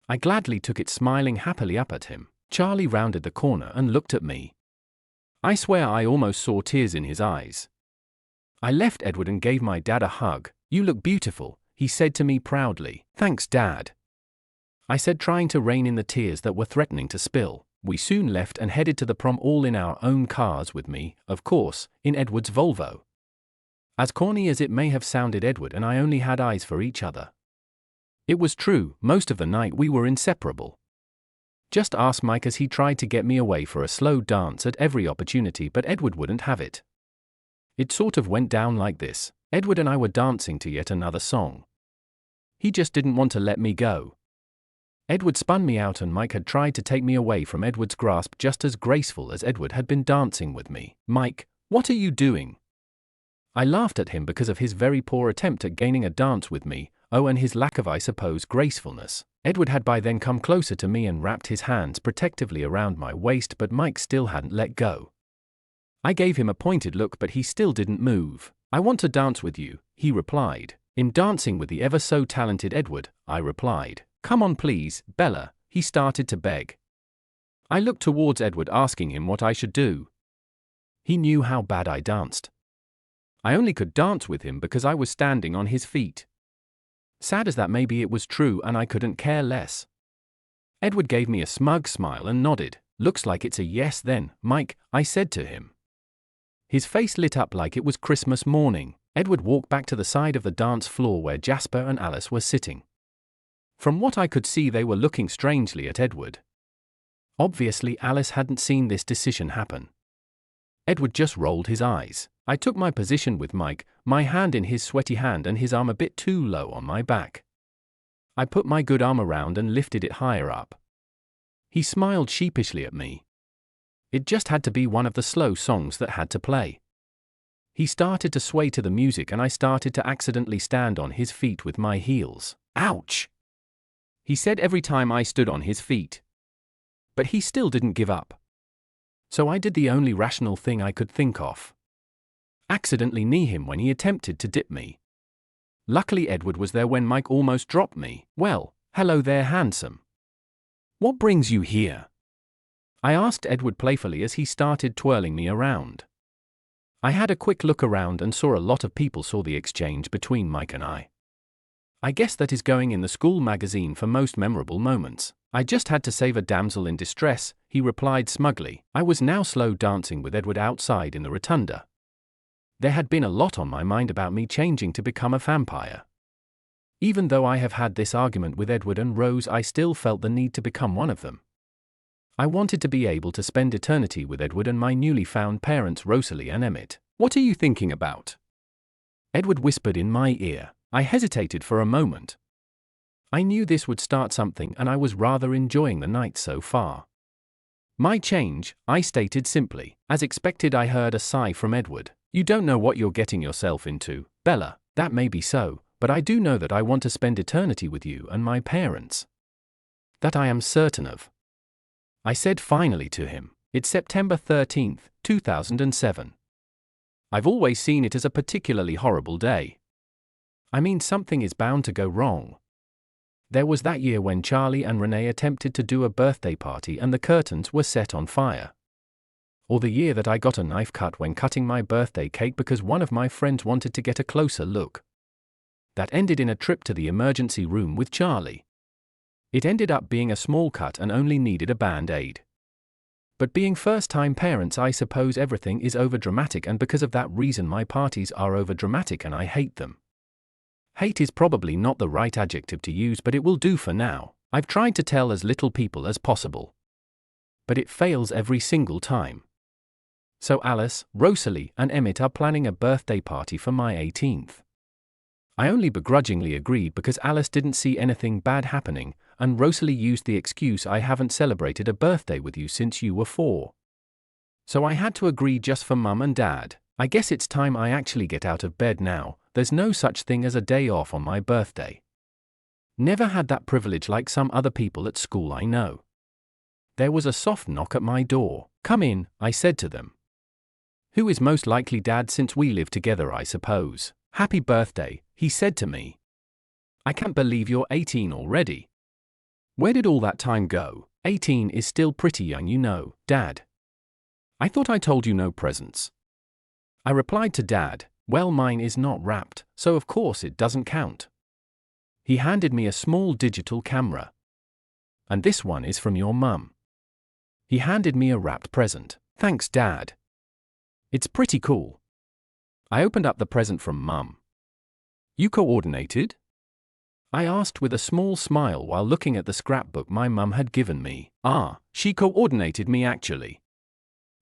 I gladly took it, smiling happily up at him. Charlie rounded the corner and looked at me. I swear I almost saw tears in his eyes. I left Edward and gave my dad a hug. You look beautiful, he said to me proudly. Thanks, Dad, I said, trying to rein in the tears that were threatening to spill. We soon left and headed to the prom, all in our own cars, with me, of course, in Edward's Volvo. As corny as it may have sounded, Edward and I only had eyes for each other. It was true, most of the night we were inseparable. Just ask Mike, as he tried to get me away for a slow dance at every opportunity, but Edward wouldn't have it. It sort of went down like this. Edward and I were dancing to yet another song. He just didn't want to let me go. Edward spun me out and Mike had tried to take me away from Edward's grasp just as graceful as Edward had been dancing with me. Mike, what are you doing? I laughed at him because of his very poor attempt at gaining a dance with me, and his lack of, I suppose, gracefulness. Edward had by then come closer to me and wrapped his hands protectively around my waist, but Mike still hadn't let go. I gave him a pointed look, but he still didn't move. I want to dance with you, he replied. In dancing with the ever so talented Edward, I replied. Come on please, Bella, he started to beg. I looked towards Edward, asking him what I should do. He knew how bad I danced. I only could dance with him because I was standing on his feet. Sad as that may be, it was true and I couldn't care less. Edward gave me a smug smile and nodded. Looks like it's a yes then, Mike, I said to him. His face lit up like it was Christmas morning. Edward walked back to the side of the dance floor where Jasper and Alice were sitting. From what I could see, they were looking strangely at Edward. Obviously, Alice hadn't seen this decision happen. Edward just rolled his eyes. I took my position with Mike, my hand in his sweaty hand and his arm a bit too low on my back. I put my good arm around and lifted it higher up. He smiled sheepishly at me. It just had to be one of the slow songs that had to play. He started to sway to the music and I started to accidentally stand on his feet with my heels. Ouch! He said every time I stood on his feet. But he still didn't give up. So I did the only rational thing I could think of. Accidentally knee him when he attempted to dip me. Luckily Edward was there when Mike almost dropped me. Well, hello there, handsome. What brings you here? I asked Edward playfully as he started twirling me around. I had a quick look around and saw a lot of people saw the exchange between Mike and I. I guess that is going in the school magazine for most memorable moments. I just had to save a damsel in distress, he replied smugly. I was now slow dancing with Edward outside in the rotunda. There had been a lot on my mind about me changing to become a vampire. Even though I have had this argument with Edward and Rose, I still felt the need to become one of them. I wanted to be able to spend eternity with Edward and my newly found parents Rosalie and Emmett. What are you thinking about? Edward whispered in my ear. I hesitated for a moment. I knew this would start something and I was rather enjoying the night so far. My change, I stated simply. As expected, I heard a sigh from Edward. You don't know what you're getting yourself into, Bella. That may be so, but I do know that I want to spend eternity with you and my parents. That I am certain of. I said finally to him. It's September 13th, 2007. I've always seen it as a particularly horrible day. I mean, something is bound to go wrong. There was that year when Charlie and Renee attempted to do a birthday party and the curtains were set on fire. Or the year that I got a knife cut when cutting my birthday cake because one of my friends wanted to get a closer look. That ended in a trip to the emergency room with Charlie. It ended up being a small cut and only needed a band-aid. But being first-time parents, I suppose everything is over-dramatic, and because of that reason my parties are over-dramatic and I hate them. Hate is probably not the right adjective to use, but it will do for now. I've tried to tell as little people as possible. But it fails every single time. So Alice, Rosalie, and Emmett are planning a birthday party for my 18th. I only begrudgingly agreed because Alice didn't see anything bad happening, and Rosalie used the excuse I haven't celebrated a birthday with you since you were 4. So I had to agree just for Mum and Dad. I guess it's time I actually get out of bed now. There's no such thing as a day off on my birthday. Never had that privilege like some other people at school I know. There was a soft knock at my door. Come in, I said to them. Who is most likely Dad, since we live together, I suppose. Happy birthday, he said to me. I can't believe you're 18 already. Where did all that time go? 18 is still pretty young, you know, Dad. I thought I told you no presents. I replied to Dad, well, mine is not wrapped, so of course it doesn't count. He handed me a small digital camera. And this one is from your mum. He handed me a wrapped present. Thanks, Dad. It's pretty cool. I opened up the present from Mum. You coordinated? I asked with a small smile while looking at the scrapbook my mum had given me. She coordinated me actually.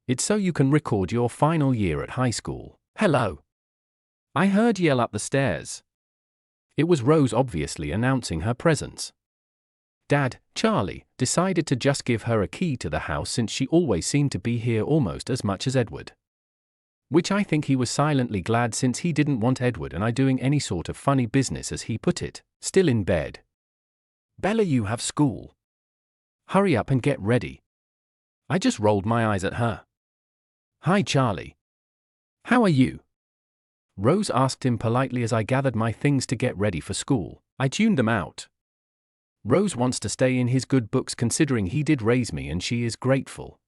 It's so you can record your final year at high school. Hello. I heard yell up the stairs. It was Rose obviously announcing her presence. Dad, Charlie, decided to just give her a key to the house since she always seemed to be here almost as much as Edward. Which I think he was silently glad, since he didn't want Edward and I doing any sort of funny business, as he put it. Still in bed. Bella, you have school. Hurry up and get ready. I just rolled my eyes at her. Hi, Charlie. How are you? Rose asked him politely as I gathered my things to get ready for school. I tuned them out. Rose wants to stay in his good books considering he did raise me, and she is grateful.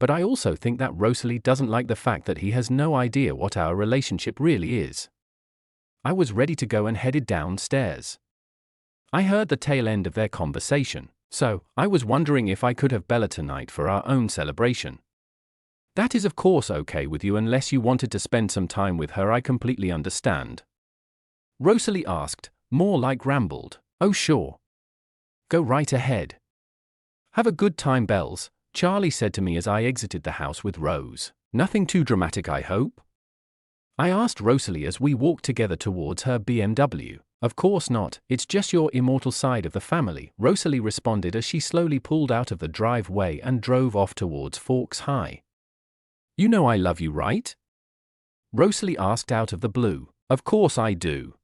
But I also think that Rosalie doesn't like the fact that he has no idea what our relationship really is. I was ready to go and headed downstairs. I heard the tail end of their conversation, so I was wondering if I could have Bella tonight for our own celebration. That is of course okay with you, unless you wanted to spend some time with her. I completely understand. Rosalie asked, more like rambled. Oh sure. Go right ahead. Have a good time, Bells, Charlie said to me as I exited the house with Rose. Nothing too dramatic, I hope? I asked Rosalie as we walked together towards her BMW. Of course not, it's just your immortal side of the family, Rosalie responded as she slowly pulled out of the driveway and drove off towards Forks High. You know I love you, right? Rosalie asked out of the blue. Of course I do.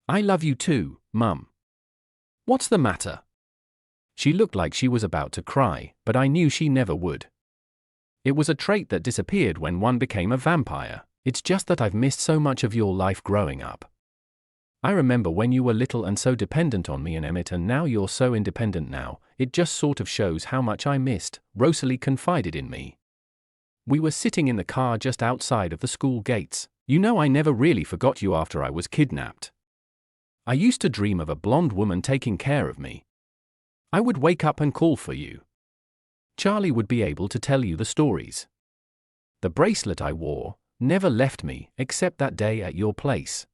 I love you too, Mum. What's the matter? She looked like she was about to cry, but I knew she never would. It was a trait that disappeared when one became a vampire. It's just that I've missed so much of your life growing up. I remember when you were little and so dependent on me and Emmett, and now you're so independent now. It just sort of shows how much I missed, Rosalie confided in me. We were sitting in the car just outside of the school gates. You know I never really forgot you after I was kidnapped. I used to dream of a blonde woman taking care of me. I would wake up and call for you. Charlie would be able to tell you the stories. The bracelet I wore never left me, except that day at your place.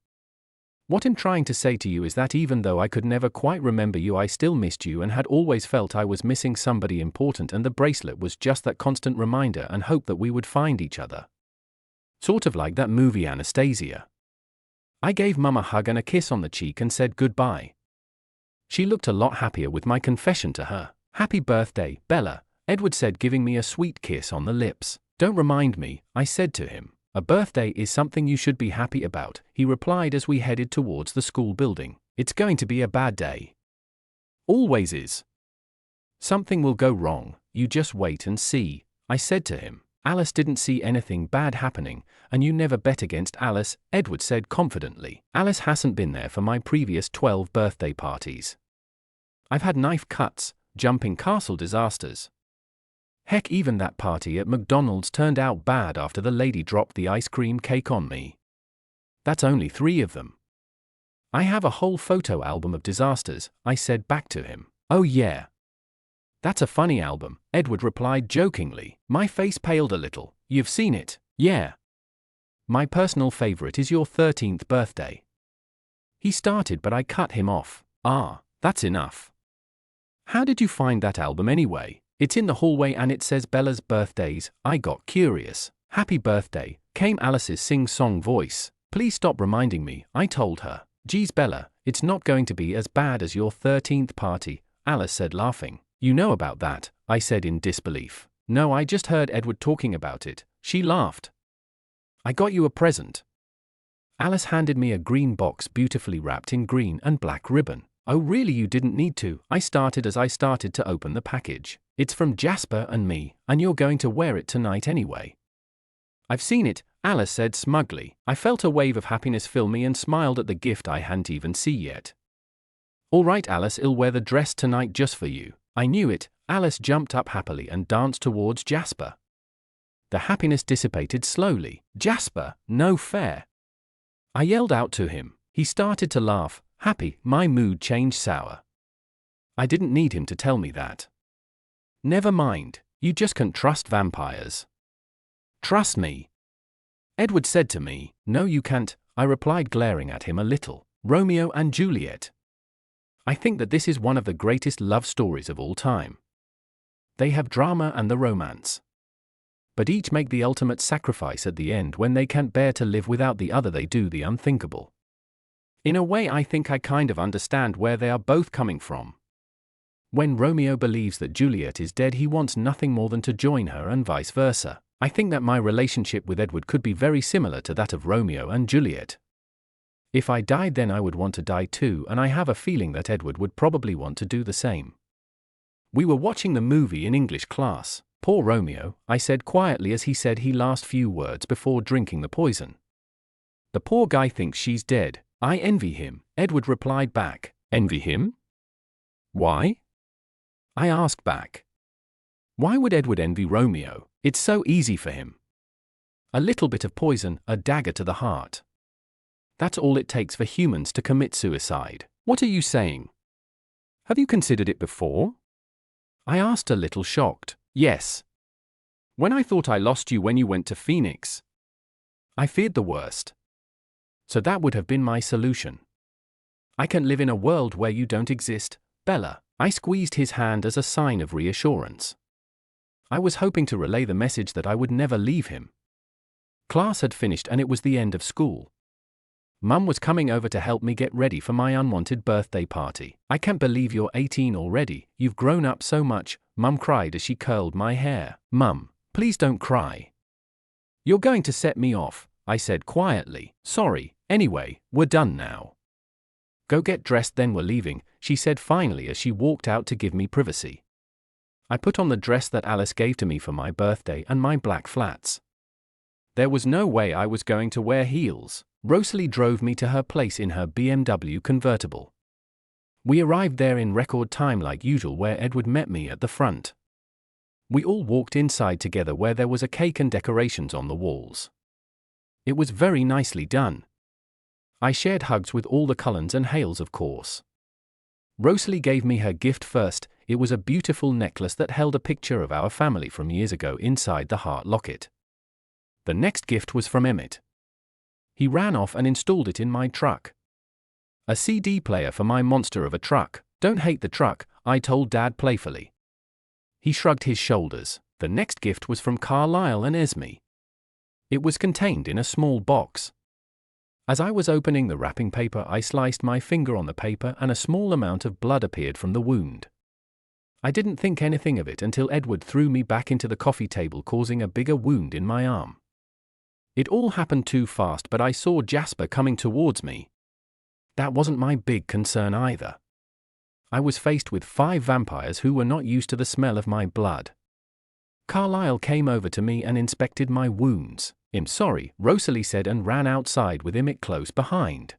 What I'm trying to say to you is that even though I could never quite remember you, I still missed you and had always felt I was missing somebody important, and the bracelet was just that constant reminder and hope that we would find each other. Sort of like that movie Anastasia. I gave Mum a hug and a kiss on the cheek and said goodbye. She looked a lot happier with my confession to her. Happy birthday, Bella, Edward said, giving me a sweet kiss on the lips. Don't remind me, I said to him. A birthday is something you should be happy about, he replied as we headed towards the school building. It's going to be a bad day. Always is. Something will go wrong, you just wait and see, I said to him. Alice didn't see anything bad happening, and you never bet against Alice, Edward said confidently. Alice hasn't been there for my previous 12 birthday parties. I've had knife cuts, jumping castle disasters. Heck, even that party at McDonald's turned out bad after the lady dropped the ice cream cake on me. That's only 3 of them. I have a whole photo album of disasters, I said back to him. Oh yeah. That's a funny album, Edward replied jokingly. My face paled a little. You've seen it? Yeah. My personal favorite is your 13th birthday. He started, but I cut him off. Ah, that's enough. How did you find that album anyway? It's in the hallway and it says Bella's birthdays. I got curious. Happy birthday, came Alice's sing-song voice. Please stop reminding me, I told her. Geez Bella, it's not going to be as bad as your 13th party, Alice said laughing. You know about that, I said in disbelief. No, I just heard Edward talking about it, she laughed. I got you a present. Alice handed me a green box beautifully wrapped in green and black ribbon. Oh really, you didn't need to, I started as I started to open the package. It's from Jasper and me, and you're going to wear it tonight anyway. I've seen it, Alice said smugly. I felt a wave of happiness fill me and smiled at the gift I hadn't even seen yet. All right Alice, I'll wear the dress tonight just for you. I knew it, Alice jumped up happily and danced towards Jasper. The happiness dissipated slowly. Jasper, no fair. I yelled out to him. He started to laugh. Happy, my mood changed sour. I didn't need him to tell me that. Never mind, you just can't trust vampires. Trust me. Edward said to me. No you can't, I replied, glaring at him a little. Romeo and Juliet. I think that this is one of the greatest love stories of all time. They have drama and the romance. But each make the ultimate sacrifice at the end when they can't bear to live without the other. They do the unthinkable. In a way I think I kind of understand where they are both coming from. When Romeo believes that Juliet is dead, he wants nothing more than to join her and vice versa. I think that my relationship with Edward could be very similar to that of Romeo and Juliet. If I died then I would want to die too, and I have a feeling that Edward would probably want to do the same. We were watching the movie in English class. Poor Romeo, I said quietly as he said his last few words before drinking the poison. The poor guy thinks she's dead. I envy him, Edward replied back. Envy him? Why? I asked back. Why would Edward envy Romeo? It's so easy for him. A little bit of poison, a dagger to the heart. That's all it takes for humans to commit suicide. What are you saying? Have you considered it before? I asked, a little shocked. Yes. When I thought I lost you when you went to Phoenix. I feared the worst. So that would have been my solution. I can't live in a world where you don't exist, Bella. I squeezed his hand as a sign of reassurance. I was hoping to relay the message that I would never leave him. Class had finished and it was the end of school. Mum was coming over to help me get ready for my unwanted birthday party. I can't believe you're 18 already, you've grown up so much, Mum cried as she curled my hair. Mum, please don't cry. You're going to set me off, I said quietly. Sorry, anyway, we're done now. Go get dressed then we're leaving, she said finally as she walked out to give me privacy. I put on the dress that Alice gave to me for my birthday and my black flats. There was no way I was going to wear heels. Rosalie drove me to her place in her BMW convertible. We arrived there in record time like usual where Edward met me at the front. We all walked inside together where there was a cake and decorations on the walls. It was very nicely done. I shared hugs with all the Cullens and Hales of course. Rosalie gave me her gift first. It was a beautiful necklace that held a picture of our family from years ago inside the heart locket. The next gift was from Emmett. He ran off and installed it in my truck. A CD player for my monster of a truck. Don't hate the truck, I told Dad playfully. He shrugged his shoulders. The next gift was from Carlisle and Renesmee. It was contained in a small box. As I was opening the wrapping paper, I sliced my finger on the paper and a small amount of blood appeared from the wound. I didn't think anything of it until Edward threw me back into the coffee table, causing a bigger wound in my arm. It all happened too fast, but I saw Jasper coming towards me. That wasn't my big concern either. I was faced with 5 vampires who were not used to the smell of my blood. Carlisle came over to me and inspected my wounds. I'm sorry, Rosalie said and ran outside with Emmett close behind.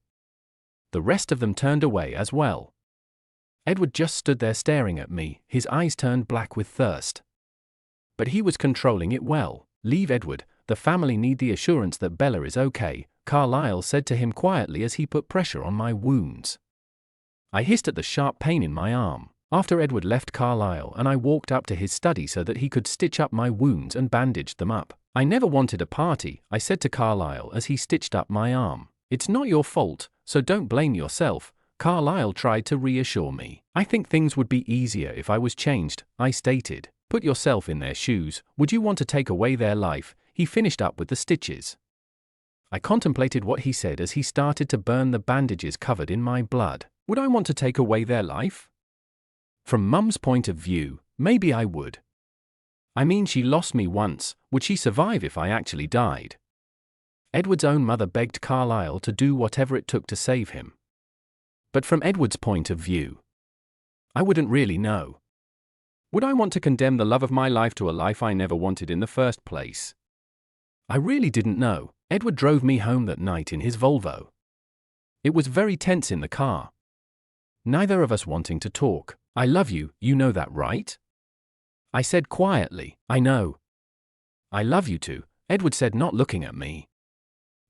The rest of them turned away as well. Edward just stood there staring at me, his eyes turned black with thirst. But he was controlling it well. Leave Edward, the family need the assurance that Bella is okay, Carlisle said to him quietly as he put pressure on my wounds. I hissed at the sharp pain in my arm. After Edward left Carlisle and I walked up to his study so that he could stitch up my wounds and bandage them up. I never wanted a party, I said to Carlisle as he stitched up my arm. It's not your fault, so don't blame yourself, Carlisle tried to reassure me. I think things would be easier if I was changed, I stated. Put yourself in their shoes, would you want to take away their life? He finished up with the stitches. I contemplated what he said as he started to burn the bandages covered in my blood. Would I want to take away their life? From Mum's point of view, maybe I would. I mean, she lost me once, would she survive if I actually died? Edward's own mother begged Carlisle to do whatever it took to save him. But from Edward's point of view, I wouldn't really know. Would I want to condemn the love of my life to a life I never wanted in the first place? I really didn't know. Edward drove me home that night in his Volvo. It was very tense in the car. Neither of us wanting to talk. I love you, you know that, right? I said quietly. I know. I love you too, Edward said, not looking at me.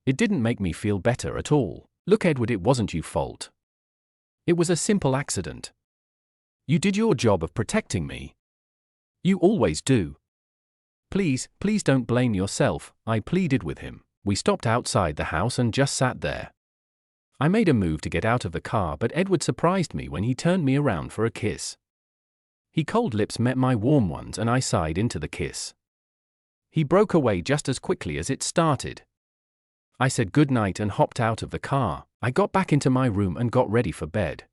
It didn't make me feel better at all. Look, Edward, it wasn't your fault. It was a simple accident. You did your job of protecting me. You always do. Please, please don't blame yourself, I pleaded with him. We stopped outside the house and just sat there. I made a move to get out of the car, but Edward surprised me when he turned me around for a kiss. His cold lips met my warm ones and I sighed into the kiss. He broke away just as quickly as it started. I said goodnight and hopped out of the car. I got back into my room and got ready for bed.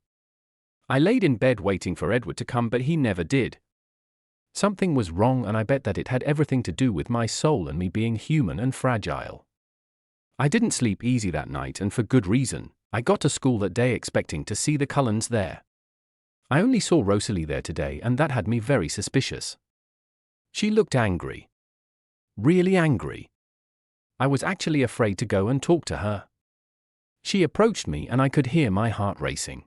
I laid in bed waiting for Edward to come, but he never did. Something was wrong, and I bet that it had everything to do with my soul and me being human and fragile. I didn't sleep easy that night, and for good reason. I got to school that day expecting to see the Cullens there. I only saw Rosalie there today, and that had me very suspicious. She looked angry. Really angry. I was actually afraid to go and talk to her. She approached me and I could hear my heart racing.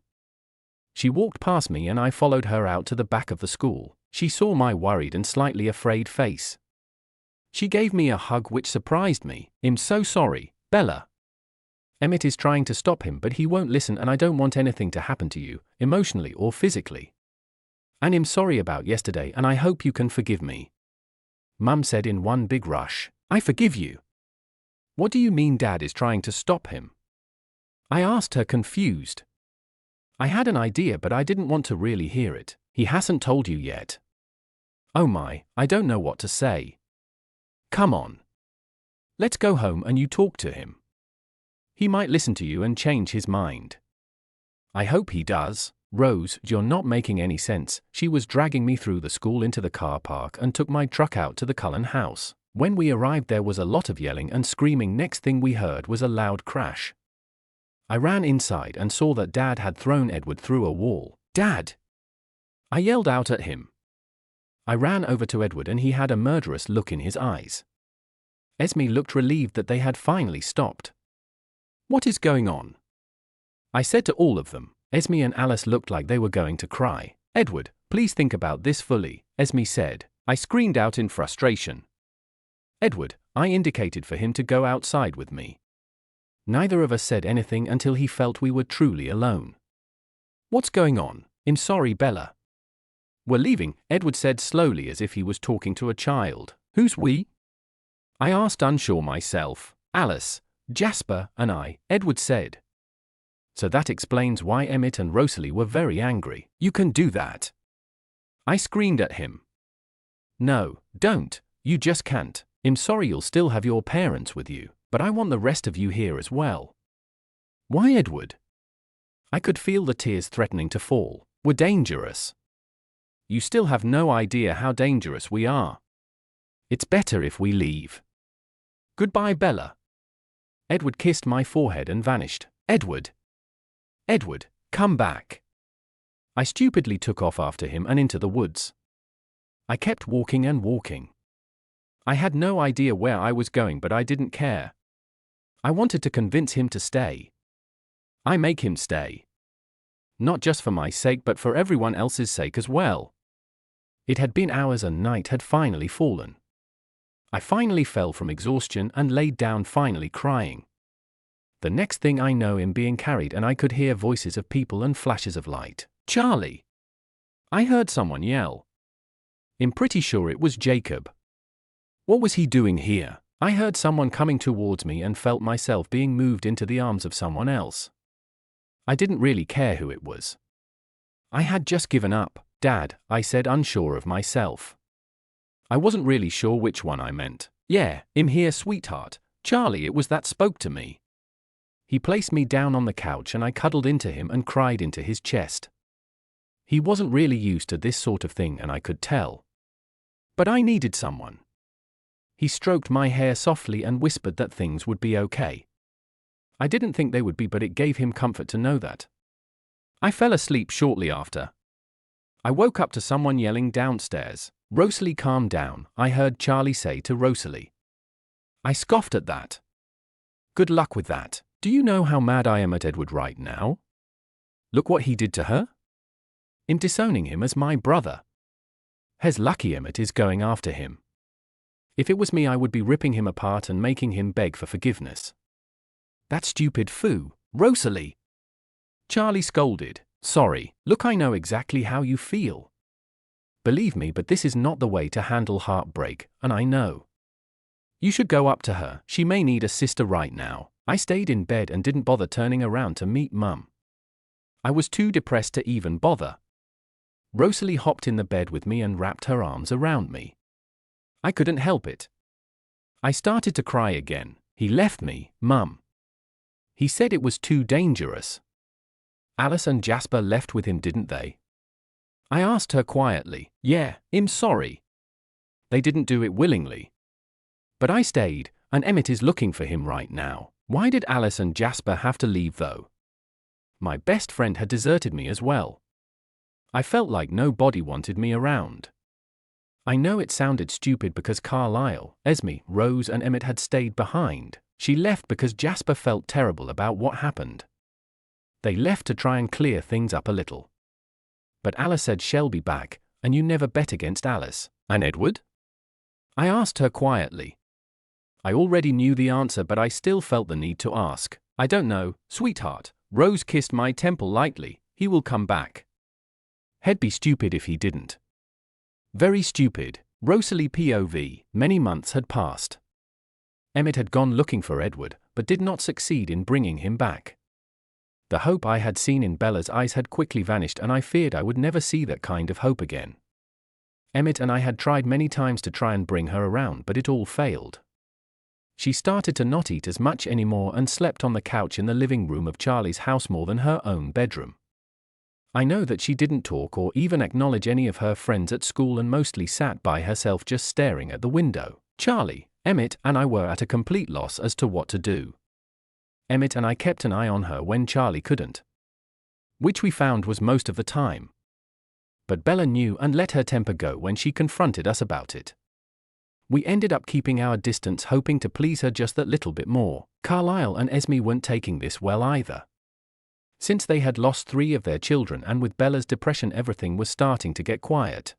She walked past me and I followed her out to the back of the school. She saw my worried and slightly afraid face. She gave me a hug which surprised me. I'm so sorry, Bella. Emmett is trying to stop him, but he won't listen, and I don't want anything to happen to you, emotionally or physically. And I'm sorry about yesterday, and I hope you can forgive me. Mum said in one big rush. I forgive you. What do you mean Dad is trying to stop him? I asked her, confused. I had an idea, but I didn't want to really hear it. He hasn't told you yet. Oh my, I don't know what to say. Come on. Let's go home and you talk to him. He might listen to you and change his mind. I hope he does. Rose, you're not making any sense. She was dragging me through the school into the car park and took my truck out to the Cullen house. When we arrived there was a lot of yelling and screaming. Next thing we heard was a loud crash. I ran inside and saw that Dad had thrown Edward through a wall. Dad! I yelled out at him. I ran over to Edward and he had a murderous look in his eyes. Renesmee looked relieved that they had finally stopped. What is going on? I said to all of them. Renesmee and Alice looked like they were going to cry. Edward, please think about this fully, Renesmee said. I screamed out in frustration. Edward, I indicated for him to go outside with me. Neither of us said anything until he felt we were truly alone. What's going on? I'm sorry, Bella. We're leaving, Edward said slowly as if he was talking to a child. Who's we? I asked, unsure myself. Alice, Jasper, and I, Edward said. So that explains why Emmett and Rosalie were very angry. You can do that. I screamed at him. No, don't, you just can't. I'm sorry, you'll still have your parents with you, but I want the rest of you here as well. Why, Edward? I could feel the tears threatening to fall. We're dangerous. You still have no idea how dangerous we are. It's better if we leave. Goodbye, Bella. Edward kissed my forehead and vanished. Edward! Edward, come back. I stupidly took off after him and into the woods. I kept walking and walking. I had no idea where I was going, but I didn't care. I wanted to convince him to stay. I make him stay. Not just for my sake, but for everyone else's sake as well. It had been hours and night had finally fallen. I finally fell from exhaustion and laid down, finally crying. The next thing I know, I'm being carried and I could hear voices of people and flashes of light. Charlie! I heard someone yell. I'm pretty sure it was Jacob. What was he doing here? I heard someone coming towards me and felt myself being moved into the arms of someone else. I didn't really care who it was. I had just given up. Dad, I said, unsure of myself. I wasn't really sure which one I meant. Yeah, I'm here, sweetheart. Charlie, it was that spoke to me. He placed me down on the couch and I cuddled into him and cried into his chest. He wasn't really used to this sort of thing and I could tell. But I needed someone. He stroked my hair softly and whispered that things would be okay. I didn't think they would be, but it gave him comfort to know that. I fell asleep shortly after. I woke up to someone yelling downstairs. Rosalie, calm down, I heard Charlie say to Rosalie. I scoffed at that. Good luck with that. Do you know how mad I am at Edward right now? Look what he did to her. I'm disowning him as my brother. He's lucky Emmett is going after him. If it was me, I would be ripping him apart and making him beg for forgiveness. That stupid fool, Rosalie. Charlie scolded. Sorry, look, I know exactly how you feel. Believe me, but this is not the way to handle heartbreak, and I know. You should go up to her, she may need a sister right now. I stayed in bed and didn't bother turning around to meet Mum. I was too depressed to even bother. Rosalie hopped in the bed with me and wrapped her arms around me. I couldn't help it. I started to cry again. He left me, Mum. He said it was too dangerous. Alice and Jasper left with him, didn't they? I asked her quietly. Yeah, I'm sorry. They didn't do it willingly. But I stayed, and Emmett is looking for him right now. Why did Alice and Jasper have to leave though? My best friend had deserted me as well. I felt like nobody wanted me around. I know it sounded stupid because Carlisle, Renesmee, Rose and Emmett had stayed behind. She left because Jasper felt terrible about what happened. They left to try and clear things up a little. But Alice said she'll be back, and you never bet against Alice. And Edward? I asked her quietly. I already knew the answer, but I still felt the need to ask. I don't know, sweetheart. Rose kissed my temple lightly. He will come back. He'd be stupid if he didn't. Very stupid. Rosalie POV. Many months had passed. Emmett had gone looking for Edward, but did not succeed in bringing him back. The hope I had seen in Bella's eyes had quickly vanished, and I feared I would never see that kind of hope again. Emmett and I had tried many times to try and bring her around, but it all failed. She started to not eat as much anymore and slept on the couch in the living room of Charlie's house more than her own bedroom. I know that she didn't talk or even acknowledge any of her friends at school and mostly sat by herself just staring at the window. Charlie, Emmett, and I were at a complete loss as to what to do. Emmett and I kept an eye on her when Charlie couldn't, which we found was most of the time. But Bella knew and let her temper go when she confronted us about it. We ended up keeping our distance, hoping to please her just that little bit more. Carlisle and Esme weren't taking this well either. Since they had lost 3 of their children and with Bella's depression everything was starting to get quiet.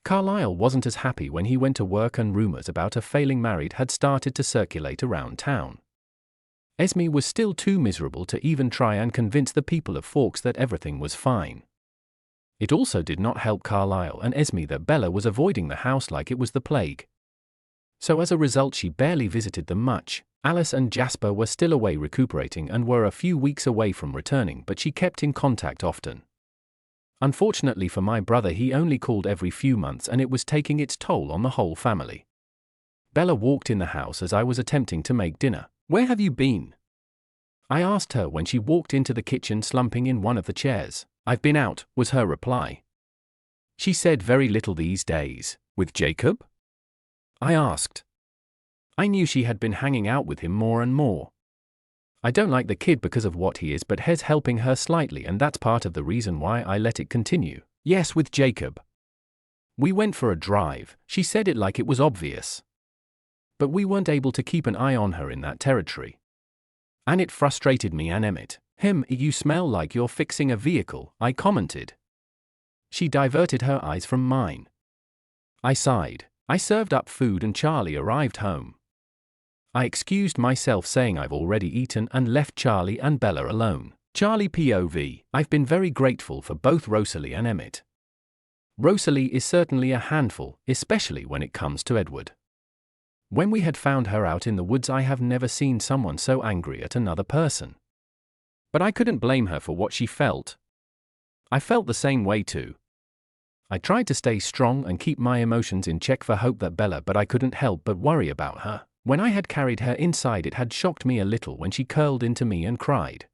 Carlisle wasn't as happy when he went to work and rumors about a failing marriage had started to circulate around town. Esme was still too miserable to even try and convince the people of Forks that everything was fine. It also did not help Carlisle and Esme that Bella was avoiding the house like it was the plague. So as a result she barely visited them much. Alice and Jasper were still away recuperating and were a few weeks away from returning, but she kept in contact often. Unfortunately for my brother, he only called every few months and it was taking its toll on the whole family. Bella walked in the house as I was attempting to make dinner. "Where have you been?" I asked her when she walked into the kitchen slumping in one of the chairs. "I've been out," was her reply. She said very little these days. "With Jacob?" I asked. I knew she had been hanging out with him more and more. I don't like the kid because of what he is, but he's helping her slightly and that's part of the reason why I let it continue. "Yes, with Jacob. We went for a drive," she said it like it was obvious. But we weren't able to keep an eye on her in that territory. And it frustrated me and Emmett. "You smell like you're fixing a vehicle," I commented. She diverted her eyes from mine. I sighed. I served up food and Charlie arrived home. I excused myself saying I've already eaten and left Charlie and Bella alone. Charlie POV. I've been very grateful for both Rosalie and Emmett. Rosalie is certainly a handful, especially when it comes to Edward. When we had found her out in the woods, I have never seen someone so angry at another person. But I couldn't blame her for what she felt. I felt the same way too. I tried to stay strong and keep my emotions in check for hope that Bella, but I couldn't help but worry about her. When I had carried her inside, it had shocked me a little when she curled into me and cried.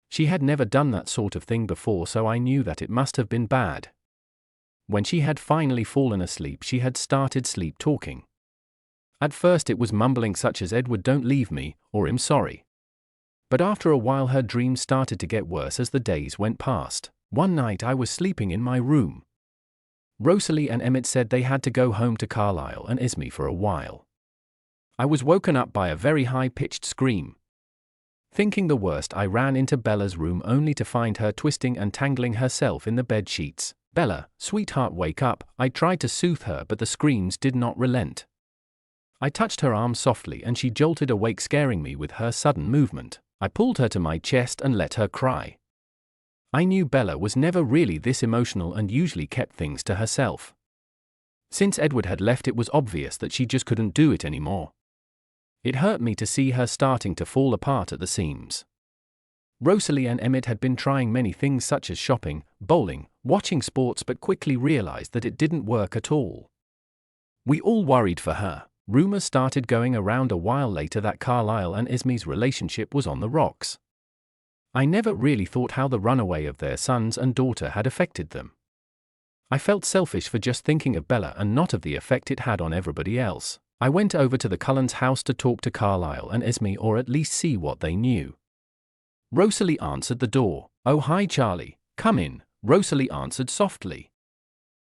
She had never done that sort of thing before, so I knew that it must have been bad. When she had finally fallen asleep, she had started sleep talking. At first it was mumbling such as "Edward, don't leave me," or "I'm sorry." But after a while her dreams started to get worse as the days went past. One night I was sleeping in my room. Rosalie and Emmett said they had to go home to Carlisle and Esme for a while. I was woken up by a very high-pitched scream. Thinking the worst, I ran into Bella's room only to find her twisting and tangling herself in the bed sheets. "Bella, sweetheart, wake up." I tried to soothe her, but the screams did not relent. I touched her arm softly and she jolted awake, scaring me with her sudden movement. I pulled her to my chest and let her cry. I knew Bella was never really this emotional and usually kept things to herself. Since Edward had left, it was obvious that she just couldn't do it anymore. It hurt me to see her starting to fall apart at the seams. Rosalie and Emmett had been trying many things such as shopping, bowling, watching sports, but quickly realized that it didn't work at all. We all worried for her. Rumors started going around a while later that Carlisle and Esme's relationship was on the rocks. I never really thought how the runaway of their sons and daughter had affected them. I felt selfish for just thinking of Bella and not of the effect it had on everybody else. I went over to the Cullens' house to talk to Carlisle and Esme, or at least see what they knew. Rosalie answered the door. "Oh, hi Charlie, come in," Rosalie answered softly.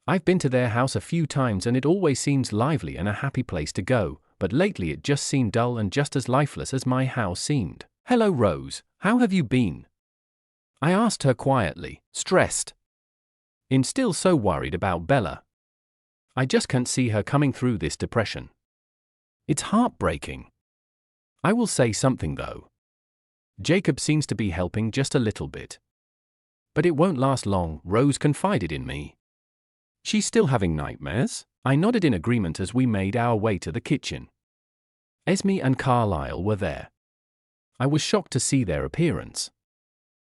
"I've been to their house a few times and it always seems lively and a happy place to go, but lately it just seemed dull and just as lifeless as my house seemed." "Hello Rose, how have you been?" I asked her quietly, stressed. I'm still so worried about Bella. I just can't see her coming through this depression. It's heartbreaking. I will say something though. Jacob seems to be helping just a little bit. But it won't last long, Rose confided in me. "She's still having nightmares?" I nodded in agreement as we made our way to the kitchen. Esme and Carlisle were there. I was shocked to see their appearance.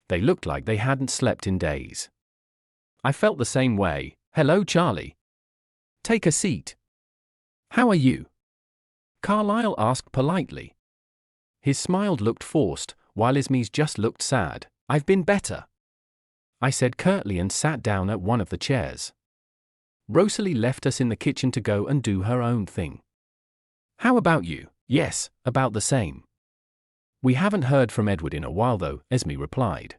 They looked like they hadn't slept in days. I felt the same way. "Hello Charlie. Take a seat. How are you?" Carlyle asked politely. His smile looked forced, while Esme's just looked sad. I've been better, I said curtly and sat down at one of the chairs. Rosalie left us in the kitchen to go and do her own thing. How about you? Yes, about the same. We haven't heard from Edward in a while though, Esme replied.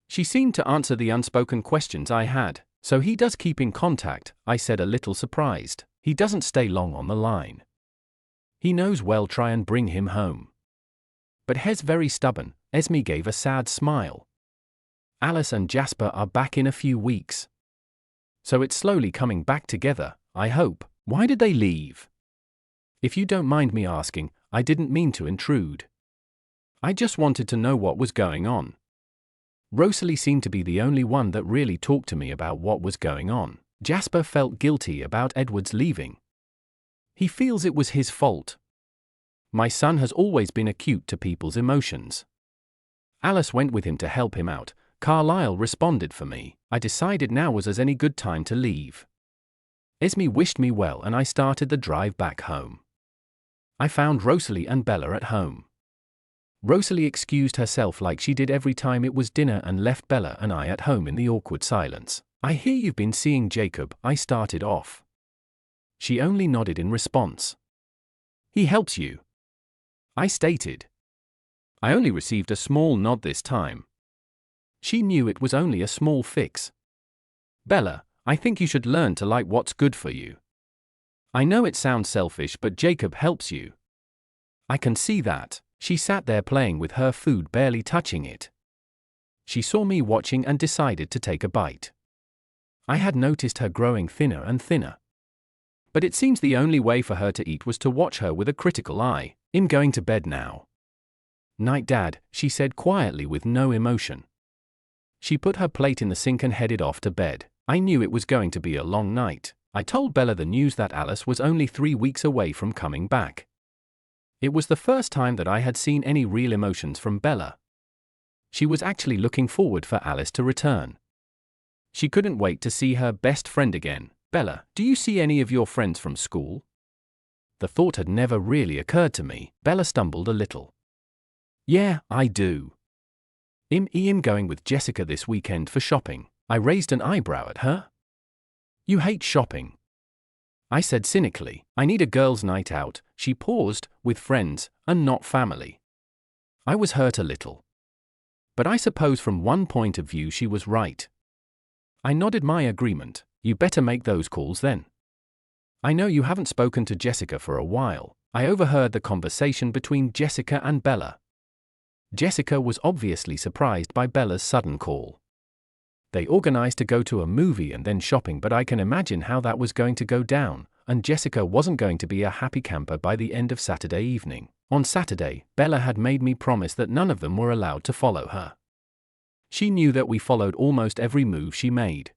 She seemed to answer the unspoken questions I had. So he does keep in contact, I said a little surprised. He doesn't stay long on the line. He knows well try and bring him home. But Hes very stubborn, Esme gave a sad smile. Alice and Jasper are back in a few weeks. So it's slowly coming back together, I hope. Why did they leave? If you don't mind me asking, I didn't mean to intrude. I just wanted to know what was going on. Rosalie seemed to be the only one that really talked to me about what was going on. Jasper felt guilty about Edward's leaving. He feels it was his fault. My son has always been acute to people's emotions. Alice went with him to help him out. Carlyle responded for me. I decided now was as any good time to leave. Esme wished me well and I started the drive back home. I found Rosalie and Bella at home. Rosalie excused herself like she did every time it was dinner and left Bella and I at home in the awkward silence. I hear you've been seeing Jacob, I started off. She only nodded in response. He helps you, I stated. I only received a small nod this time. She knew it was only a small fix. Bella, I think you should learn to like what's good for you. I know it sounds selfish but Jacob helps you. I can see that. She sat there playing with her food, barely touching it. She saw me watching and decided to take a bite. I had noticed her growing thinner and thinner. But it seems the only way for her to eat was to watch her with a critical eye. I'm going to bed now. Night, Dad, she said quietly with no emotion. She put her plate in the sink and headed off to bed. I knew it was going to be a long night. I told Bella the news that Alice was only 3 weeks away from coming back. It was the first time that I had seen any real emotions from Bella. She was actually looking forward for Alice to return. She couldn't wait to see her best friend again. Bella, do you see any of your friends from school? The thought had never really occurred to me. Bella stumbled a little. Yeah, I do. I'm going with Jessica this weekend for shopping. I raised an eyebrow at her. You hate shopping, I said cynically. I need a girls' night out, she paused, with friends, and not family. I was hurt a little. But I suppose from one point of view she was right. I nodded my agreement. You better make those calls then. I know you haven't spoken to Jessica for a while. I overheard the conversation between Jessica and Bella. Jessica was obviously surprised by Bella's sudden call. They organized to go to a movie and then shopping, but I can imagine how that was going to go down, and Jessica wasn't going to be a happy camper by the end of Saturday evening. On Saturday, Bella had made me promise that none of them were allowed to follow her. She knew that we followed almost every move she made.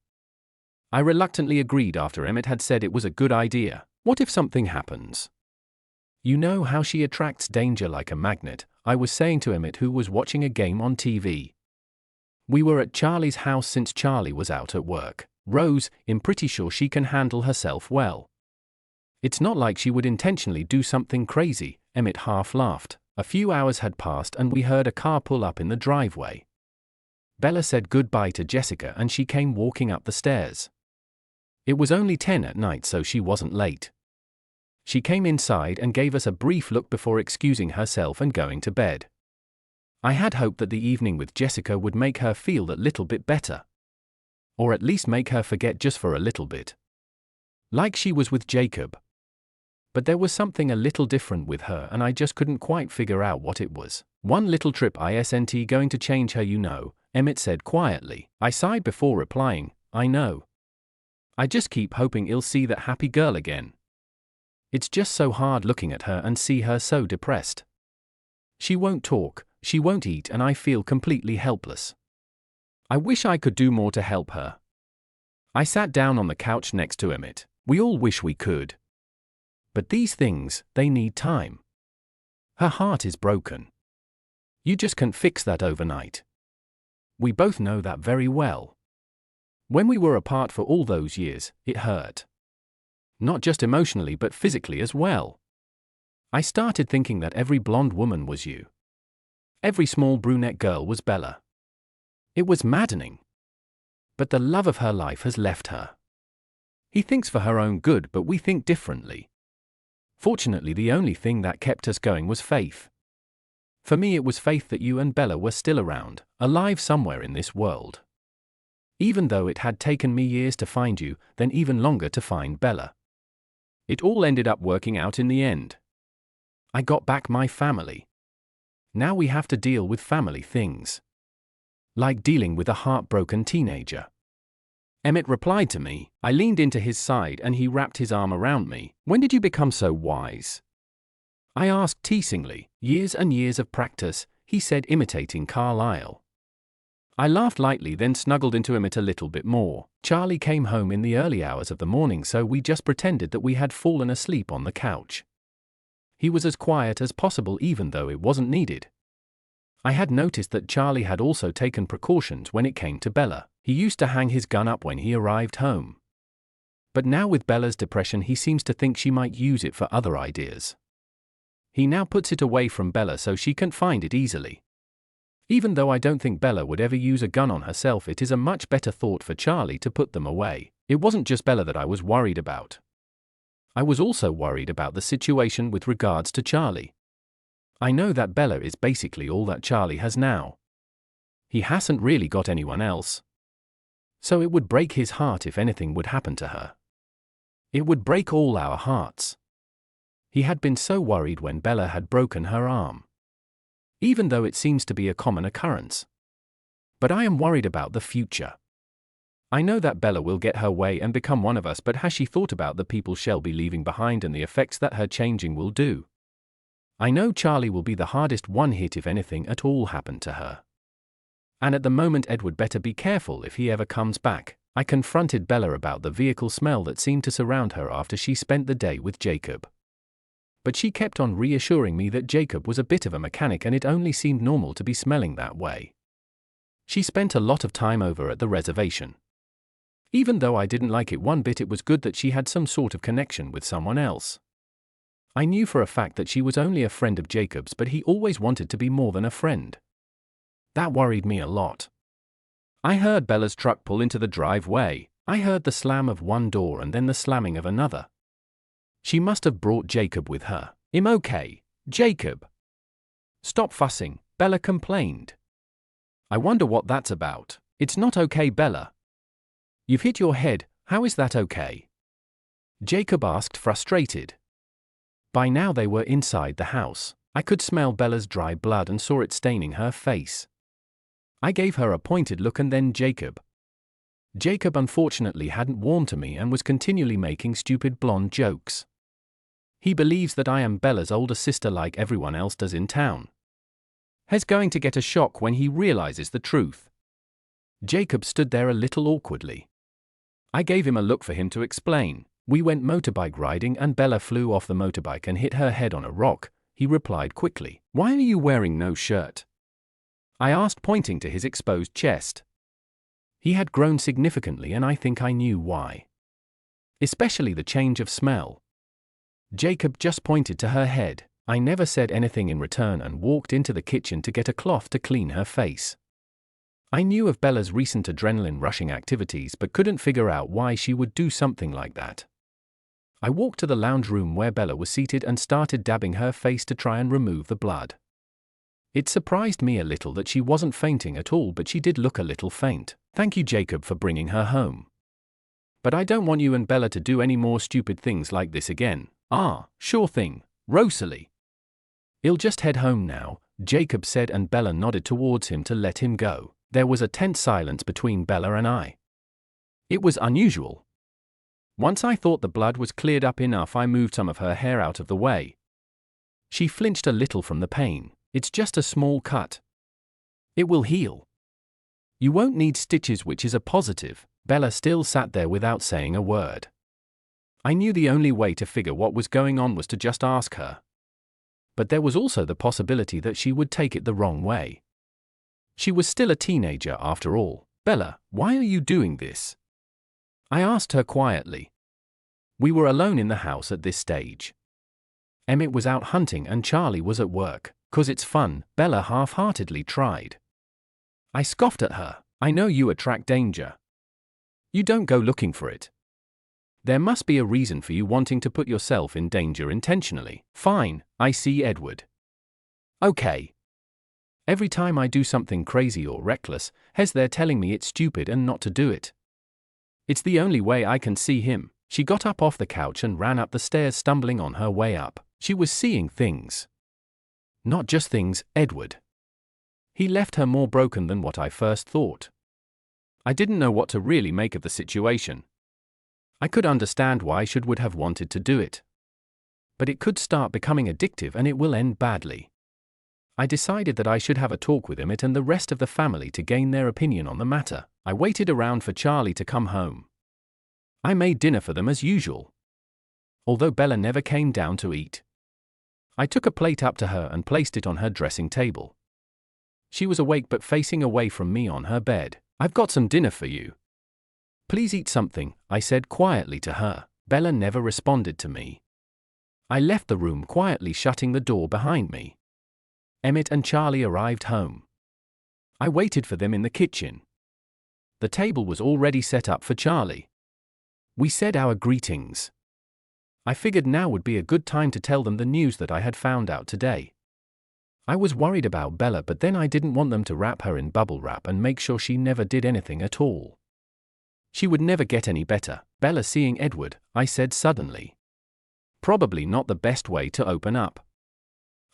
I reluctantly agreed after Emmett had said it was a good idea. What if something happens? You know how she attracts danger like a magnet, I was saying to Emmett, who was watching a game on TV. We were at Charlie's house since Charlie was out at work. Rose, I'm pretty sure she can handle herself well. It's not like she would intentionally do something crazy, Emmett half laughed. A few hours had passed and we heard a car pull up in the driveway. Bella said goodbye to Jessica and she came walking up the stairs. It was only 10 at night, so she wasn't late. She came inside and gave us a brief look before excusing herself and going to bed. I had hoped that the evening with Jessica would make her feel that little bit better. Or at least make her forget just for a little bit. Like she was with Jacob. But there was something a little different with her and I just couldn't quite figure out what it was. One little trip isn't going to change her, you know, Emmett said quietly. I sighed before replying, I know. I just keep hoping he'll see that happy girl again. It's just so hard looking at her and see her so depressed. She won't talk, she won't eat, and I feel completely helpless. I wish I could do more to help her. I sat down on the couch next to Emmett. We all wish we could. But these things, they need time. Her heart is broken. You just can't fix that overnight. We both know that very well. When we were apart for all those years, it hurt. Not just emotionally but physically as well. I started thinking that every blonde woman was you. Every small brunette girl was Bella. It was maddening. But the love of her life has left her. He thinks for her own good, but we think differently. Fortunately, the only thing that kept us going was faith. For me, it was faith that you and Bella were still around, alive somewhere in this world. Even though it had taken me years to find you, then even longer to find Bella. It all ended up working out in the end. I got back my family. Now we have to deal with family things. Like dealing with a heartbroken teenager. Emmett replied to me. I leaned into his side and he wrapped his arm around me. When did you become so wise? I asked teasingly. Years and years of practice, he said, imitating Carlyle. I laughed lightly, then snuggled into Emmett a little bit more. Charlie came home in the early hours of the morning, so we just pretended that we had fallen asleep on the couch. He was as quiet as possible, even though it wasn't needed. I had noticed that Charlie had also taken precautions when it came to Bella. He used to hang his gun up when he arrived home. But now with Bella's depression, he seems to think she might use it for other ideas. He now puts it away from Bella so she can find it easily. Even though I don't think Bella would ever use a gun on herself, it is a much better thought for Charlie to put them away. It wasn't just Bella that I was worried about. I was also worried about the situation with regards to Charlie. I know that Bella is basically all that Charlie has now. He hasn't really got anyone else. So it would break his heart if anything would happen to her. It would break all our hearts. He had been so worried when Bella had broken her arm. Even though it seems to be a common occurrence. But I am worried about the future. I know that Bella will get her way and become one of us, but has she thought about the people she'll be leaving behind and the effects that her changing will do? I know Charlie will be the hardest one hit if anything at all happened to her. And at the moment, Edward better be careful if he ever comes back. I confronted Bella about the vehicle smell that seemed to surround her after she spent the day with Jacob. But she kept on reassuring me that Jacob was a bit of a mechanic and it only seemed normal to be smelling that way. She spent a lot of time over at the reservation. Even though I didn't like it one bit, it was good that she had some sort of connection with someone else. I knew for a fact that she was only a friend of Jacob's, but he always wanted to be more than a friend. That worried me a lot. I heard Bella's truck pull into the driveway. I heard the slam of one door and then the slamming of another. She must have brought Jacob with her. "I'm okay, Jacob." "Stop fussing," Bella complained. "I wonder what that's about." "It's not okay, Bella." "You've hit your head, how is that okay?" Jacob asked, frustrated. By now they were inside the house. I could smell Bella's dry blood and saw it staining her face. I gave her a pointed look and then Jacob. Jacob unfortunately hadn't warmed to me and was continually making stupid blonde jokes. He believes that I am Bella's older sister like everyone else does in town. He's going to get a shock when he realizes the truth. Jacob stood there a little awkwardly. I gave him a look for him to explain. "We went motorbike riding and Bella flew off the motorbike and hit her head on a rock," he replied quickly. "Why are you wearing no shirt?" I asked, pointing to his exposed chest. He had grown significantly and I think I knew why. Especially the change of smell. Jacob just pointed to her head. I never said anything in return and walked into the kitchen to get a cloth to clean her face. I knew of Bella's recent adrenaline-rushing activities but couldn't figure out why she would do something like that. I walked to the lounge room where Bella was seated and started dabbing her face to try and remove the blood. It surprised me a little that she wasn't fainting at all, but she did look a little faint. "Thank you, Jacob, for bringing her home. But I don't want you and Bella to do any more stupid things like this again." "Ah, sure thing, Rosalie. I'll just head home now," Jacob said, and Bella nodded towards him to let him go. There was a tense silence between Bella and I. It was unusual. Once I thought the blood was cleared up enough, I moved some of her hair out of the way. She flinched a little from the pain. "It's just a small cut. It will heal. You won't need stitches," which is a positive. Bella still sat there without saying a word. I knew the only way to figure what was going on was to just ask her. But there was also the possibility that she would take it the wrong way. She was still a teenager after all. "Bella, why are you doing this?" I asked her quietly. We were alone in the house at this stage. Emmett was out hunting and Charlie was at work. 'Cause it's fun, Bella half-heartedly tried. I scoffed at her. I know you attract danger. You don't go looking for it. There must be a reason for you wanting to put yourself in danger intentionally. Fine, I see Edward. Okay. Every time I do something crazy or reckless, Hes there telling me it's stupid and not to do it. It's the only way I can see him. She got up off the couch and ran up the stairs, stumbling on her way up. She was seeing things. Not just things, Edward. He left her more broken than what I first thought. I didn't know what to really make of the situation. I could understand why she would have wanted to do it. But it could start becoming addictive and it will end badly. I decided that I should have a talk with Emmett and the rest of the family to gain their opinion on the matter. I waited around for Charlie to come home. I made dinner for them as usual. Although Bella never came down to eat. I took a plate up to her and placed it on her dressing table. She was awake but facing away from me on her bed. I've got some dinner for you. Please eat something, I said quietly to her. Bella never responded to me. I left the room quietly, shutting the door behind me. Emmett and Charlie arrived home. I waited for them in the kitchen. The table was already set up for Charlie. We said our greetings. I figured now would be a good time to tell them the news that I had found out today. I was worried about Bella, but then I didn't want them to wrap her in bubble wrap and make sure she never did anything at all. She would never get any better. Bella seeing Edward, I said suddenly. Probably not the best way to open up.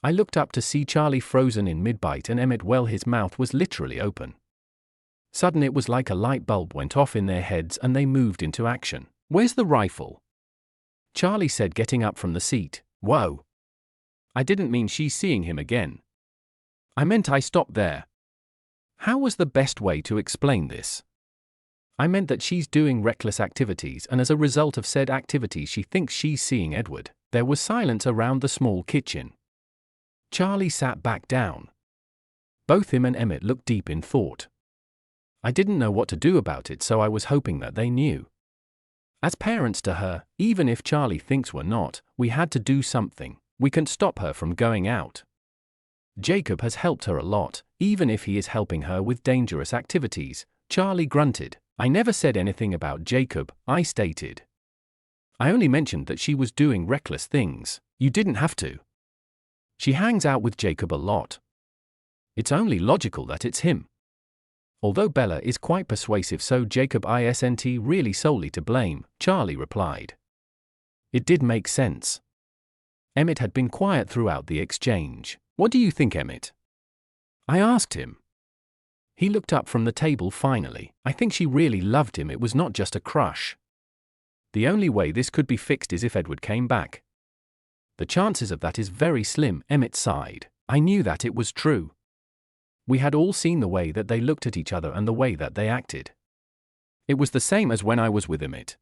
I looked up to see Charlie frozen in mid-bite and Emmett, well, his mouth was literally open. Sudden it was like a light bulb went off in their heads and they moved into action. Where's the rifle? Charlie said, getting up from the seat. Whoa. I didn't mean she's seeing him again. I meant I stopped there. How was the best way to explain this? I meant that she's doing reckless activities and as a result of said activities she thinks she's seeing Edward. There was silence around the small kitchen. Charlie sat back down. Both him and Emmett looked deep in thought. I didn't know what to do about it, so I was hoping that they knew. As parents to her, even if Charlie thinks we're not, we had to do something. We can't stop her from going out. Jacob has helped her a lot, even if he is helping her with dangerous activities. Charlie grunted. I never said anything about Jacob, I stated. I only mentioned that she was doing reckless things. You didn't have to. She hangs out with Jacob a lot. It's only logical that it's him. Although Bella is quite persuasive, so Jacob isn't really solely to blame, Charlie replied. It did make sense. Emmett had been quiet throughout the exchange. What do you think, Emmett? I asked him. He looked up from the table finally. I think she really loved him. It was not just a crush. The only way this could be fixed is if Edward came back. The chances of that is very slim, Emmett sighed. I knew that it was true. We had all seen the way that they looked at each other and the way that they acted. It was the same as when I was with Emmett.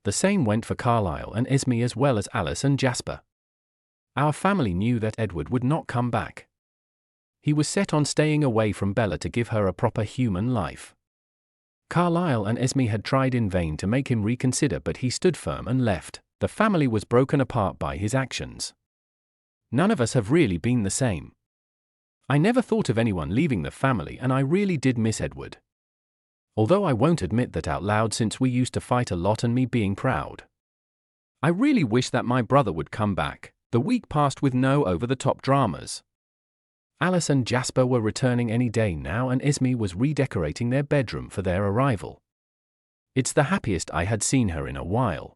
The same went for Carlisle and Renesmee as well as Alice and Jasper. Our family knew that Edward would not come back. He was set on staying away from Bella to give her a proper human life. Carlisle and Renesmee had tried in vain to make him reconsider, but he stood firm and left. The family was broken apart by his actions. None of us have really been the same. I never thought of anyone leaving the family, and I really did miss Edward. Although I won't admit that out loud, since we used to fight a lot and me being proud. I really wish that my brother would come back. The week passed with no over-the-top dramas. Alice and Jasper were returning any day now, and Renesmee was redecorating their bedroom for their arrival. It's the happiest I had seen her in a while.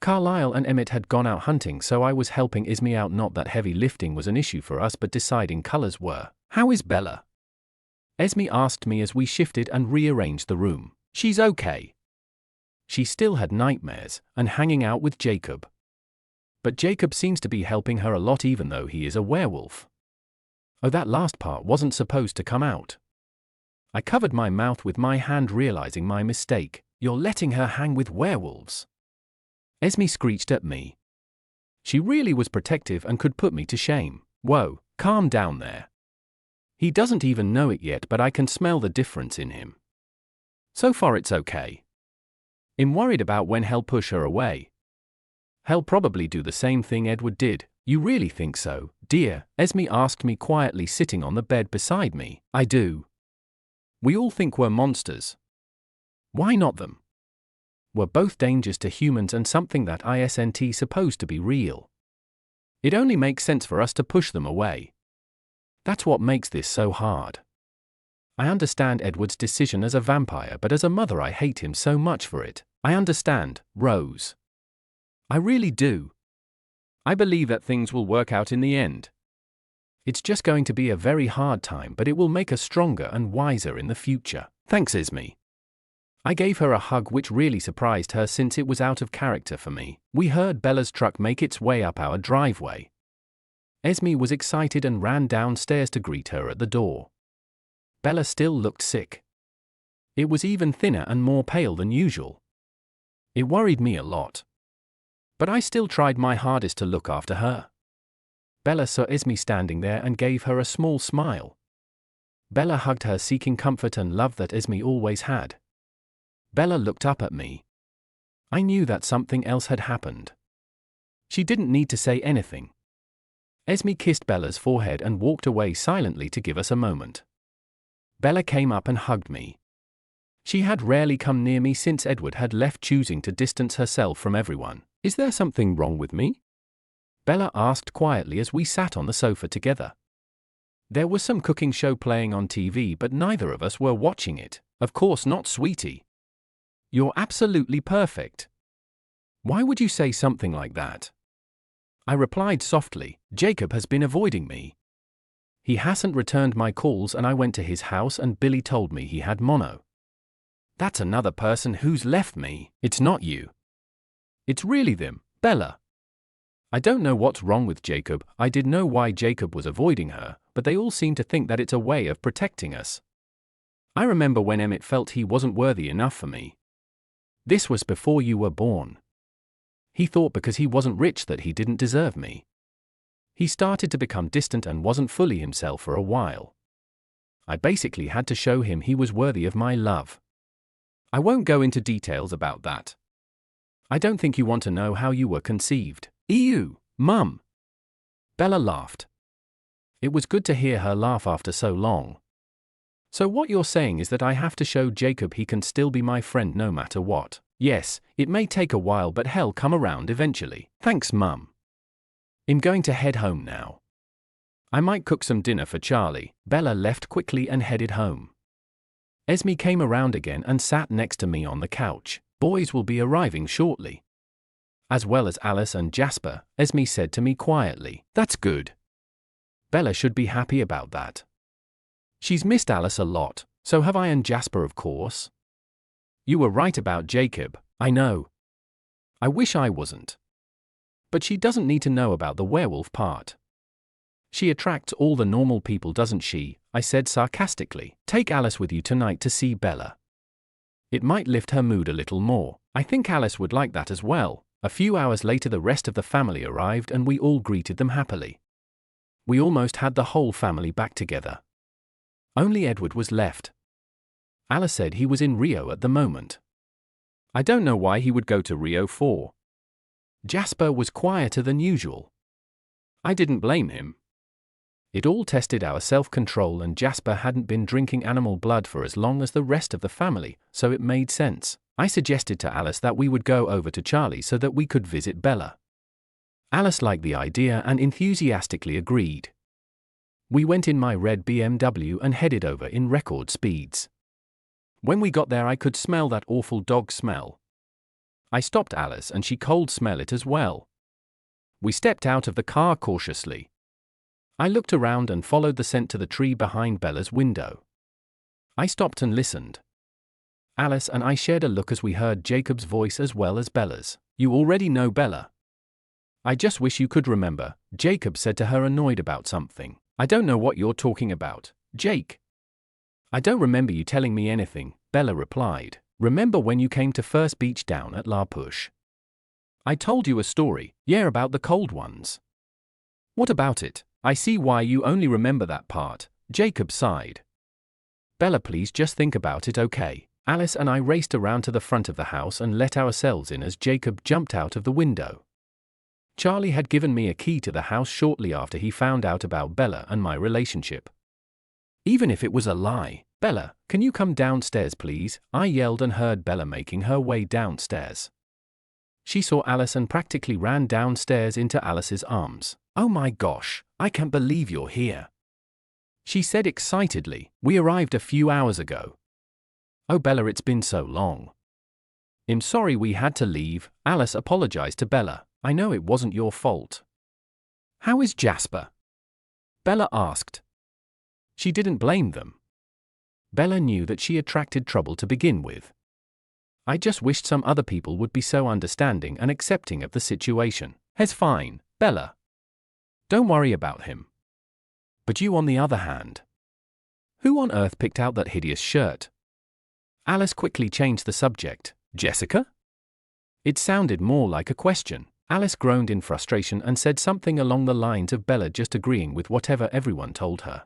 Carlisle and Emmett had gone out hunting, so I was helping Renesmee out. Not that heavy lifting was an issue for us, but deciding colors were. How is Bella? Renesmee asked me as we shifted and rearranged the room. She's okay. She still had nightmares and hanging out with Jacob. But Jacob seems to be helping her a lot, even though he is a werewolf. Oh, that last part wasn't supposed to come out. I covered my mouth with my hand, realizing my mistake. You're letting her hang with werewolves? Renesmee screeched at me. She really was protective and could put me to shame. Whoa, calm down there. He doesn't even know it yet, but I can smell the difference in him. So far it's okay. I'm worried about when he'll push her away. He'll probably do the same thing Edward did. You really think so, dear? Esme asked me quietly, sitting on the bed beside me. I do. We all think we're monsters. Why not them? We're both dangers to humans and something that isn't supposed to be real. It only makes sense for us to push them away. That's what makes this so hard. I understand Edward's decision as a vampire, but as a mother I hate him so much for it. I understand, Rose. I really do. I believe that things will work out in the end. It's just going to be a very hard time, but it will make us stronger and wiser in the future. Thanks, Esme. I gave her a hug, which really surprised her since it was out of character for me. We heard Bella's truck make its way up our driveway. Esme was excited and ran downstairs to greet her at the door. Bella still looked sick. It was even thinner and more pale than usual. It worried me a lot. But I still tried my hardest to look after her. Bella saw Esme standing there and gave her a small smile. Bella hugged her, seeking comfort and love that Esme always had. Bella looked up at me. I knew that something else had happened. She didn't need to say anything. Esme kissed Bella's forehead and walked away silently to give us a moment. Bella came up and hugged me. She had rarely come near me since Edward had left, choosing to distance herself from everyone. Is there something wrong with me? Bella asked quietly as we sat on the sofa together. There was some cooking show playing on TV, but neither of us were watching it. Of course not, sweetie. You're absolutely perfect. Why would you say something like that? I replied softly. Jacob has been avoiding me. He hasn't returned my calls, and I went to his house and Billy told me he had mono. That's another person who's left me. It's not you. It's really them, Bella. I don't know what's wrong with Jacob. I did know why Jacob was avoiding her, but they all seem to think that it's a way of protecting us. I remember when Emmett felt he wasn't worthy enough for me. This was before you were born. He thought because he wasn't rich that he didn't deserve me. He started to become distant and wasn't fully himself for a while. I basically had to show him he was worthy of my love. I won't go into details about that. I don't think you want to know how you were conceived. Ew, Mum. Bella laughed. It was good to hear her laugh after so long. So what you're saying is that I have to show Jacob he can still be my friend no matter what. Yes, it may take a while, but he'll come around eventually. Thanks, Mum. I'm going to head home now. I might cook some dinner for Charlie. Bella left quickly and headed home. Esme came around again and sat next to me on the couch. Boys will be arriving shortly. As well as Alice and Jasper, Esme said to me quietly. That's good. Bella should be happy about that. She's missed Alice a lot, so have I and Jasper, of course. You were right about Jacob, I know. I wish I wasn't. But she doesn't need to know about the werewolf part. She attracts all the normal people, doesn't she? I said sarcastically. Take Alice with you tonight to see Bella. It might lift her mood a little more. I think Alice would like that as well. A few hours later the rest of the family arrived and we all greeted them happily. We almost had the whole family back together. Only Edward was left. Alice said he was in Rio at the moment. I don't know why he would go to Rio for. Jasper was quieter than usual. I didn't blame him. It all tested our self-control, and Jasper hadn't been drinking animal blood for as long as the rest of the family, so it made sense. I suggested to Alice that we would go over to Charlie so that we could visit Bella. Alice liked the idea and enthusiastically agreed. We went in my red BMW and headed over in record speeds. When we got there I could smell that awful dog smell. I stopped Alice and she could smell it as well. We stepped out of the car cautiously. I looked around and followed the scent to the tree behind Bella's window. I stopped and listened. Alice and I shared a look as we heard Jacob's voice as well as Bella's. You already know Bella. I just wish you could remember, Jacob said to her, annoyed about something. I don't know what you're talking about, Jake. I don't remember you telling me anything, Bella replied. Remember when you came to First Beach down at La Push? I told you a story, yeah, about the cold ones. What about it? I see why you only remember that part, Jacob sighed. Bella, please just think about it, okay? Alice and I raced around to the front of the house and let ourselves in as Jacob jumped out of the window. Charlie had given me a key to the house shortly after he found out about Bella and my relationship. Even if it was a lie. "Bella, can you come downstairs please?" I yelled and heard Bella making her way downstairs. She saw Alice and practically ran downstairs into Alice's arms. "Oh my gosh, I can't believe you're here," she said excitedly. "We arrived a few hours ago." "Oh Bella, it's been so long." "I'm sorry we had to leave," Alice apologized to Bella. "I know it wasn't your fault." "How is Jasper?" Bella asked. She didn't blame them. Bella knew that she attracted trouble to begin with. I just wished some other people would be so understanding and accepting of the situation. "He's fine, Bella. Don't worry about him." "But you on the other hand. Who on earth picked out that hideous shirt?" Alice quickly changed the subject. "Jessica?" It sounded more like a question. Alice groaned in frustration and said something along the lines of Bella just agreeing with whatever everyone told her.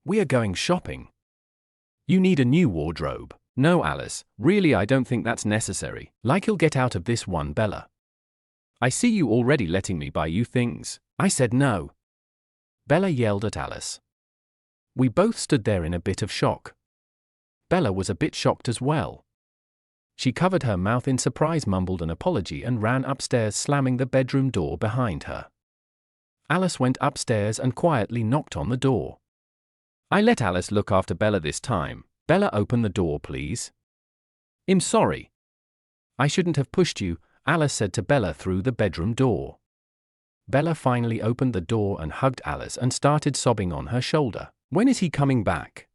"We are going shopping. You need a new wardrobe." "No Alice, really I don't think that's necessary. Like you'll get out of this one, Bella. I see you already letting me buy you things." I said no. Bella yelled at Alice. We both stood there in a bit of shock. Bella was a bit shocked as well. She covered her mouth in surprise, mumbled an apology and ran upstairs, slamming the bedroom door behind her. Alice went upstairs and quietly knocked on the door. I let Alice look after Bella this time. "Bella, open the door please." "I'm sorry. I shouldn't have pushed you," Alice said to Bella through the bedroom door. Bella finally opened the door and hugged Alice and started sobbing on her shoulder. "When is he coming back?"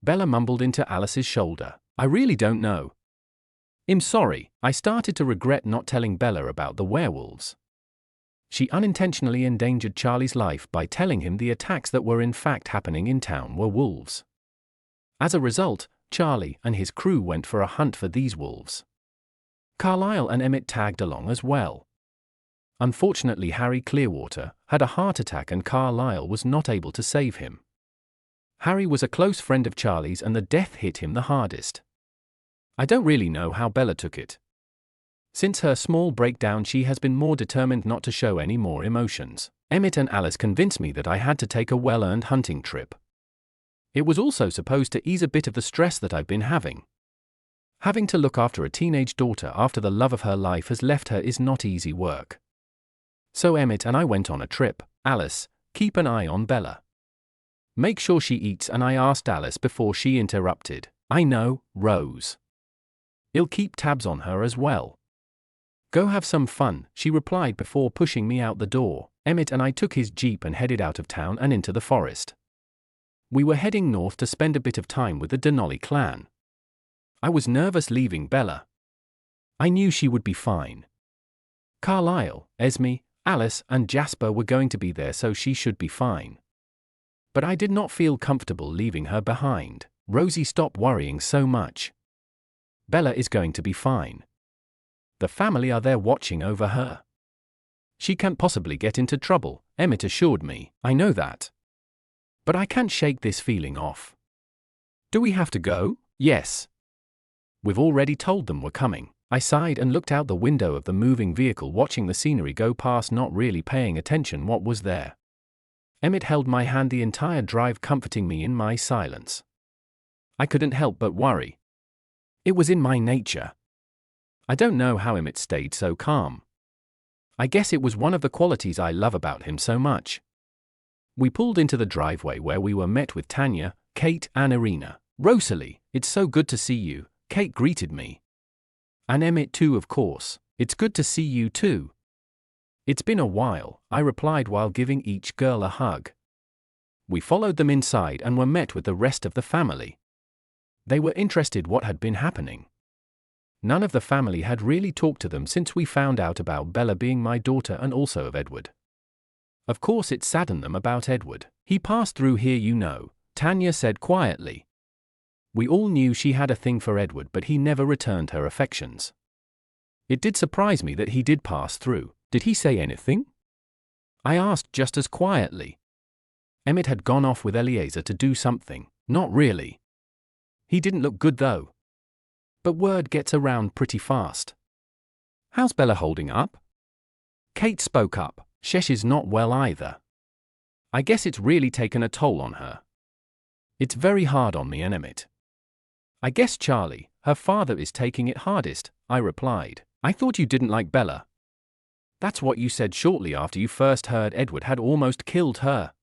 Bella mumbled into Alice's shoulder. "I really don't know." "I'm sorry." I started to regret not telling Bella about the werewolves. She unintentionally endangered Charlie's life by telling him the attacks that were in fact happening in town were wolves. As a result, Charlie and his crew went for a hunt for these wolves. Carlisle and Emmett tagged along as well. Unfortunately, Harry Clearwater had a heart attack and Carlisle was not able to save him. Harry was a close friend of Charlie's and the death hit him the hardest. I don't really know how Bella took it. Since her small breakdown, she has been more determined not to show any more emotions. Emmett and Alice convinced me that I had to take a well-earned hunting trip. It was also supposed to ease a bit of the stress that I've been having. Having to look after a teenage daughter after the love of her life has left her is not easy work. So Emmett and I went on a trip. "Alice, keep an eye on Bella. Make sure she eats," and I asked Alice before she interrupted. "I know, Rose. I'll keep tabs on her as well." "Go have some fun," she replied before pushing me out the door. Emmett and I took his jeep and headed out of town and into the forest. We were heading north to spend a bit of time with the Denali clan. I was nervous leaving Bella. I knew she would be fine. Carlisle, Esme, Alice, and Jasper were going to be there, so she should be fine. But I did not feel comfortable leaving her behind. "Rosie, stop worrying so much. Bella is going to be fine. The family are there watching over her. She can't possibly get into trouble," Emmett assured me. "I know that. But I can't shake this feeling off." "Do we have to go?" "Yes. We've already told them we're coming." I sighed and looked out the window of the moving vehicle, watching the scenery go past, not really paying attention what was there. Emmett held my hand the entire drive, comforting me in my silence. I couldn't help but worry. It was in my nature. I don't know how Emmett stayed so calm. I guess it was one of the qualities I love about him so much. We pulled into the driveway where we were met with Tanya, Kate, and Irina. "Rosalie, it's so good to see you," Kate greeted me. "And Emmett too, of course. It's good to see you too." "It's been a while," I replied while giving each girl a hug. We followed them inside and were met with the rest of the family. They were interested what had been happening. None of the family had really talked to them since we found out about Bella being my daughter and also of Edward. Of course it saddened them about Edward. "He passed through here, you know," Tanya said quietly. We all knew she had a thing for Edward, but he never returned her affections. It did surprise me that he did pass through. "Did he say anything?" I asked just as quietly. Emmett had gone off with Eliezer to do something. "Not really. He didn't look good though. But word gets around pretty fast." "How's Bella holding up?" Kate spoke up. Shesh is not well either. I guess it's really taken a toll on her. It's very hard on me and Emmett. I guess Charlie, her father, is taking it hardest, I replied. I thought you didn't like Bella. That's what you said shortly after you first heard Edward had almost killed her.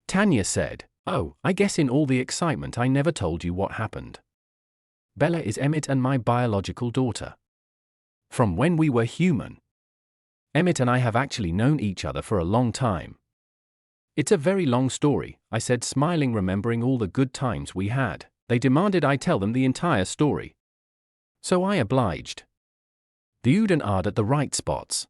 Tanya said, oh, I guess in all the excitement I never told you what happened. Bella is Emmett and my biological daughter. From when we were human. Emmett and I have actually known each other for a long time. It's a very long story, I said, smiling, remembering all the good times we had. They demanded I tell them the entire story. So I obliged. The oohed and ahed at the right spots.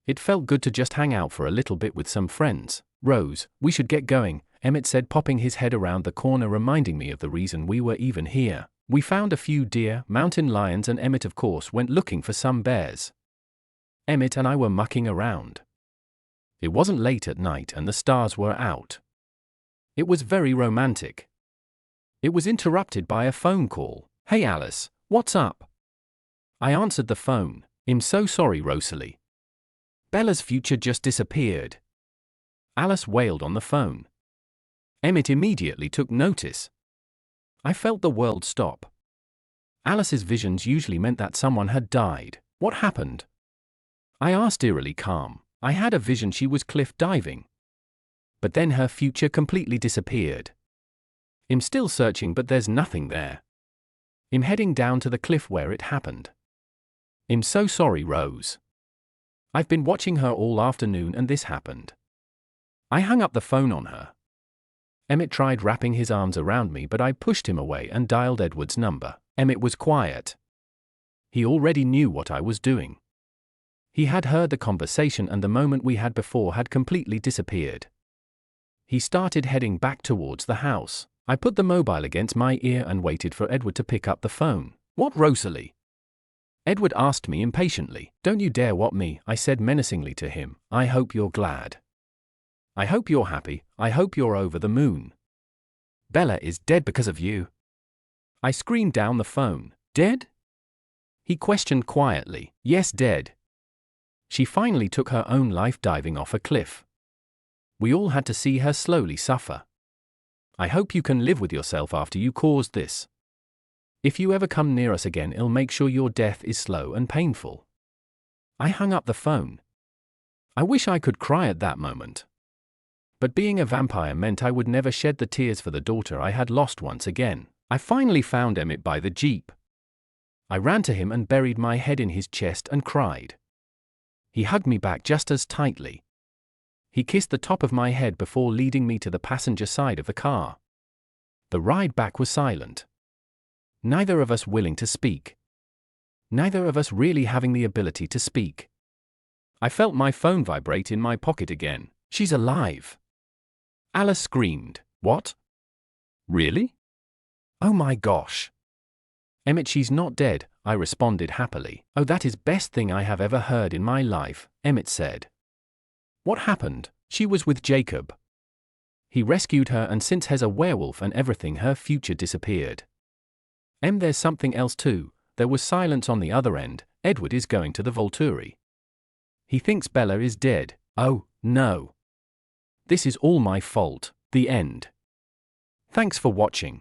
It felt good to just hang out for a little bit with some friends. Rose, we should get going, Emmett said, popping his head around the corner, reminding me of the reason we were even here. We found a few deer, mountain lions, and Emmett, of course, went looking for some bears. Emmett and I were mucking around. It wasn't late at night and the stars were out. It was very romantic. It was interrupted by a phone call. Hey Alice, what's up? I answered the phone. I'm so sorry, Rosalie. Bella's future just disappeared. Alice wailed on the phone. Emmett immediately took notice. I felt the world stop. Alice's visions usually meant that someone had died. What happened? I asked, eerily calm. I had a vision she was cliff diving. But then her future completely disappeared. I'm still searching, but there's nothing there. I'm heading down to the cliff where it happened. I'm so sorry, Rose. I've been watching her all afternoon and this happened. I hung up the phone on her. Emmett tried wrapping his arms around me, but I pushed him away and dialed Edward's number. Emmett was quiet. He already knew what I was doing. He had heard the conversation, and the moment we had before had completely disappeared. He started heading back towards the house. I put the mobile against my ear and waited for Edward to pick up the phone. What, Rosalie? Edward asked me impatiently. Don't you dare what me, I said menacingly to him. I hope you're glad. I hope you're happy. I hope you're over the moon. Bella is dead because of you. I screamed down the phone. Dead? He questioned quietly. Yes, dead. She finally took her own life diving off a cliff. We all had to see her slowly suffer. I hope you can live with yourself after you caused this. If you ever come near us again, I'll make sure your death is slow and painful. I hung up the phone. I wish I could cry at that moment. But being a vampire meant I would never shed the tears for the daughter I had lost once again. I finally found Emmett by the jeep. I ran to him and buried my head in his chest and cried. He hugged me back just as tightly. He kissed the top of my head before leading me to the passenger side of the car. The ride back was silent. Neither of us willing to speak. Neither of us really having the ability to speak. I felt my phone vibrate in my pocket again. She's alive. Alice screamed. What? Really? Oh my gosh. Emmett, she's not dead, I responded happily. Oh, that is best thing I have ever heard in my life, Emmett said. What happened? She was with Jacob. He rescued her, and since he's a werewolf and everything, her future disappeared. There's something else too. There was silence on the other end. Edward is going to the Volturi. He thinks Bella is dead. Oh, no. This is all my fault. The end. Thanks for watching.